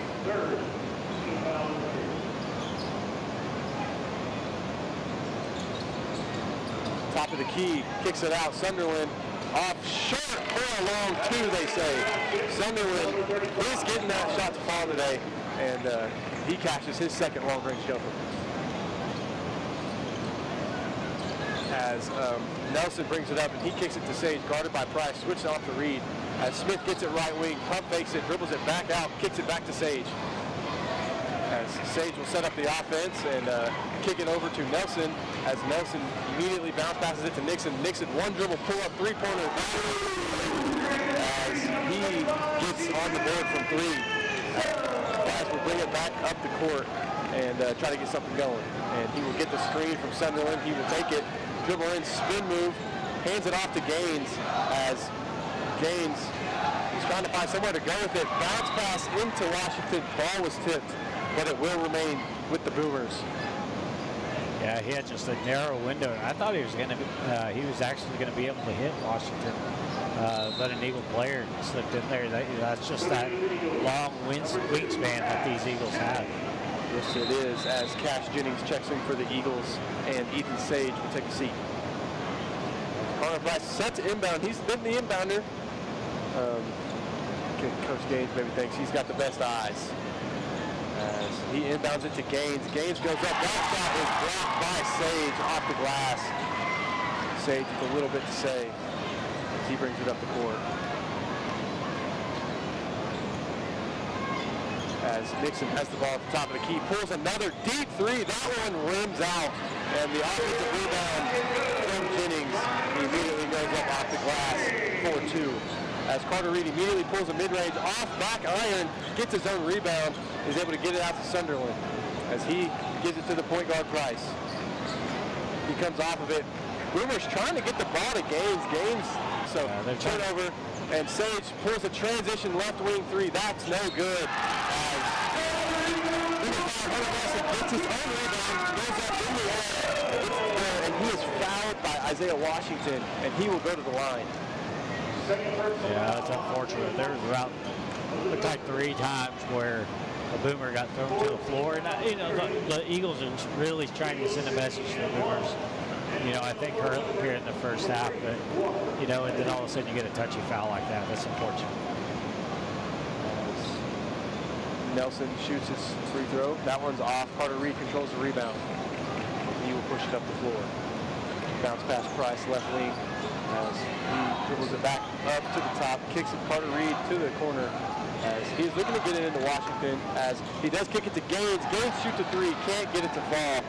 E: Top of the key, kicks it out. Sunderland off short or a long 2, they say. Sunderland is getting that shot to fall today, and he cashes his second long-range jumper. As Nelson brings it up and he kicks it to Sage, guarded by Price, switches off to Reed. As Smith gets it right wing, pump fakes it, dribbles it back out, kicks it back to Sage. As Sage will set up the offense and kick it over to Nelson, as Nelson immediately bounce passes it to Nixon. Nixon, one dribble, pull up, 3-pointer. As he gets on the board from 3. Price will bring it back up the court and try to get something going. And he will get the screen from Sunderland. He will take it, dribble in, spin move, hands it off to Gaines as Gaines is trying to find somewhere to go with it. Bounce pass into Washington. Ball was tipped, but it will remain with the Boomers.
C: Yeah, he had just a narrow window. I thought he was going to. He was actually going to be able to hit Washington, but an Eagle player slipped in there. That's just that long wingspan that these Eagles have.
E: Yes, it is. As Cash Jennings checks in for the Eagles, and Ethan Sage will take a seat. Connor Price set to inbound. He's been the inbounder. Coach Gaines maybe thinks he's got the best eyes. As he inbounds it to Gaines. Gaines goes up. That shot is blocked by Sage off the glass. Sage with a little bit to say as he brings it up the court. As Nixon has the ball at the top of the key, pulls another deep 3. That one rims out, and the offensive rebound from Jennings immediately goes up off the glass, 4-2. As Carter Reed immediately pulls a mid-range off back iron, gets his own rebound, is able to get it out to Sunderland as he gives it to the point guard Price. He comes off of it. Boomers trying to get the ball to Gaines. So turnover, and Sage pulls a transition left wing 3. That's no good. Hunter Nelson gets his own rebound, goes up in the air, and he is fouled by Isaiah Washington, and he will go to the line.
C: Yeah, that's unfortunate. There was about, looked like 3 times where a Boomer got thrown to the floor. And, you know, the Eagles are really trying to send a message to the Boomers. You know, I think here in the first half, but, you know, and then all of a sudden you get a touchy foul like that. That's unfortunate.
E: Nelson shoots his free throw. That one's off. Carter Reed controls the rebound. He will push it up the floor. Bounce pass Price, left wing. As he dribbles it back up to the top, kicks it Carter Reed to the corner. As he's looking to get it into Washington. As he does kick it to Gaines. Gaines shoots a 3, can't get it to fall.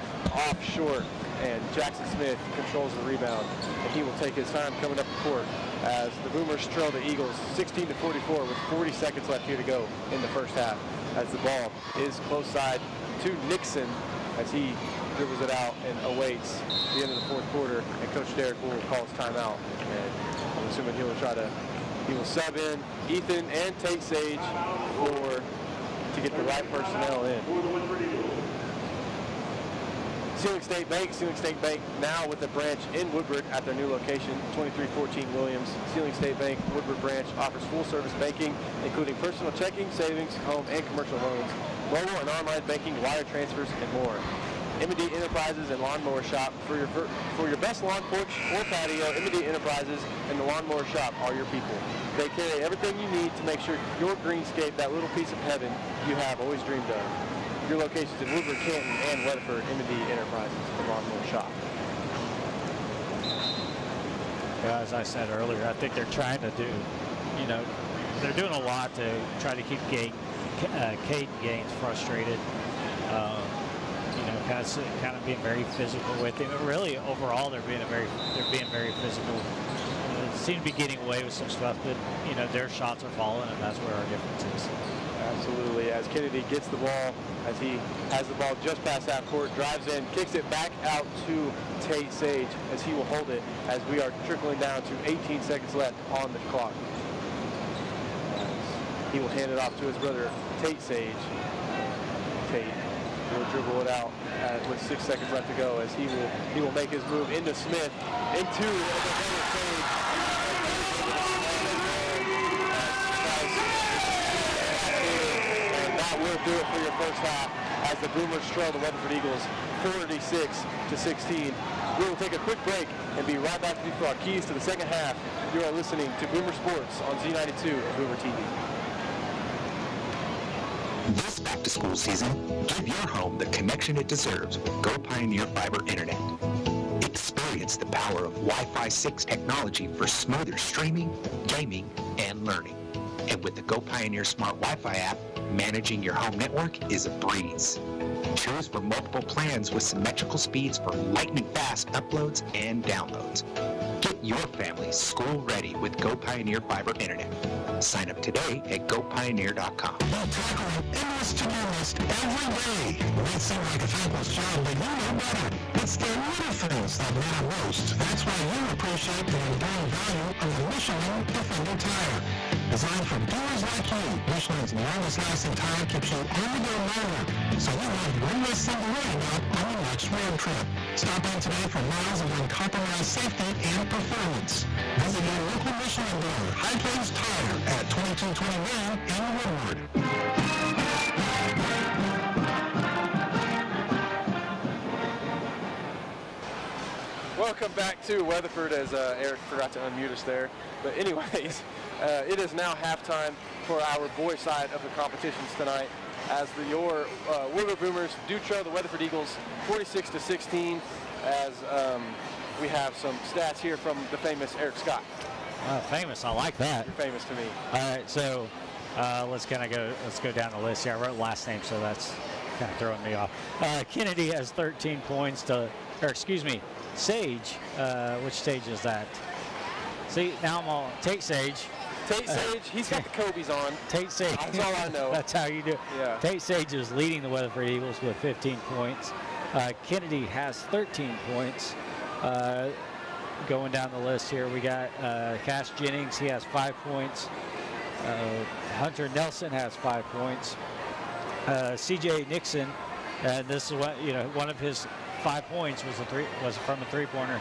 E: Off short. And Jackson Smith controls the rebound. And he will take his time coming up the court. As the Boomers trail the Eagles 16-44 with 40 seconds left here to go in the first half. As the ball is close side to Nixon as he dribbles it out and awaits the end of the fourth quarter, and Coach Derek will call his timeout, and I'm assuming he'll try to He will sub in Ethan and Tate Sage to get the right personnel in. Sealing State Bank now with a branch in Woodward at their new location, 2314 Williams. Sealing State Bank Woodward branch offers full-service banking, including personal checking, savings, home, and commercial loans, mobile and online banking, wire transfers, and more. M&D Enterprises and Lawnmower Shop. For your best lawn porch or patio, M&D Enterprises and the Lawnmower Shop are your people. They carry everything you need to make sure your greenscape, that little piece of heaven you have always dreamed of. Your locations in Woodward, Canton, and Weatherford, M&D Enterprises and Lawnmower Shop.
C: Yeah, as I said earlier, I think they're trying to do, they're doing a lot to try to keep Caden Gaines frustrated. Kind of being very physical with him. But really, overall, they're being very physical. They seem to be getting away with some stuff, but their shots are falling, and that's where our difference is.
E: Absolutely. As Kennedy gets the ball, as he has the ball just past half court, drives in, kicks it back out to Tate Sage, as he will hold it as we are trickling down to 18 seconds left on the clock. He will hand it off to his brother Tate Sage. Tate will dribble it out with 6 seconds left to go, as he will make his move into Smith, into another Sage. And that will do it for your first half, as the Boomers trail the Weatherford Eagles 46-16. We will take a quick break and be right back with you for our keys to the second half. You are listening to Boomer Sports on Z92 and Boomer TV.
I: This back-to-school season, give your home the connection it deserves with Go Pioneer Fiber Internet. Experience the power of Wi-Fi 6 technology for smoother streaming, gaming, and learning. And with the Go Pioneer Smart Wi-Fi app, managing your home network is a breeze. Choose from multiple plans with symmetrical speeds for lightning-fast uploads and downloads. Get your family school-ready with Go Pioneer Fiber Internet. Sign up today at GoPioneer.com.
B: They're tackling endless to do list every day. It may seem like a thankless job, but you know better. It's the little things that matter most. That's why you appreciate the enduring value of the Michelin Defender tire. Designed for doers like you, Michelin's longest-lasting tire keeps you on the go longer, so you have one less thing to worry about on your next road trip. Stop in today for miles of uncompromised safety and performance. Visit your local Michelin dealer, High Plains Tire, at 2229 in Woodward.
E: Welcome back to Weatherford, as Eric forgot to unmute us there. But anyways, it is now halftime for our boys' side of the competitions tonight, as your Woodward Boomers do trail the Weatherford Eagles 46-16, as we have some stats here from the famous Eric Scott.
C: Famous, I like that.
E: You're famous to me.
C: All right, so let's go down the list here. I wrote last name, so that's kind of throwing me off. Kennedy has 13 points Sage. Which Sage is that? See, now I'm all Tate Sage.
E: Tate Sage, he's got the Kobe's on.
C: Tate Sage.
E: That's all I know.
C: That's how you do it.
E: Yeah.
C: Tate Sage is leading the Weatherford Eagles with 15 points. Kennedy has 13 points. Going down the list here, we got Cash Jennings. He has 5 points. Hunter Nelson has 5 points. C.J. Nixon, and this is what one of his 5 points was from a three-pointer.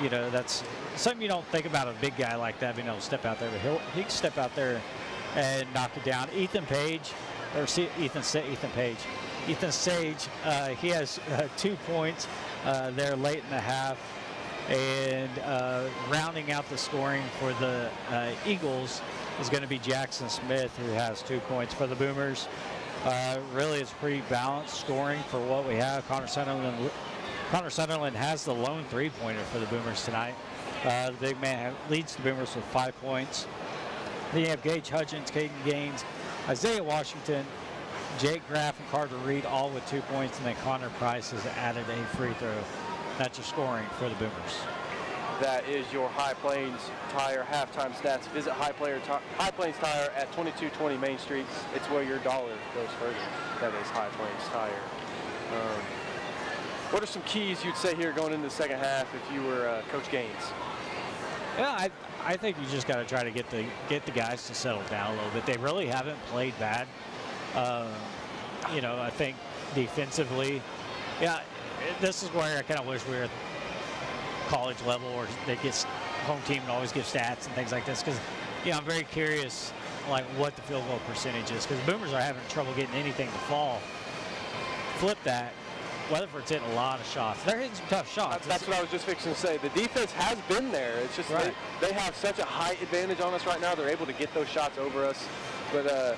C: That's something you don't think about a big guy like that being able to step out there, but he can step out there and knock it down. Ethan Sage, he has 2 points there late in the half. And rounding out the scoring for the Eagles is going to be Jackson Smith, who has 2 points for the Boomers. Really, it's pretty balanced scoring for what we have. Connor Sunderland has the lone 3-pointer for the Boomers tonight. The big man leads the Boomers with 5 points. Then you have Gage Hudgens, Caden Gaines, Isaiah Washington, Jake Graff, and Carter Reed, all with 2 points, and then Connor Price has added a free throw. That's your scoring for the Boomers.
E: That is your High Plains Tire halftime stats. Visit High Plains Tire at 2220 Main Street. It's where your dollar goes further. That is High Plains Tire. What are some keys you'd say here going into the second half if you were Coach Gaines?
C: Yeah, I think you just got to try to get the guys to settle down a little bit. They really haven't played bad. You know, I think defensively, yeah, this is where I kind of wish we were at college level, or they get home team and always give stats and things like this, because I'm very curious like what the field goal percentage is, because the Boomers are having trouble getting anything to fall. Flip that, Weatherford's hitting a lot of shots. They're hitting some tough shots.
E: That's what I was just fixing to say. The defense has been there. It's just
C: right.
E: they have such a height advantage on us right now. They're able to get those shots over us, but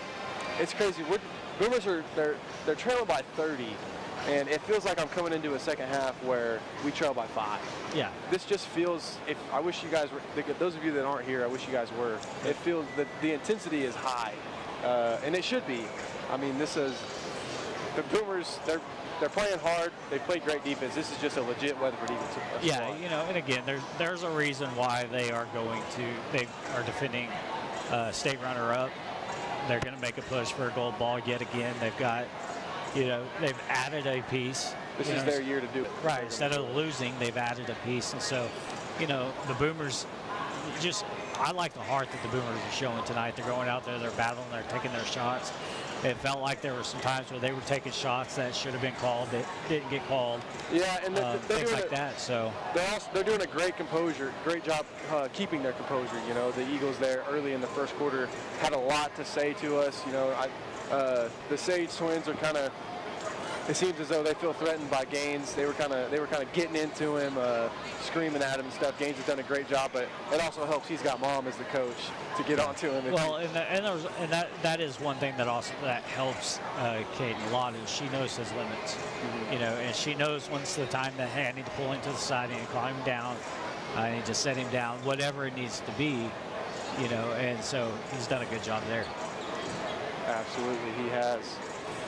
E: it's crazy. Boomers they're trailing by 30. And it feels like I'm coming into a second half where we trail by 5.
C: Yeah.
E: This just feels, I wish you guys were, those of you that aren't here, I wish you guys were. It feels that the intensity is high, and it should be. I mean, this is, the Boomers, they're playing hard. They play great defense. This is just a legit Weatherford Eagles squad.
C: Yeah, and again, there's a reason why they are defending state runner-up. They're going to make a push for a gold ball yet again. They've got, they've added a piece.
E: This is their year to do it.
C: Right. Instead of losing, they've added a piece. And so, the Boomers I like the heart that the Boomers are showing tonight. They're going out there, they're battling, they're taking their shots. It felt like there were some times where they were taking shots that should have been called that didn't get called.
E: Yeah, and
C: things like that. So
E: they're doing a great job keeping their composure. The Eagles there early in the first quarter had a lot to say to us. The Sage twins are kind of. It seems as though they feel threatened by Gaines. They were kind of getting into him, screaming at him and stuff. Gaines has done a great job, but it also helps he's got Mom as the coach to get onto him.
C: Well, and that is one thing that helps Caden a lot, is she knows his limits. Mm-hmm. And she knows when's the time that, hey, I need to pull him to the side, I need to climb him down, I need to set him down, whatever it needs to be. And so he's done a good job there.
E: Absolutely, he has.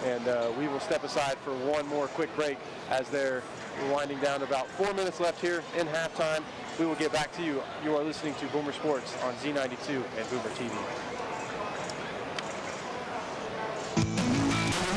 E: And we will step aside for one more quick break as they're winding down. About 4 minutes left here in halftime. We will get back to you. You are listening to Boomer Sports on Z92 and Boomer TV.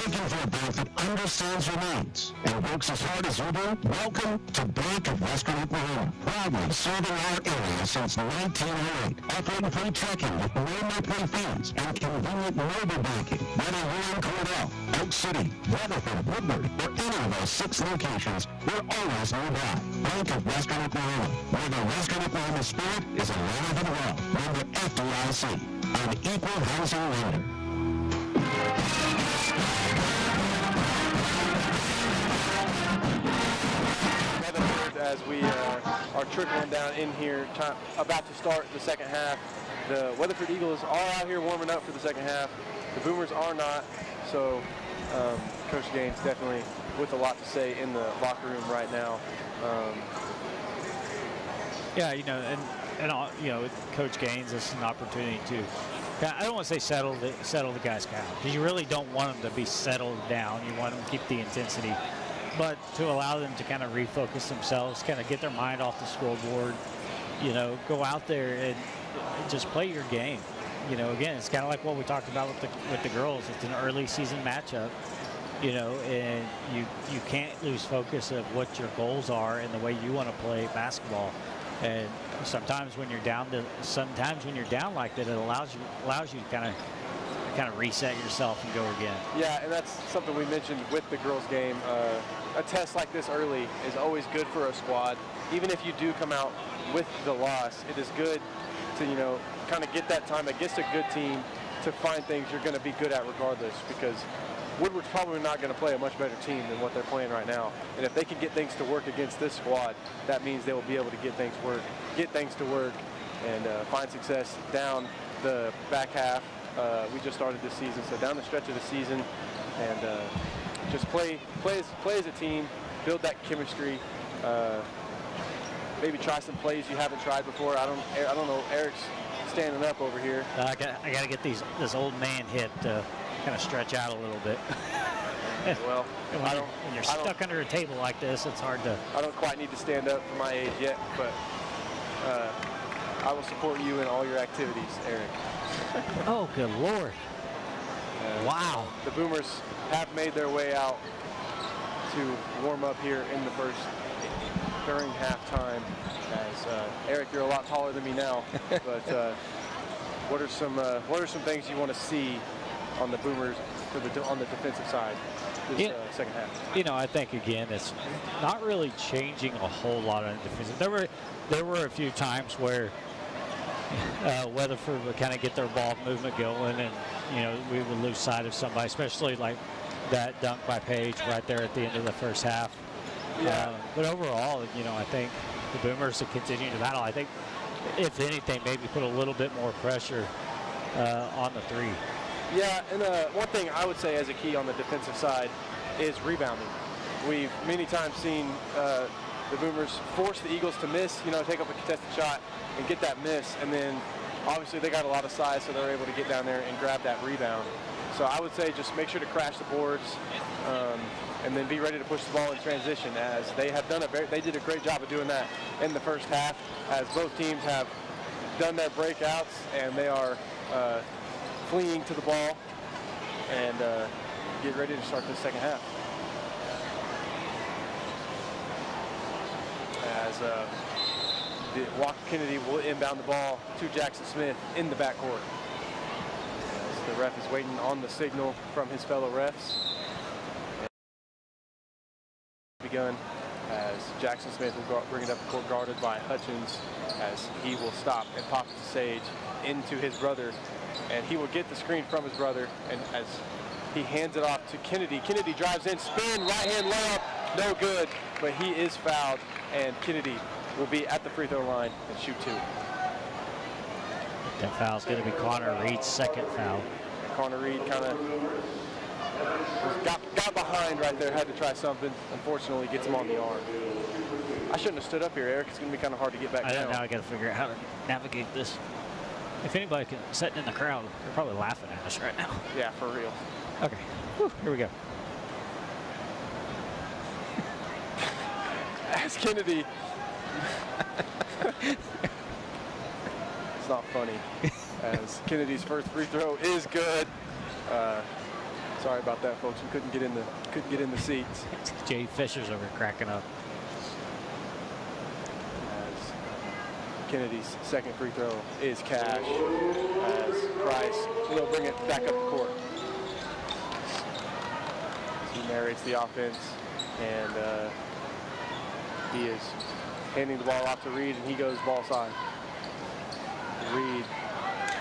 B: Looking for a bank that understands your needs and works as hard as you do? Welcome to Bank of Western Oklahoma. Proudly serving our area since 1908. Offering free checking with no monthly fees and convenient mobile banking. Whether you're in Cordell, Oak City, Weatherford, Woodward, or any of our 6 locations, we're always nearby. Bank of Western Oklahoma, where the Western Oklahoma spirit is alive and well. Member FDIC, an equal housing lender.
E: As we are trickling down in here, about to start the second half. The Weatherford Eagles are out here warming up for the second half. The Boomers are not. So Coach Gaines definitely with a lot to say in the locker room right now.
C: With Coach Gaines, this is an opportunity to. I don't want to say settle the guys down, because you really don't want them to be settled down. You want them to keep the intensity. But to allow them to kind of refocus themselves, kind of get their mind off the scoreboard, go out there and just play your game. Again, it's kind of like what we talked about with the girls. It's an early season matchup, and you can't lose focus of what your goals are and the way you want to play basketball. And sometimes when you're down like that, it allows you to kind of reset yourself and go again.
E: Yeah, and that's something we mentioned with the girls' game. A test like this early is always good for a squad. Even if you do come out with the loss, it is good to, kind of get that time against a good team to find things you're going to be good at regardless, because Woodward's probably not going to play a much better team than what they're playing right now. And if they can get things to work against this squad, that means they will be able to get things to work and find success down the back half. We just started this season, so down the stretch of the season, and just play as a team, build that chemistry. Maybe try some plays you haven't tried before. I don't know. Eric's standing up over here.
C: I got to get this old man hit to kind of stretch out a little bit.
E: Well,
C: when you're stuck under a table like this, it's hard to.
E: I don't quite need to stand up for my age yet, but I will support you in all your activities, Eric.
C: Oh, good Lord. Wow.
E: The Boomers have made their way out to warm up here in the first during halftime. As Eric, you're a lot taller than me now, but what are some things you want to see on the Boomers on the defensive side this second half?
C: I think again it's not really changing a whole lot on the defensive. There were a few times where Weatherford would kind of get their ball movement going, and we would lose sight of somebody, especially like that dunk by Page right there at the end of the first half. But overall, I think the Boomers are continuing to battle. I think, if anything, maybe put a little bit more pressure on the three.
E: Yeah, and one thing I would say as a key on the defensive side is rebounding. We've many times seen the Boomers force the Eagles to miss, take up a contested shot and get that miss, and then obviously they got a lot of size, so they're able to get down there and grab that rebound. So I would say just make sure to crash the boards, and then be ready to push the ball in transition, as they have done they did a great job of doing that in the first half, as both teams have done their breakouts and they are fleeing to the ball and get ready to start the second half. As Walker Kennedy will inbound the ball to Jackson Smith in the backcourt. As the ref is waiting on the signal from his fellow refs. Begun as Jackson Smith will bring it up the court, guarded by Hutchins, as he will stop and pop it to Sage into his brother, and he will get the screen from his brother, and as he hands it off to Kennedy. Kennedy drives in, spin, right hand layup, no good, but he is fouled, and Kennedy will be at the free throw line and shoot two.
C: That foul's going to be Connor Reed's second foul.
E: Connor Reed kind of got behind right there, had to try something. Unfortunately, gets him on the arm. I shouldn't have stood up here, Eric. It's going to be kind of hard to get back down.
C: Now I got to figure out how to navigate this. If anybody can sit in the crowd, they're probably laughing at us right now.
E: Yeah, for real.
C: Okay, whew, here we go.
E: As Kennedy. It's not funny. As Kennedy's first free throw is good. Sorry about that, folks. We couldn't get in the seats.
C: Jay Fisher's over cracking up.
E: As Kennedy's second free throw is cash. As Price will bring it back up the court. As he narrates the offense, and he is handing the ball off to Reed, and he goes ball side. Reed,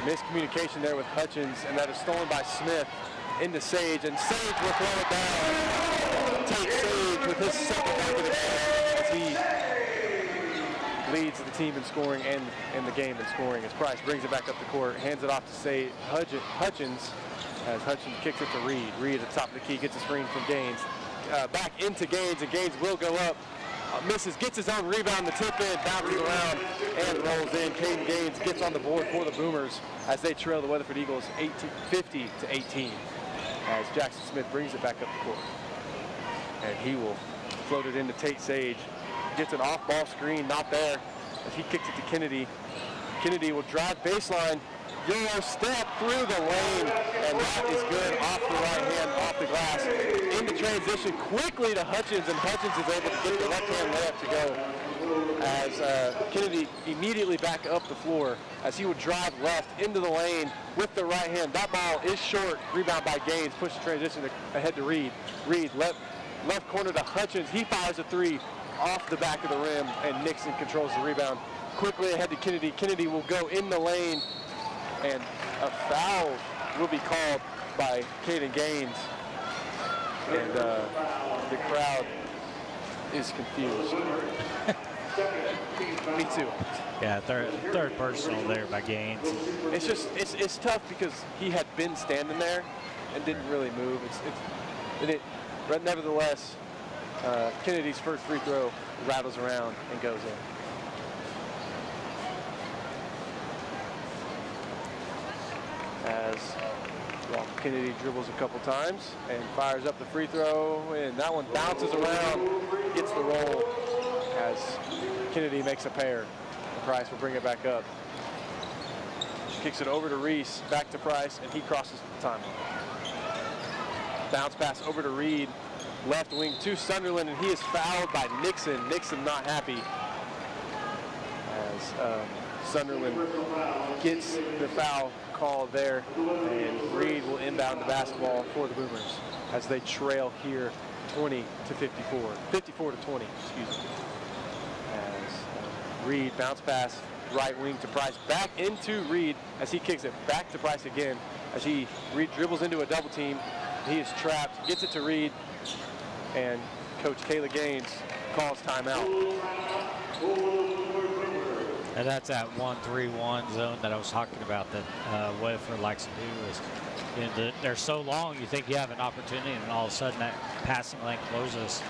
E: miscommunication there with Hutchins, and that is stolen by Smith into Sage, and Sage will throw it down. Tate Sage with his second bucket of the game, as he leads the team in scoring and in the game in scoring, as Price brings it back up the court, hands it off to Sage Hutchins, as Hutchins kicks it to Reed. Reed at the top of the key gets a screen from Gaines. Back into Gaines, and Gaines will go up. Misses, gets his own rebound, the tip in, bounces around, and rolls in. Caden Gaines gets on the board for the Boomers as they trail the Weatherford Eagles 50-18. As Jackson Smith brings it back up the court. And he will float it into Tate Sage. Gets an off-ball screen, not there, as he kicks it to Kennedy. Kennedy will drive baseline, Euro step through the lane, and that is good off the right hand, off the glass. Into transition quickly to Hutchins, and Hutchins is able to get the left hand layup to go. As Kennedy immediately back up the floor, as he would drive left into the lane with the right hand. That ball is short, rebound by Gaines, push the transition ahead to Reed. Reed left corner to Hutchins, he fires a three off the back of the rim, and Nixon controls the rebound. Quickly ahead to Kennedy. Kennedy will go in the lane, and a foul will be called by Caden Gaines. And the crowd is confused. Me too.
C: Yeah, third personal there by Gaines.
E: It's just, it's tough because he had been standing there and didn't really move. But nevertheless, Kennedy's first free throw rattles around and goes in. As Kennedy dribbles a couple times and fires up the free throw, and that one bounces around, gets the roll as Kennedy makes a pair. Price will bring it back up. Kicks it over to Reese, back to Price, and he crosses the timeline. Bounce pass over to Reed. left wing to Sunderland, and he is fouled by Nixon. Nixon not happy as Sunderland gets the foul call there, and Reed will inbound the basketball for the Boomers as they trail here 20 to 54, 54 to 20, excuse me. As Reed bounce pass right wing to Price, back into Reed as he kicks it back to Price again as Reed dribbles into a double team. He is trapped, gets it to Reed, and Coach Kayla Gaines calls timeout.
C: And that's that 1-3-1 zone that I was talking about that Weatherford likes to do. Is, you know, they're so long, you think you have an opportunity, and all of a sudden that passing lane closes,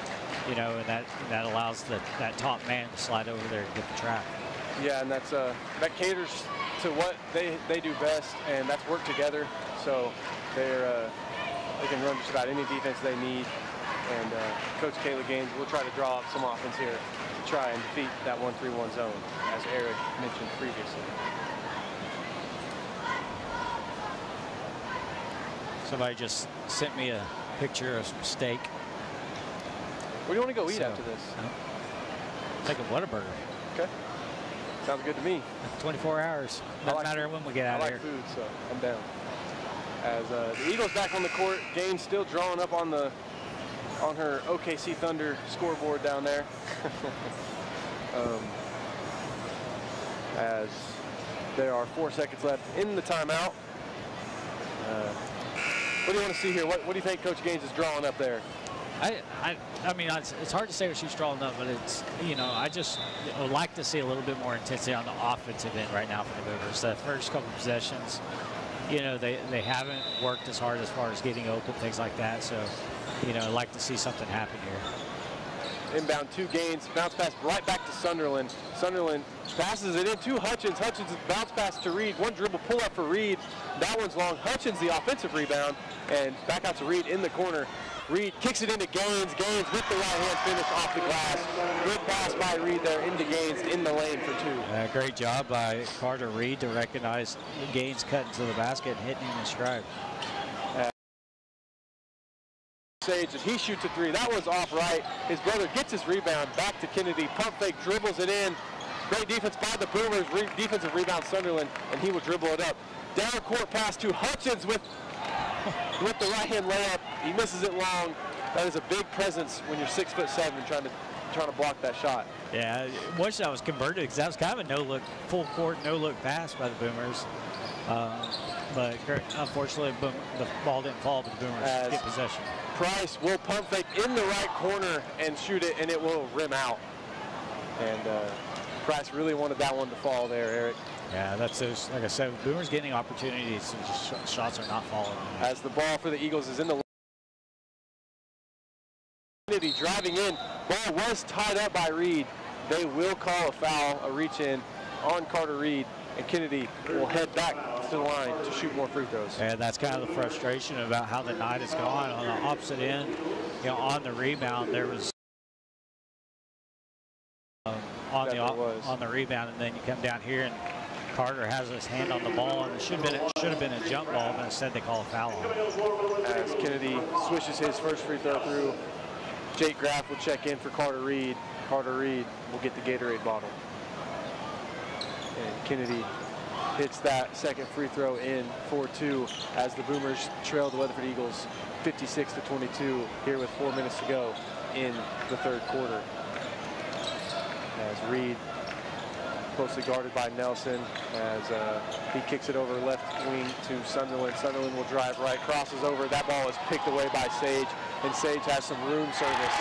C: you know, and that allows that top man to slide over there and get the trap.
E: Yeah, and that caters to what they do best, and that's work together. So they can run just about any defense they need. And Coach Kayla Gaines will try to draw up some offense here to try and defeat that 1-3-1 zone, as Eric mentioned previously.
C: Somebody just sent me a picture of some steak.
E: Where do you want to go eat after this?
C: Take a Whataburger.
E: Okay. Sounds good to me.
C: 24 hours. Doesn't matter when we get out of here.
E: I like food, so I'm down. As the Eagles back on the court, Gaines still drawing up on her OKC Thunder scoreboard down there. As there are 4 seconds left in the timeout. What do you want to see here? What do you think Coach Gaines is drawing up there?
C: I mean, it's hard to say what she's drawing up, but it's, you know, I just would like to see a little bit more intensity on the offensive end right now for the Boomers. The first couple possessions, you know, they haven't worked as hard as far as getting open, things like that. So, you know, I'd like to see something happen here.
E: Inbound to Gaines, bounce pass right back to Sunderland. Sunderland passes it in to Hutchins. Hutchins bounce pass to Reed. One dribble pull up for Reed. That one's long. Hutchins the offensive rebound, and back out to Reed in the corner. Reed kicks it into Gaines. Gaines with the right hand finish off the glass. Good pass by Reed there into Gaines in the lane for two.
C: Great job by Carter Reed to recognize Gaines cutting to the basket and hitting him in stride.
E: Sage, as he shoots a three. That was off right. His brother gets his rebound back to Kennedy. Pump fake, dribbles it in. Great defense by the Boomers. Defensive rebound Sunderland, and he will dribble it up. Down court pass to Hutchins with the right hand layup. He misses it long. That is a big presence when you're 6'7" trying to block that shot.
C: Yeah, I wish that was converted because that was kind of a no-look, full court, no-look pass by the Boomers. But unfortunately, the ball didn't fall, but the Boomers get possession.
E: Price will pump fake in the right corner and shoot it, and it will rim out. And Price really wanted that one to fall there, Eric.
C: Yeah, that's those, like I said, Boomers getting opportunities, and just shots are not falling.
E: As the ball for the Eagles is in the Kennedy driving in. Ball was tied up by Reed. They will call a foul, a reach in on Carter Reed, and Kennedy will head back to the line to shoot more free throws.
C: And that's kind of the frustration about how the night has gone. On the opposite end, you know, on the rebound, there was on the rebound, and then you come down here and Carter has his hand on the ball, and it should have been a jump ball, but instead they call a foul on it.
E: As Kennedy swishes his first free throw through, Jake Graff will check in for Carter Reed. Carter Reed will get the Gatorade bottle. And Kennedy hits that second free throw in for two as the Boomers trail the Weatherford Eagles 56-22 here with 4 minutes to go in the third quarter. As Reed, closely guarded by Nelson, as he kicks it over left wing to Sunderland. Sunderland will drive right, crosses over. That ball is picked away by Sage, and Sage has some room service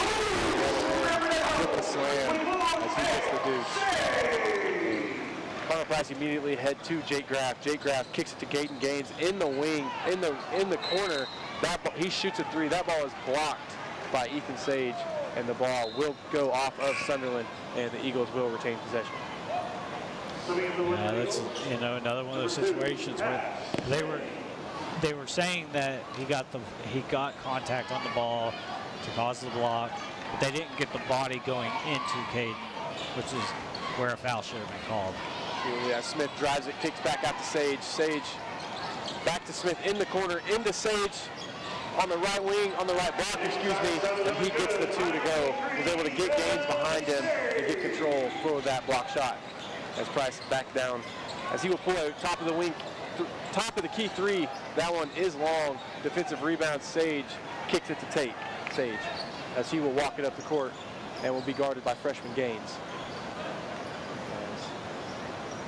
E: with the slam as he gets the deuce. Connor Price immediately head to Jake Graff. Jake Graff kicks it to Gaten Gaines in the wing, in the corner. That ball, he shoots a three. That ball is blocked by Ethan Sage, and the ball will go off of Sunderland, and the Eagles will retain possession.
C: That's, you know, another one of those situations where they were saying that he got contact on the ball to cause the block, but they didn't get the body going into Caden, which is where a foul should have been called.
E: Yeah, Smith drives it, kicks back out to Sage. Sage back to Smith in the corner, into Sage. on the right wing, on the right block, excuse me, and he gets the 2 to go. Was able to get Gaines behind him and get control for that block shot. As Price back down, as he will pull a top of the wing, top of the key 3. That one is long. Defensive rebound. Sage kicks it to Tate Sage, as he will walk it up the court and will be guarded by freshman Gaines.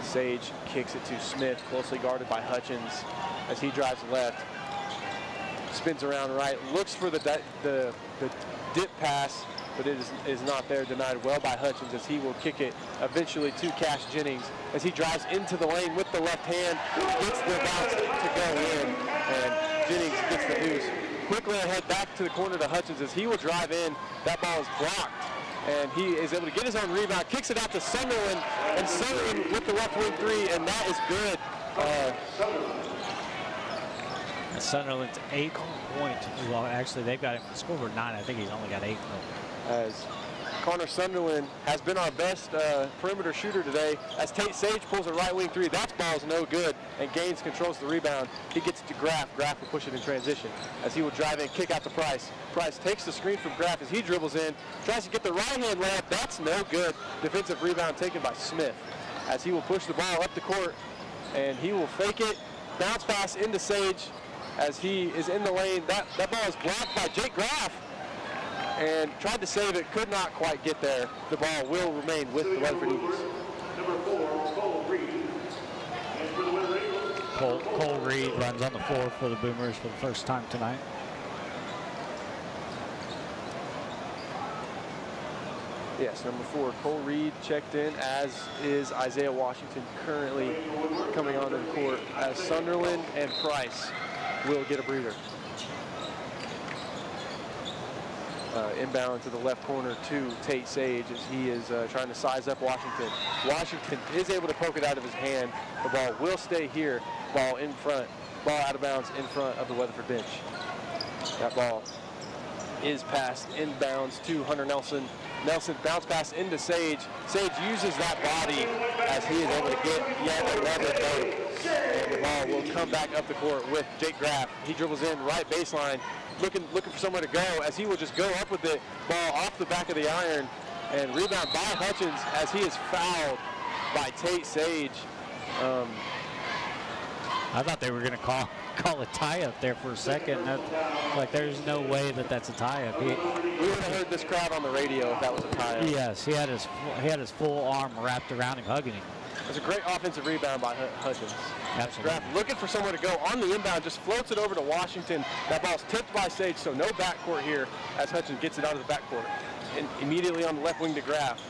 E: As Sage kicks it to Smith, closely guarded by Hutchins, as he drives left, spins around right, looks for the dip pass, but it is not there, denied well by Hutchins, as he will kick it eventually to Cash Jennings as he drives into the lane with the left hand, gets the bounce to go in, and Jennings gets the deuce. Quickly ahead back to the corner to Hutchins as he will drive in. That ball is blocked, and he is able to get his own rebound, kicks it out to Sunderland, and Sunderland with the left wing 3, and that is good.
C: Sunderland's 8 point. Well, actually, they've got him to score over 9. I think he's only got 8.
E: As Connor Sunderland has been our best perimeter shooter today. As Tate Sage pulls a right wing 3, that ball is no good, and Gaines controls the rebound. He gets it to Graff. Graff will push it in transition as he will drive in, kick out to Price. Price takes the screen from Graff as he dribbles in, tries to get the right hand layup. That's no good. Defensive rebound taken by Smith as he will push the ball up the court, and he will fake it. Bounce pass into Sage as he is in the lane. That ball is blocked by Jake Graff, and tried to save it, could not quite get there. The ball will remain with the Weatherford Eagles.
H: Number 4, Cole Reed. And for the Weatherford Eagles,
C: Cole Reed runs on the floor for the Boomers for the first time tonight.
E: Yes, number 4, Cole Reed checked in, as is Isaiah Washington, currently coming onto the court, as Sunderland and Price will get a breather. Inbound to the left corner to Tate Sage as he is trying to size up Washington. Washington is able to poke it out of his hand. The ball will stay here. Ball in front. Ball out of bounds in front of the Weatherford bench. That ball is passed inbounds to Hunter Nelson. Nelson bounce pass into Sage. Sage uses that body as he is able to get yet another vote. And the ball will come back up the court with Jake Graff. He dribbles in right baseline, looking for somewhere to go, as he will just go up with the ball off the back of the iron and rebound by Hutchins as he is fouled by Tate Sage.
C: I thought they were going to call a tie-up there for a second. Like, there's no way that's a tie-up.
E: We would have heard this crowd on the radio if that was a tie-up.
C: Yes, he had his full arm wrapped around him, hugging him.
E: It was a great offensive rebound by Hutchins.
C: Absolutely.
E: Graff looking for somewhere to go on the inbound, just floats it over to Washington. That ball's tipped by Sage, so no backcourt here as Hutchins gets it out of the backcourt. And immediately on the left wing to Graff.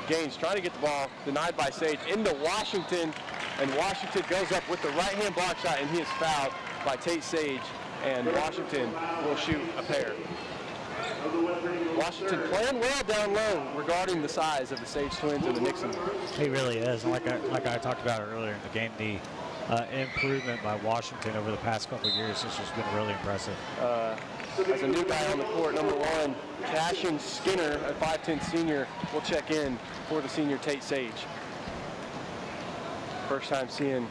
E: Gaines trying to get the ball, denied by Sage, into Washington, and Washington goes up with the right-hand block shot, and he is fouled by Tate Sage, and Washington will shoot a pair. Washington playing well down low regarding the size of the Sage twins and the Nixon.
C: He really is. Like I talked about earlier in the game, the improvement by Washington over the past couple of years has just been really impressive.
E: As a new guy on the court, number 1, Cashin Skinner, a 5'10 senior, will check in for the senior Tate Sage. First time seeing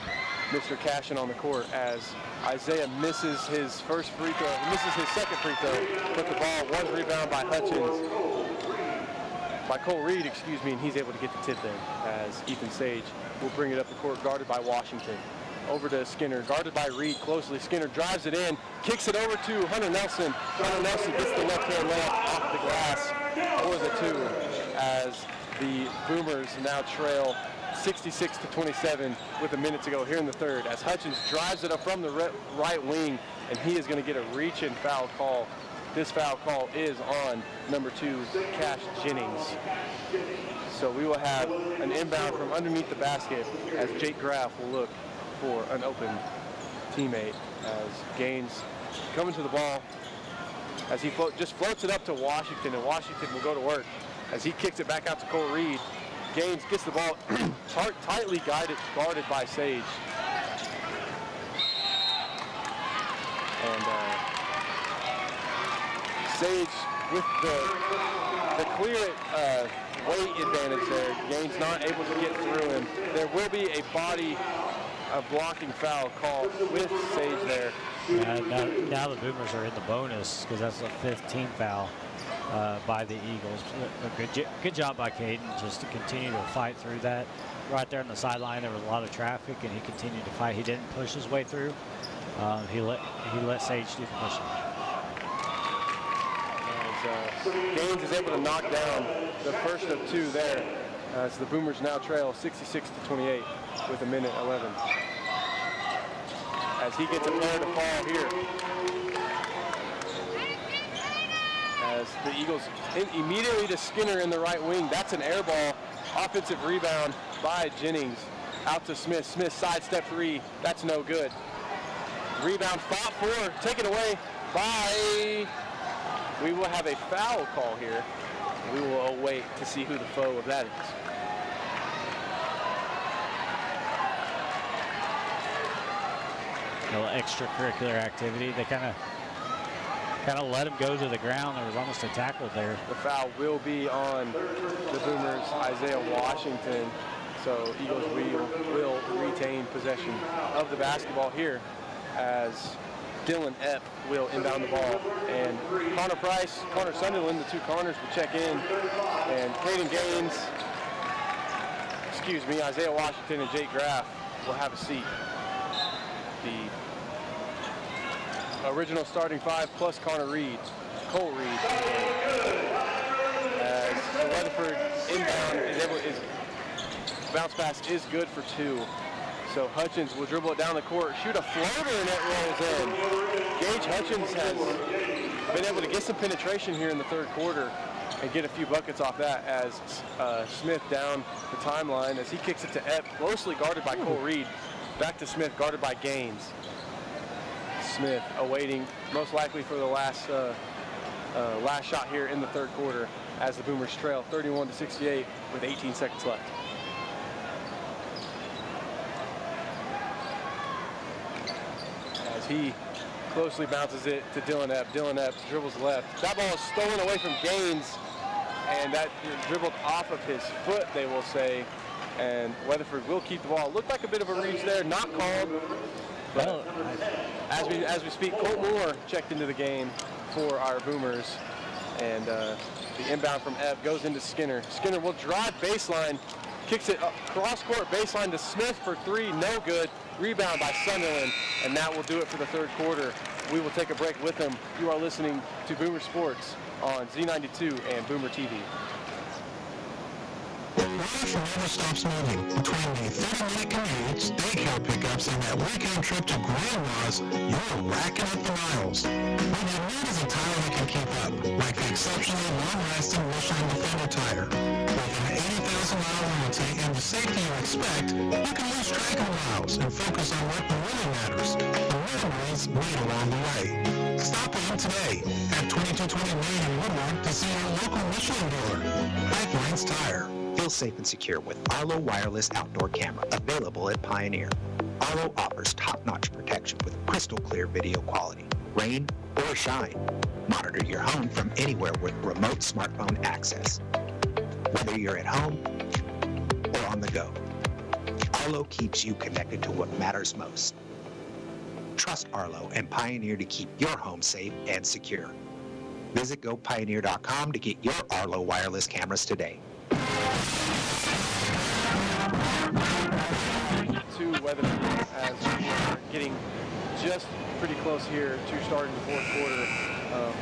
E: Mr. Cashin on the court as Isaiah misses his first free throw, misses his second free throw, but the ball was rebounded by Hutchins, by Cole Reed, excuse me, and he's able to get the tip in as Ethan Sage will bring it up the court, guarded by Washington. Over to Skinner, guarded by Reed closely. Skinner drives it in, kicks it over to Hunter Nelson. Hunter Nelson gets the left-hand layup off the glass for the 2 as the Boomers now trail 66-27 with a minute to go here in the third as Hutchins drives it up from the right wing, and he is going to get a reach-in foul call. This foul call is on number 2, Cash Jennings. So we will have an inbound from underneath the basket as Jake Graff will look for an open teammate as Gaines coming to the ball as he just floats it up to Washington, and Washington will go to work as he kicks it back out to Cole Reed. Gaines gets the ball tightly guarded by Sage. And Sage with the clear weight advantage there. Gaines not able to get through him. There will be a blocking foul called with Sage there
C: Now the Boomers are in the bonus because that's a 5th team foul by the Eagles. A good job by Caden just to continue to fight through that. Right there on the sideline, there was a lot of traffic, and he continued to fight. He didn't push his way through. He let Sage do the pushing.
E: Gaines is able to knock down the first of 2 there, as the Boomers now trail 66-28 with 1:11. As he gets a pair to fall here. As the Eagles immediately to Skinner in the right wing. That's an air ball. Offensive rebound by Jennings. Out to Smith. Smith sidestep 3. That's no good. Rebound fought for. Taken away by... We will have a foul call here. We will await to see who the foe of that is.
C: A little extracurricular activity. They kind of let him go to the ground. There was almost a tackle there.
E: The foul will be on the Boomers, Isaiah Washington. So Eagles will retain possession of the basketball here as Dylan Epp will inbound the ball. And Connor Price, Connor Sunderland, the 2 Connors will check in. And Caden Gaines, Isaiah Washington and Jake Graff will have a seat. The original starting 5 plus Connor Reed, Cole Reed. As the Weatherford inbound bounce pass is good for 2. So Hutchins will dribble it down the court, shoot a floater, and it rolls in. Gage Hutchins has been able to get some penetration here in the 3rd quarter and get a few buckets off that as Smith down the timeline as he kicks it to Epp, closely guarded by Cole Reed. Back to Smith, guarded by Gaines. Smith awaiting most likely for the last shot here in the 3rd quarter as the Boomers trail 31-68 with 18 seconds left. As he closely bounces it to Dylan Epp. Dylan Epp dribbles left. That ball is stolen away from Gaines, and that dribbled off of his foot, they will say. And Weatherford will keep the ball. Looked like a bit of a reach there, not called. But as we speak, Colt Moore checked into the game for our Boomers. And the inbound from Epp goes into Skinner. Skinner will drive baseline, kicks it cross-court baseline to Smith for 3, no good. Rebound by Sunderland, and that will do it for the 3rd quarter. We will take a break with them. You are listening to Boomer Sports on Z92 and Boomer TV.
B: Life never stops moving. Between the 30-minute commutes, daycare pickups, and that weekend trip to Grandma's, you're racking up the miles. But your need is entirely can keep up, like the exceptionally long-lasting Michelin Defender tire. With an 80,000-mile warranty and the safety you expect, you can lose track of miles and focus on what really matters, the memories made along the way. Stop in today at 2220 Main in Woodward to see your local Michelin dealer. Pipelines Tire.
I: Feel safe and secure with Arlo Wireless Outdoor Camera, available at Pioneer. Arlo offers top-notch protection with crystal clear video quality. Rain or shine, monitor your home from anywhere with remote smartphone access. Whether you're at home or on the go, Arlo keeps you connected to what matters most. Trust Arlo and Pioneer to keep your home safe and secure. Visit GoPioneer.com to get your Arlo wireless cameras today.
E: To Weatherford as we are getting just pretty close here to starting the 4th quarter.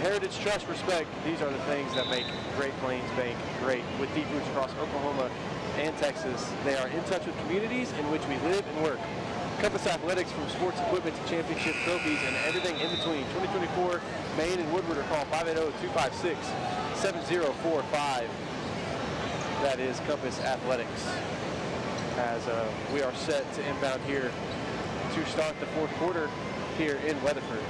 E: Heritage, trust, respect, these are the things that make Great Plains Bank great. With deep roots across Oklahoma and Texas, they are in touch with communities in which we live and work. Compass Athletics, from sports equipment to championship trophies and everything in between. 2024, Maine and Woodward are called 580-256-7045. That is Compass Athletics. As we are set to inbound here to start the 4th quarter here in Weatherford.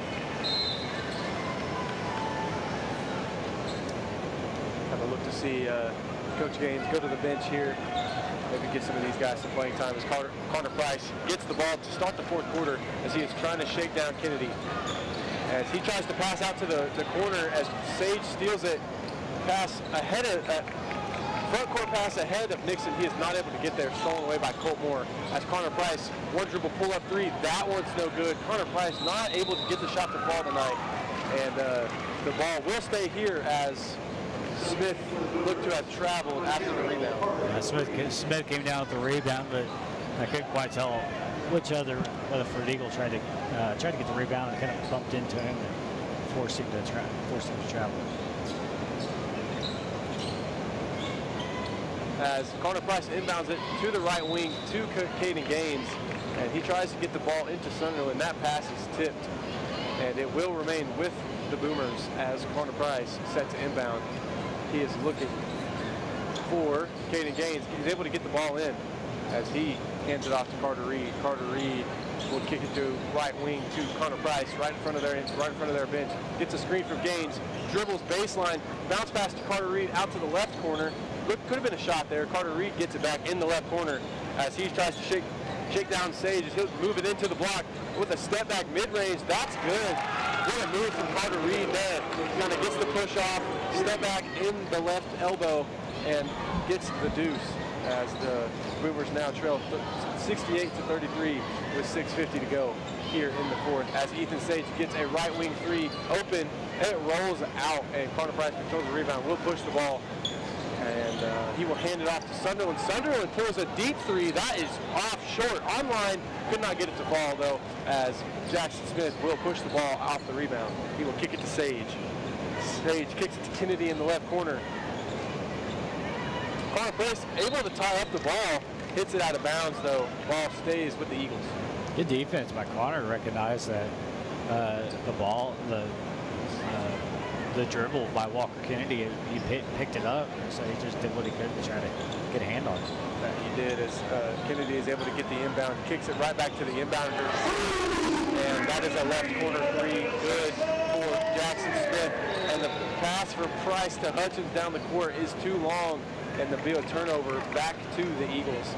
E: Have a look to see Coach Gaines go to the bench here. Maybe get some of these guys some playing time as Connor Price gets the ball to start the 4th quarter as he is trying to shake down Kennedy. As he tries to pass out to the corner as Sage steals it. Pass ahead of front court pass ahead of Nixon. He is not able to get there, stolen away by Colt Moore. As Connor Price, one dribble pull-up three. That one's no good. Connor Price not able to get the shot to fall tonight. And the ball will stay here as Smith looked to have traveled after the rebound.
C: Smith came down with the rebound, but I couldn't quite tell which other Weatherford Eagle tried to get the rebound and kind of bumped into him and forced him to travel.
E: As Connor Price inbounds it to the right wing to Caden Gaines, and he tries to get the ball into Sunderland. That pass is tipped, and it will remain with the Boomers as Connor Price set to inbound. He is looking for Caden Gaines. He's able to get the ball in as he hands it off to Carter Reed. Carter Reed will kick it to right wing to Connor Price, right in front of their bench. Gets a screen from Gaines, dribbles baseline, bounce pass to Carter Reed out to the left corner. Could have been a shot there. Carter Reed gets it back in the left corner as he tries to shake down Sage. He'll move it into the block with a step back mid-range. That's good. What a move from Carter Reed there. Kind of gets the push off, step back in the left elbow, and gets the deuce as the Boomers now trail 68-33 with 6:50 to go here in the fourth. As Ethan Sage gets a right wing three open, and it rolls out, and Connor Price controls the rebound. Will push the ball. And he will hand it off to Sunderland. Sunderland pulls a deep three. That is off short. Online, could not get it to fall, though, as Jackson Smith will push the ball off the rebound. He will kick it to Sage. Sage kicks it to Kennedy in the left corner. Connor Price able to tie up the ball. Hits it out of bounds, though. Ball stays with the Eagles.
C: Good defense by Connor to recognize that the dribble by Walker Kennedy, he picked it up, so he just did what he could to try to get a hand on it.
E: He did, as Kennedy is able to get the inbound, kicks it right back to the inbounders, and that is a left corner three, good for Jackson Smith. And the pass from Price to Hutchins down the court is too long, and there'll be a turnover back to the Eagles,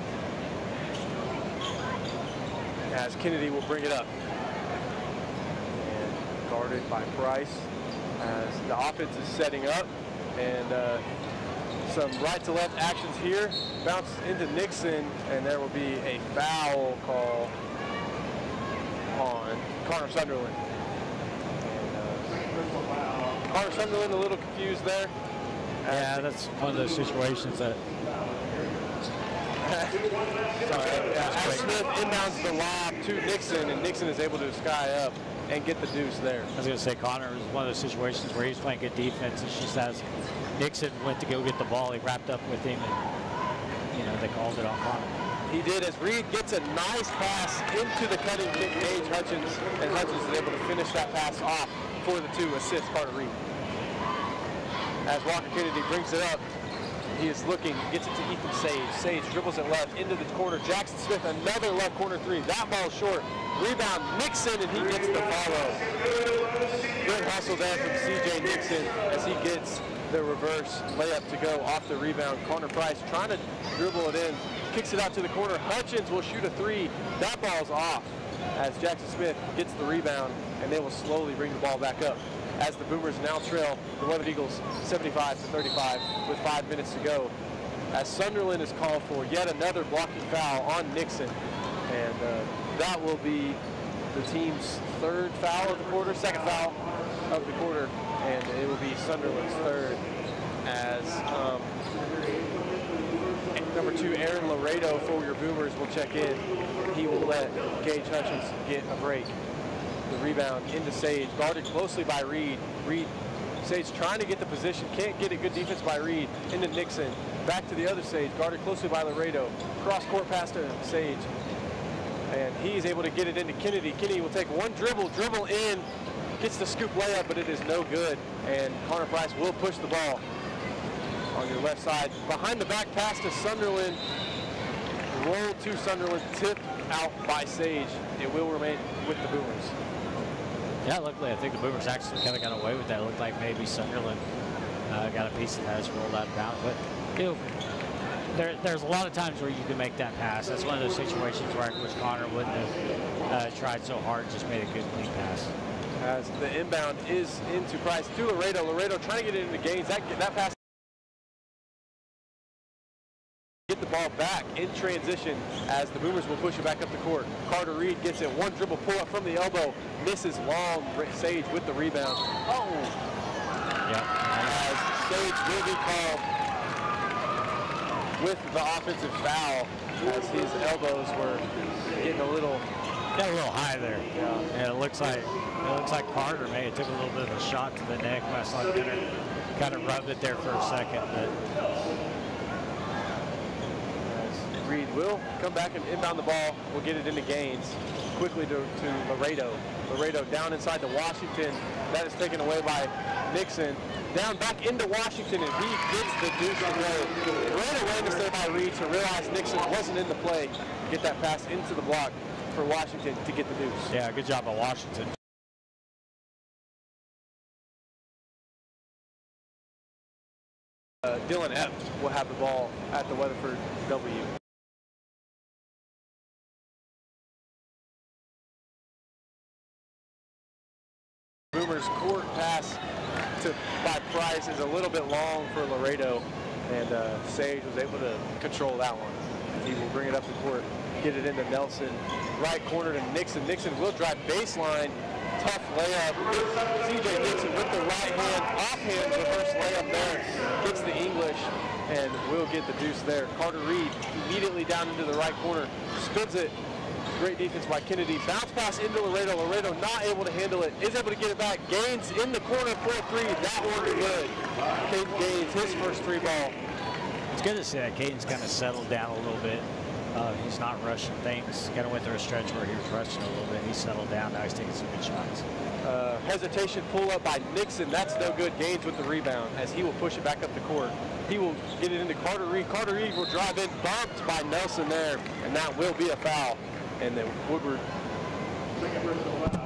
E: as Kennedy will bring it up. And guarded by Price. As the offense is setting up, and some right to left actions here. Bounce into Nixon, and there will be a foul call on Connor Sunderland. And, Connor Sunderland a little confused there.
C: Yeah, that's one of those situations that.
E: As Smith inbounds the lob to Nixon, and Nixon is able to sky up and get the deuce there.
C: I was going to say Connor was one of those situations where he's playing good defense. It's just as Nixon went to go get the ball, he wrapped up with him, and they called it on Connor.
E: He did, as Reed gets a nice pass into the cutting kick Gage Hutchins, and Hutchins is able to finish that pass off for the two, assist Carter Reed. As Walker Kennedy brings it up, he is looking, gets it to Ethan Sage. Sage dribbles it left into the corner. Jackson Smith, another left corner three. That ball short. Rebound, Nixon, and he gets the follow. Good hustle there from C.J. Nixon as he gets the reverse layup to go off the rebound. Connor Price trying to dribble it in. Kicks it out to the corner. Hutchins will shoot a three. That ball's off as Jackson Smith gets the rebound, and they will slowly bring the ball back up as the Boomers now trail the Weatherford Eagles 75-35 with 5 minutes to go. As Sunderland is called for yet another blocking foul on Nixon, and that will be the team's third foul of the quarter, second foul of the quarter, and it will be Sunderland's third as number 2, Aaron Laredo for your Boomers will check in. He will let Gage Hutchins get a break. The rebound into Sage, guarded closely by Reed. Sage trying to get the position, can't get it. Good defense by Reed. Into Nixon, back to the other Sage, guarded closely by Laredo. Cross court pass to Sage, and he's able to get it into Kennedy. Kennedy will take one dribble in, gets the scoop layup, but it is no good. And Connor Price will push the ball on your left side. Behind the back pass to Sunderland. Roll to Sunderland, tipped out by Sage. It will remain with the Boomers.
C: Yeah, luckily I think the Boomers actually kind of got away with that. It looked like maybe Sunderland got a piece of that as rolled out of bounds. But there's a lot of times where you can make that pass. That's one of those situations where I wish Connor wouldn't have tried so hard, just made a good clean pass.
E: As the inbound is into Price to Laredo. Laredo trying to get it into Gaines. That pass the ball back in transition as the Boomers will push it back up the court. Carter Reed gets it, one dribble pull up from the elbow, misses long. Sage with the rebound. Oh!
C: Yep.
E: As Sage will be called with the offensive foul as his elbows were getting a little
C: high there.
E: Yeah.
C: And it looks like Carter may have took a little bit of a shot to the neck. Westlawn kind of rubbed it there for a second, but
E: Reed will come back and inbound the ball. We'll get it into Gaines. Quickly to Laredo. Laredo down inside to Washington. That is taken away by Nixon. Down back into Washington, and he gets the deuce to go. Great awareness there by Reed to realize Nixon wasn't in the play. Get that pass into the block for Washington to get the deuce.
C: yeah, good job by Washington.
E: Dylan Epps will have the ball at the Weatherford W. Boomers court pass by Price is a little bit long for Laredo, and Sage was able to control that one. He will bring it up the court, get it into Nelson, right corner to Nixon. Nixon will drive baseline, tough layup. CJ Nixon with the right hand, offhand reverse layup there, gets the English, and will get the deuce there. Carter Reed immediately down into the right corner, spins it. Great defense by Kennedy. Bounce pass into Laredo. Laredo not able to handle it. Is able to get it back. Gaines in the corner for a three. That one's good. Caden Gaines, his first three ball.
C: It's good to see that Caden's kind of settled down a little bit. He's not rushing things. Kind of went through a stretch where he was rushing a little bit. He settled down. Now he's taking some good shots.
E: Hesitation pull up by Nixon. That's no good. Gaines with the rebound as he will push it back up the court. He will get it into Carter Reed. Carter Reed will drive in, bumped by Nelson there, and that will be a foul. And then Woodward,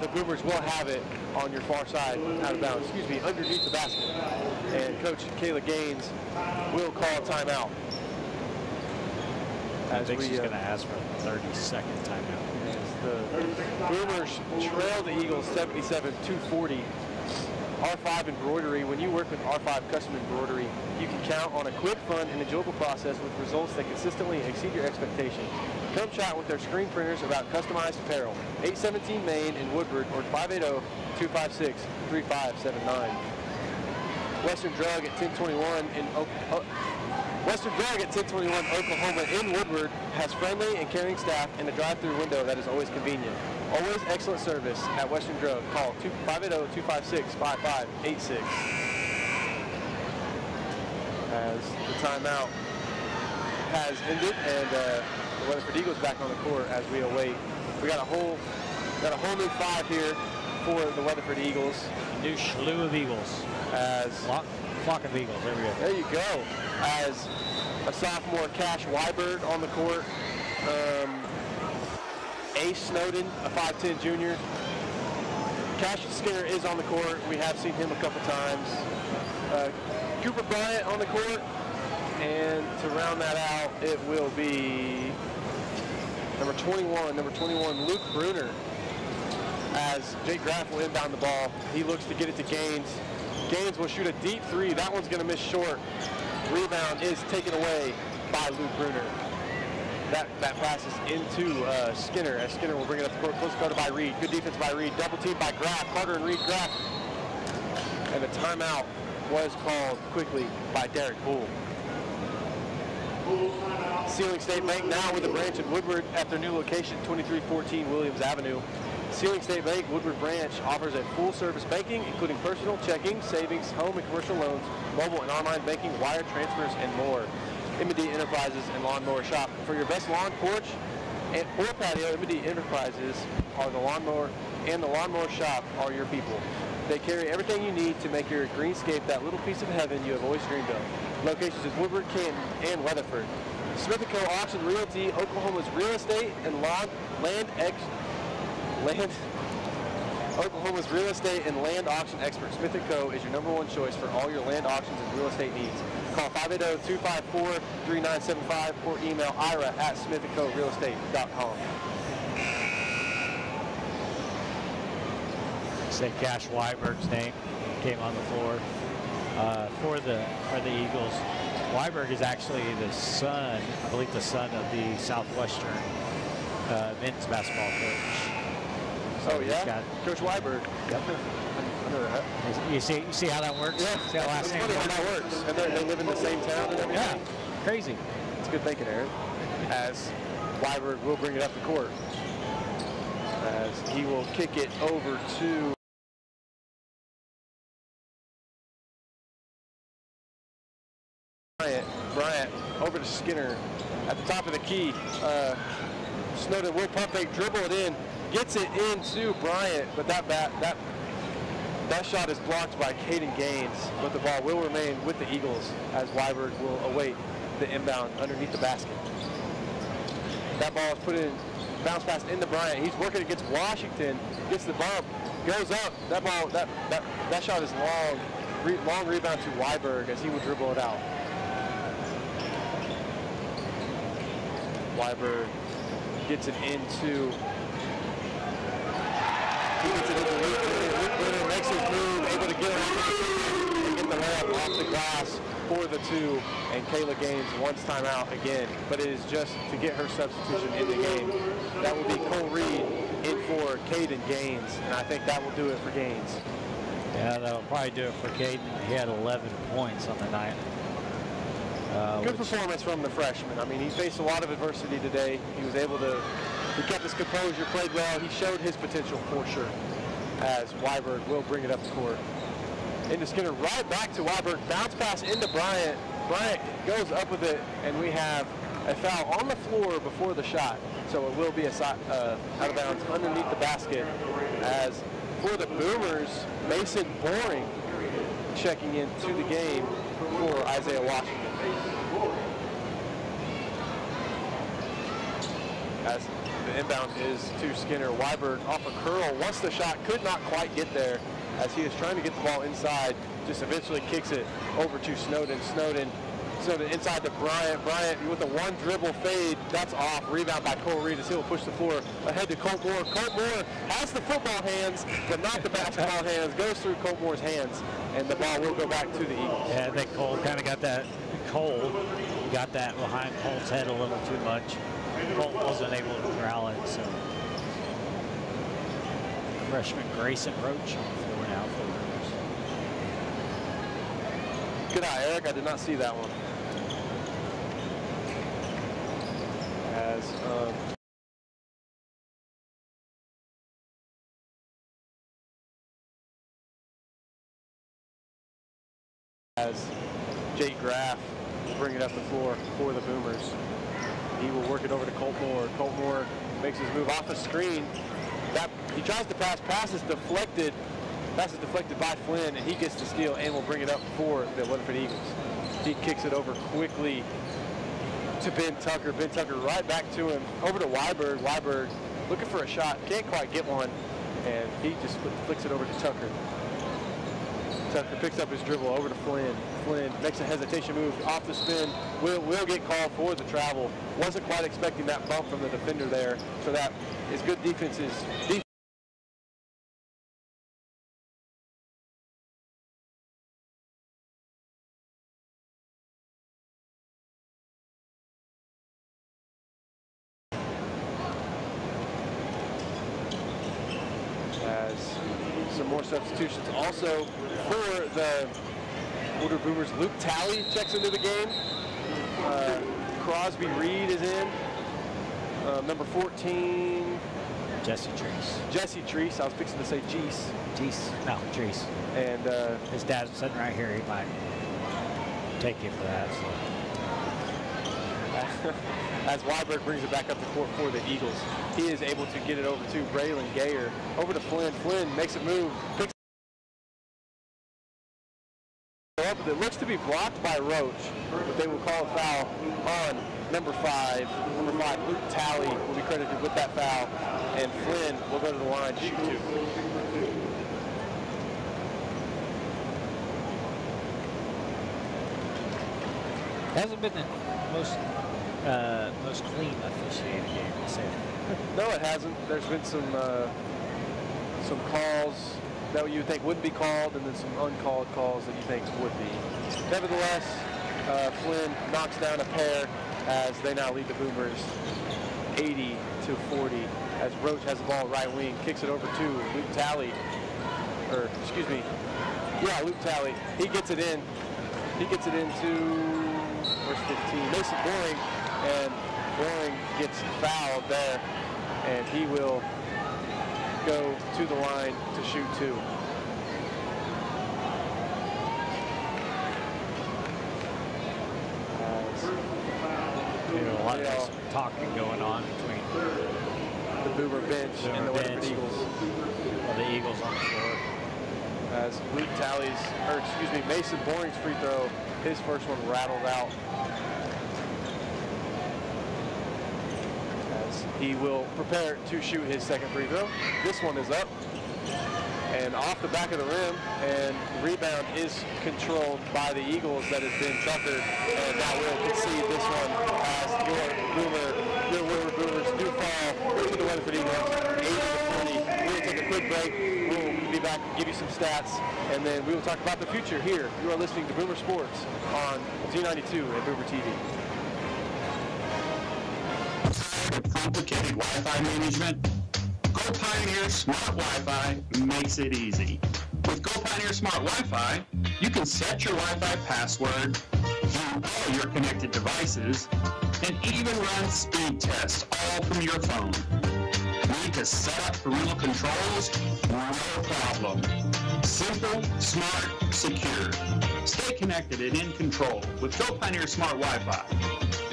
E: the Boomers will have it on your far side, out of bounds, underneath the basket. And Coach Kayla Gaines will call a timeout.
C: I think she's going to ask for a 30-second timeout.
E: The Boomers trail the Eagles 77-240. R5 Embroidery. When you work with R5 Custom Embroidery, you can count on a quick, fun, and enjoyable process with results that consistently exceed your expectations. Come chat with their screen printers about customized apparel. 817 Main in Woodward or 580-256-3579. Western Drug at 1021 in Western Drug at 1021 Oklahoma in Woodward has friendly and caring staff and a drive-through window that is always convenient. Always excellent service at Western Drug. Call 580-256-5586. As the timeout has ended and the Weatherford Eagles back on the court as we await. We got a whole new five here for the Weatherford Eagles.
C: A new slew of Eagles.
E: As
C: flock of Eagles. There we go.
E: There you go. As a sophomore, Cash Weiberg on the court. Ace Snowden, a 5'10 junior. Cash Skinner is on the court. We have seen him a couple times. Cooper Bryant on the court. And to round that out, it will be number 21, Luke Bruner. As Jake Graff will inbound the ball. He looks to get it to Gaines. Gaines will shoot a deep three. That one's going to miss short. Rebound is taken away by Luke Bruner. That passes into Skinner, as Skinner will bring it up the court. Close guarded by Reed. Good defense by Reed. Double team by Graff. Carter and Reed. Graff. And the timeout was called quickly by Derek Bull. Sealing State Bank now with a branch in Woodward at their new location, 2314 Williams Avenue. Sealing State Bank Woodward branch offers a full-service banking, including personal checking, savings, home and commercial loans, mobile and online banking, wire transfers, and more. M&D Enterprises and Lawnmower Shop. For your best lawn, porch, or patio, M&D Enterprises are the lawnmower, and the Lawnmower Shop are your people. They carry everything you need to make your greenscape that little piece of heaven you have always dreamed of. Locations in Woodward, Canton, and Weatherford. Smith & Co. Auction Realty, Oklahoma's real estate and Oklahoma's real estate and land auction expert. Smith & Co. is your #1 choice for all your land auctions and real estate needs. Call 580-254-3975 or email ira@smithandcorealestate.com.
C: Say Cash Weiberg's name came on the floor for the Eagles. Weiberg is actually the son, I believe the son of the Southwestern men's basketball coach.
E: Oh, yeah? Coach Weiberg.
C: Yep.
E: I know that.
C: You see how that works?
E: Yeah,
C: see how
E: it's funny how that works. And they live in the same town and everything.
C: Yeah, crazy.
E: It's good thinking, Aaron. As Weiberg will bring it up the court. As he will kick it over to Bryant over to Skinner at the top of the key. Snowden will pump fake, dribble it in, gets it into Bryant, but that shot is blocked by Caden Gaines, but the ball will remain with the Eagles as Weiberg will await the inbound underneath the basket. That ball is put in, bounce pass into Bryant. He's working against Washington, gets the bump, goes up. That ball, that shot is long rebound to Weiberg as he will dribble it out. Weiberg gets it into. He gets it into Luke, makes his move, able to get it and get the layup off the glass for the two, and Kayla Gaines wants timeout again, but it is just to get her substitution in the game. That will be Cole Reed in for Caden Gaines, and I think that will do it for Gaines.
C: Yeah, that'll probably do it for Caden. He had 11 points on the night.
E: Good performance from the freshman. I mean, he faced a lot of adversity today. He was able to, he kept his composure, played well. He showed his potential for sure, as Weiberg will bring it up the court. Into Skinner, right back to Weiberg, bounce pass into Bryant. Bryant goes up with it, and we have a foul on the floor before the shot. So it will be a out of bounds underneath the basket. As for the Boomers, Mason Boring checking into the game for Isaiah Washington. As the inbound is to Skinner. Weiberg off a curl, wants the shot, could not quite get there as he is trying to get the ball inside, just eventually kicks it over to Snowden. Snowden inside to Bryant. Bryant with a one dribble fade, that's off. Rebound by Cole Reed as he'll push the floor ahead to Colt Moore. Colt Moore has the football hands, but not the basketball hands. Goes through Colt Moore's hands, and the ball will go back to the Eagles.
C: Yeah, I think Cole kind of got that. Cole got that behind Colt's head a little too much. Colt wasn't able to corral it, so. Freshman Grayson Roach on the floor now for the Boomers.
E: Good eye, Eric. I did not see that one. As Jake Graff will bring it up the floor for the Boomers. He will work it over to Colt Moore. Colt Moore makes his move off the screen. He tries to pass is deflected. Pass is deflected by Flynn, and he gets the steal and will bring it up for the Weatherford Eagles. He kicks it over quickly to Ben Tucker. Ben Tucker right back to him. Over to Weiberg. Weiberg looking for a shot. Can't quite get one, and he just flicks it over to Tucker. Tucker picks up his dribble over to Flynn. Flynn makes a hesitation move off the spin. Will get called for the travel. Wasn't quite expecting that bump from the defender there. So that is good defenses. Some more substitutions also for the Woodward Boomers. Luke Talley checks into the game. Crosby Reed is in. Number 14.
C: Jesse Treese.
E: Jesse Treese. I was fixing to say Jeese.
C: No, Treese.
E: And
C: his dad's sitting right here. He might take you for that. So.
E: As Weiberg brings it back up the court for the Eagles, he is able to get it over to Braylon Gayer. Over to Flynn. Flynn makes a move. Picks up. It looks to be blocked by Roach, but they will call a foul on number 5. Number 5, Luke Talley, will be credited with that foul, and Flynn will go to the line to shoot 2.
C: Hasn't been the most clean officiated game, I'll say.
E: No, it hasn't. There's been some calls that you would think wouldn't be called, and then some uncalled calls that you think would be. Nevertheless, Flynn knocks down a pair as they now lead the Boomers 80-40 as Roach has the ball right wing, kicks it over to Luke Talley, Luke Talley. He gets it in. He gets it into verse 15. Mason Boring, and Boring gets fouled there, and he will go to the line to shoot two.
C: A lot of talking going on between
E: the Boomer bench and the Weatherford Eagles.
C: The Eagles on the floor.
E: As Luke Mason Boring's free throw, his first one rattled out. As he will prepare to shoot his second free throw. This one is up and off the back of the rim, and the rebound is controlled by the Eagles that has been Tucker, and now will concede this one as your Woodward Boomers do fall to the Weatherford Eagles 80-40. We're going to take a quick break. We'll be back and give you some stats, and then we will talk about the future here. You are listening to Boomer Sports on Z92 and Boomer TV.
J: Complicated Wi-Fi management? Go Pioneer Smart Wi-Fi makes it easy. With Go Pioneer Smart Wi-Fi, you can set your Wi-Fi password, view all your connected devices, and even run speed tests all from your phone. Need to set up parental controls? No problem. Simple, smart, secure. Stay connected and in control with Go Pioneer Smart Wi-Fi.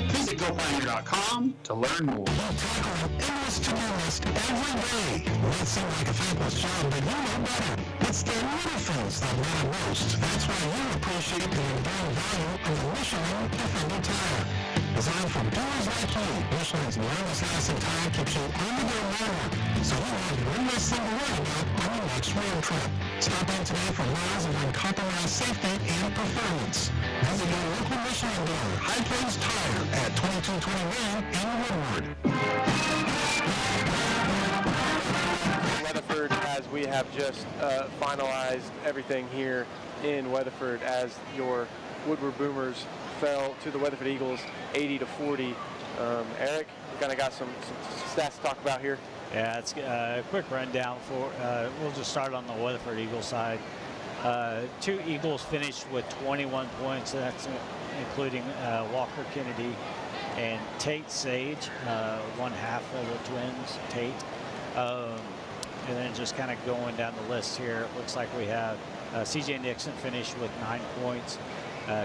J: Visit GoPioneer.com to learn more.
B: Endless to-do list every day. Might seem like a thankless job, but you know better. It's the little things that matter most. That's why you appreciate the enduring value of the Michelin Defender tire. Designed for doers like you, Michelin's longest-lasting tire keeps you on the go longer, so you have one less thing to worry about on your next road trip. Stop in today for miles of uncompromised safety and performance. Visit your local Michelin dealer, High Plains Tire, at 2221 in Woodward.
E: Weatherford, as we have just finalized everything here in Weatherford, as your Woodward Boomers fell to the Weatherford Eagles 80-40. Eric, we kind of got some stats to talk about here.
C: Yeah, it's a quick rundown for. We'll just start on the Weatherford Eagles side. Two Eagles finished with 21 points. That's including Walker Kennedy and Tate Sage, one half of the Twins, Tate. And then just kind of going down the list here, it looks like we have C.J. Nixon finished with 9 points.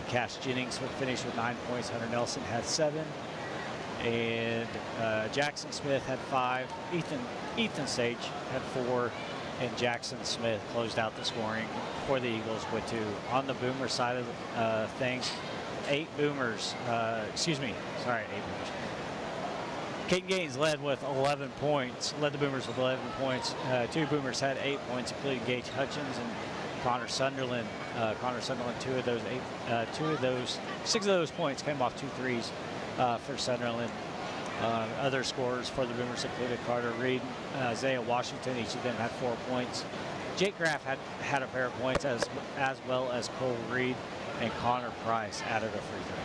C: Cash Jennings finished with 9 points. Hunter Nelson had 7. And Jackson Smith had 5. Ethan Sage had 4. And Jackson Smith closed out the scoring for the Eagles with 2. On the Boomer side of things, 8 Boomers. 8 Boomers. Caden Gaines led with 11 points. Led the Boomers with 11 points. 2 Boomers had 8 points, including Gage Hutchins and Connor Sunderland. 6 of those points came off 2 threes for Sunderland. Other scorers for the Boomers included Carter Reed, Isaiah Washington. Each of them had 4 points. Jake Graff had a pair of points, as well as Cole Reed, and Connor Price added a free throw.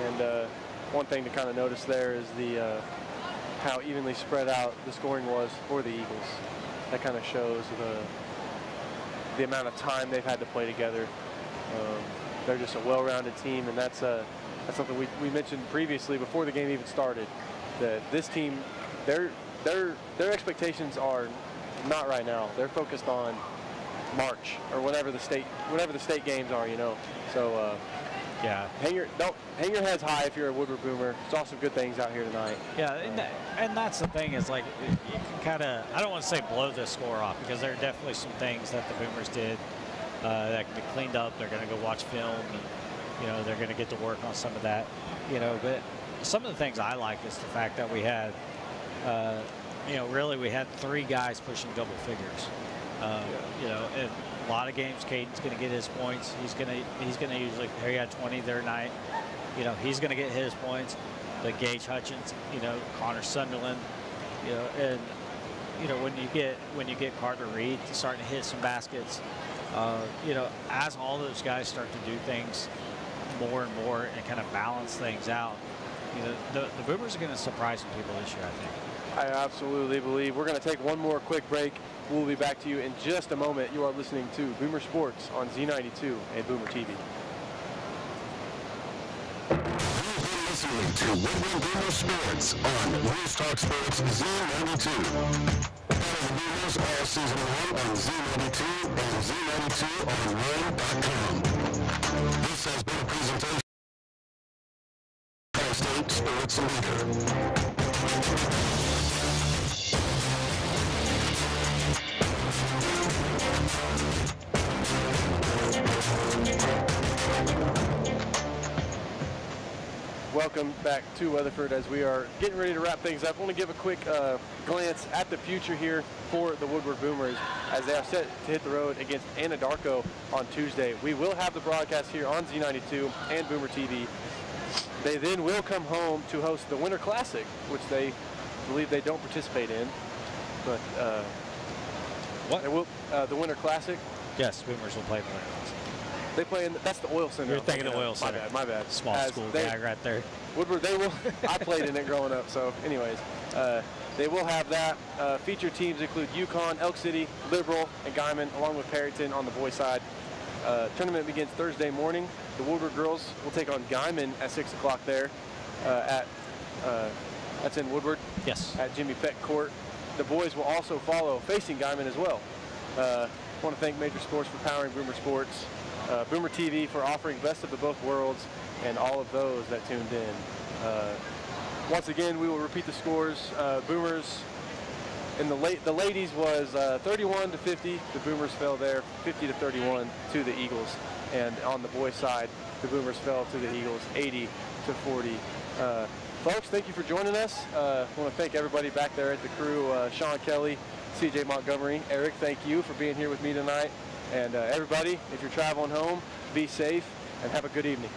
E: And one thing to kind of notice there is the how evenly spread out the scoring was for the Eagles. That kind of shows the amount of time they've had to play together. They're just a well-rounded team, and that's something we mentioned previously before the game even started. That this team, their expectations are not right now. They're focused on March or whatever the state games are, you know. So
C: yeah,
E: hang your heads high if you're a Woodward Boomer. There's also good things out here tonight.
C: Yeah, and that's the thing is, like, you can kind of, I don't want to say blow this score off, because there are definitely some things that the Boomers did that can be cleaned up. They're going to go watch film, and you know, they're going to get to work on some of that, you know. But some of the things I like is the fact that we had, you know, really we had 3 guys pushing double figures. You know, in a lot of games, Caden's going to get his points. He's going to usually, he had 20 their night. You know, he's going to get his points. But Gage Hutchins, you know, Connor Sunderland, you know, and you know, when you get Carter Reed starting to hit some baskets, you know, as all those guys start to do things, more and more and kind of balance things out, you know, the Boomers are going to surprise some people this year, I think.
E: I absolutely believe. We're going to take one more quick break. We'll be back to you in just a moment. You are listening to Boomer Sports on Z92 and Boomer TV.
B: Listening to Woodward Boomer Sports on News Talk Sports Z92. Follow the Boomers all season long on Z92 and Z92online.com. This has been a presentation of Ohio State Sports Leader.
E: Welcome back to Weatherford as we are getting ready to wrap things up. I want to give a quick glance at the future here for the Woodward Boomers as they are set to hit the road against Anadarko on Tuesday. We will have the broadcast here on Z92 and Boomer TV. They then will come home to host the Winter Classic, which they believe they don't participate in. But
C: what?
E: They will, the Winter Classic.
C: Yes, Boomers will play the Winter Classic.
E: They play in, that's the Oil Center.
C: You're thinking the Oil Center.
E: My bad.
C: Small school gag right there.
E: Woodward, they will, I played in it growing up, so anyways. They will have that. Featured teams include UConn, Elk City, Liberal, and Guyman, along with Perryton on the boys' side. Tournament begins Thursday morning. The Woodward girls will take on Guyman at 6 o'clock there that's in Woodward.
C: Yes.
E: At Jimmy Peck Court. The boys will also follow facing Guyman as well. I want to thank Major Sports for powering Boomer Sports. Boomer TV for offering best of the both worlds, and all of those that tuned in. Once again, we will repeat the scores. Boomers in the ladies was 31-50. The Boomers fell there, 50-31 to the Eagles. And on the boys' side, the Boomers fell to the Eagles, 80-40. Folks, thank you for joining us. I want to thank everybody back there at the crew, Sean Kelly, CJ Montgomery. Eric, thank you for being here with me tonight. And everybody, if you're traveling home, be safe and have a good evening.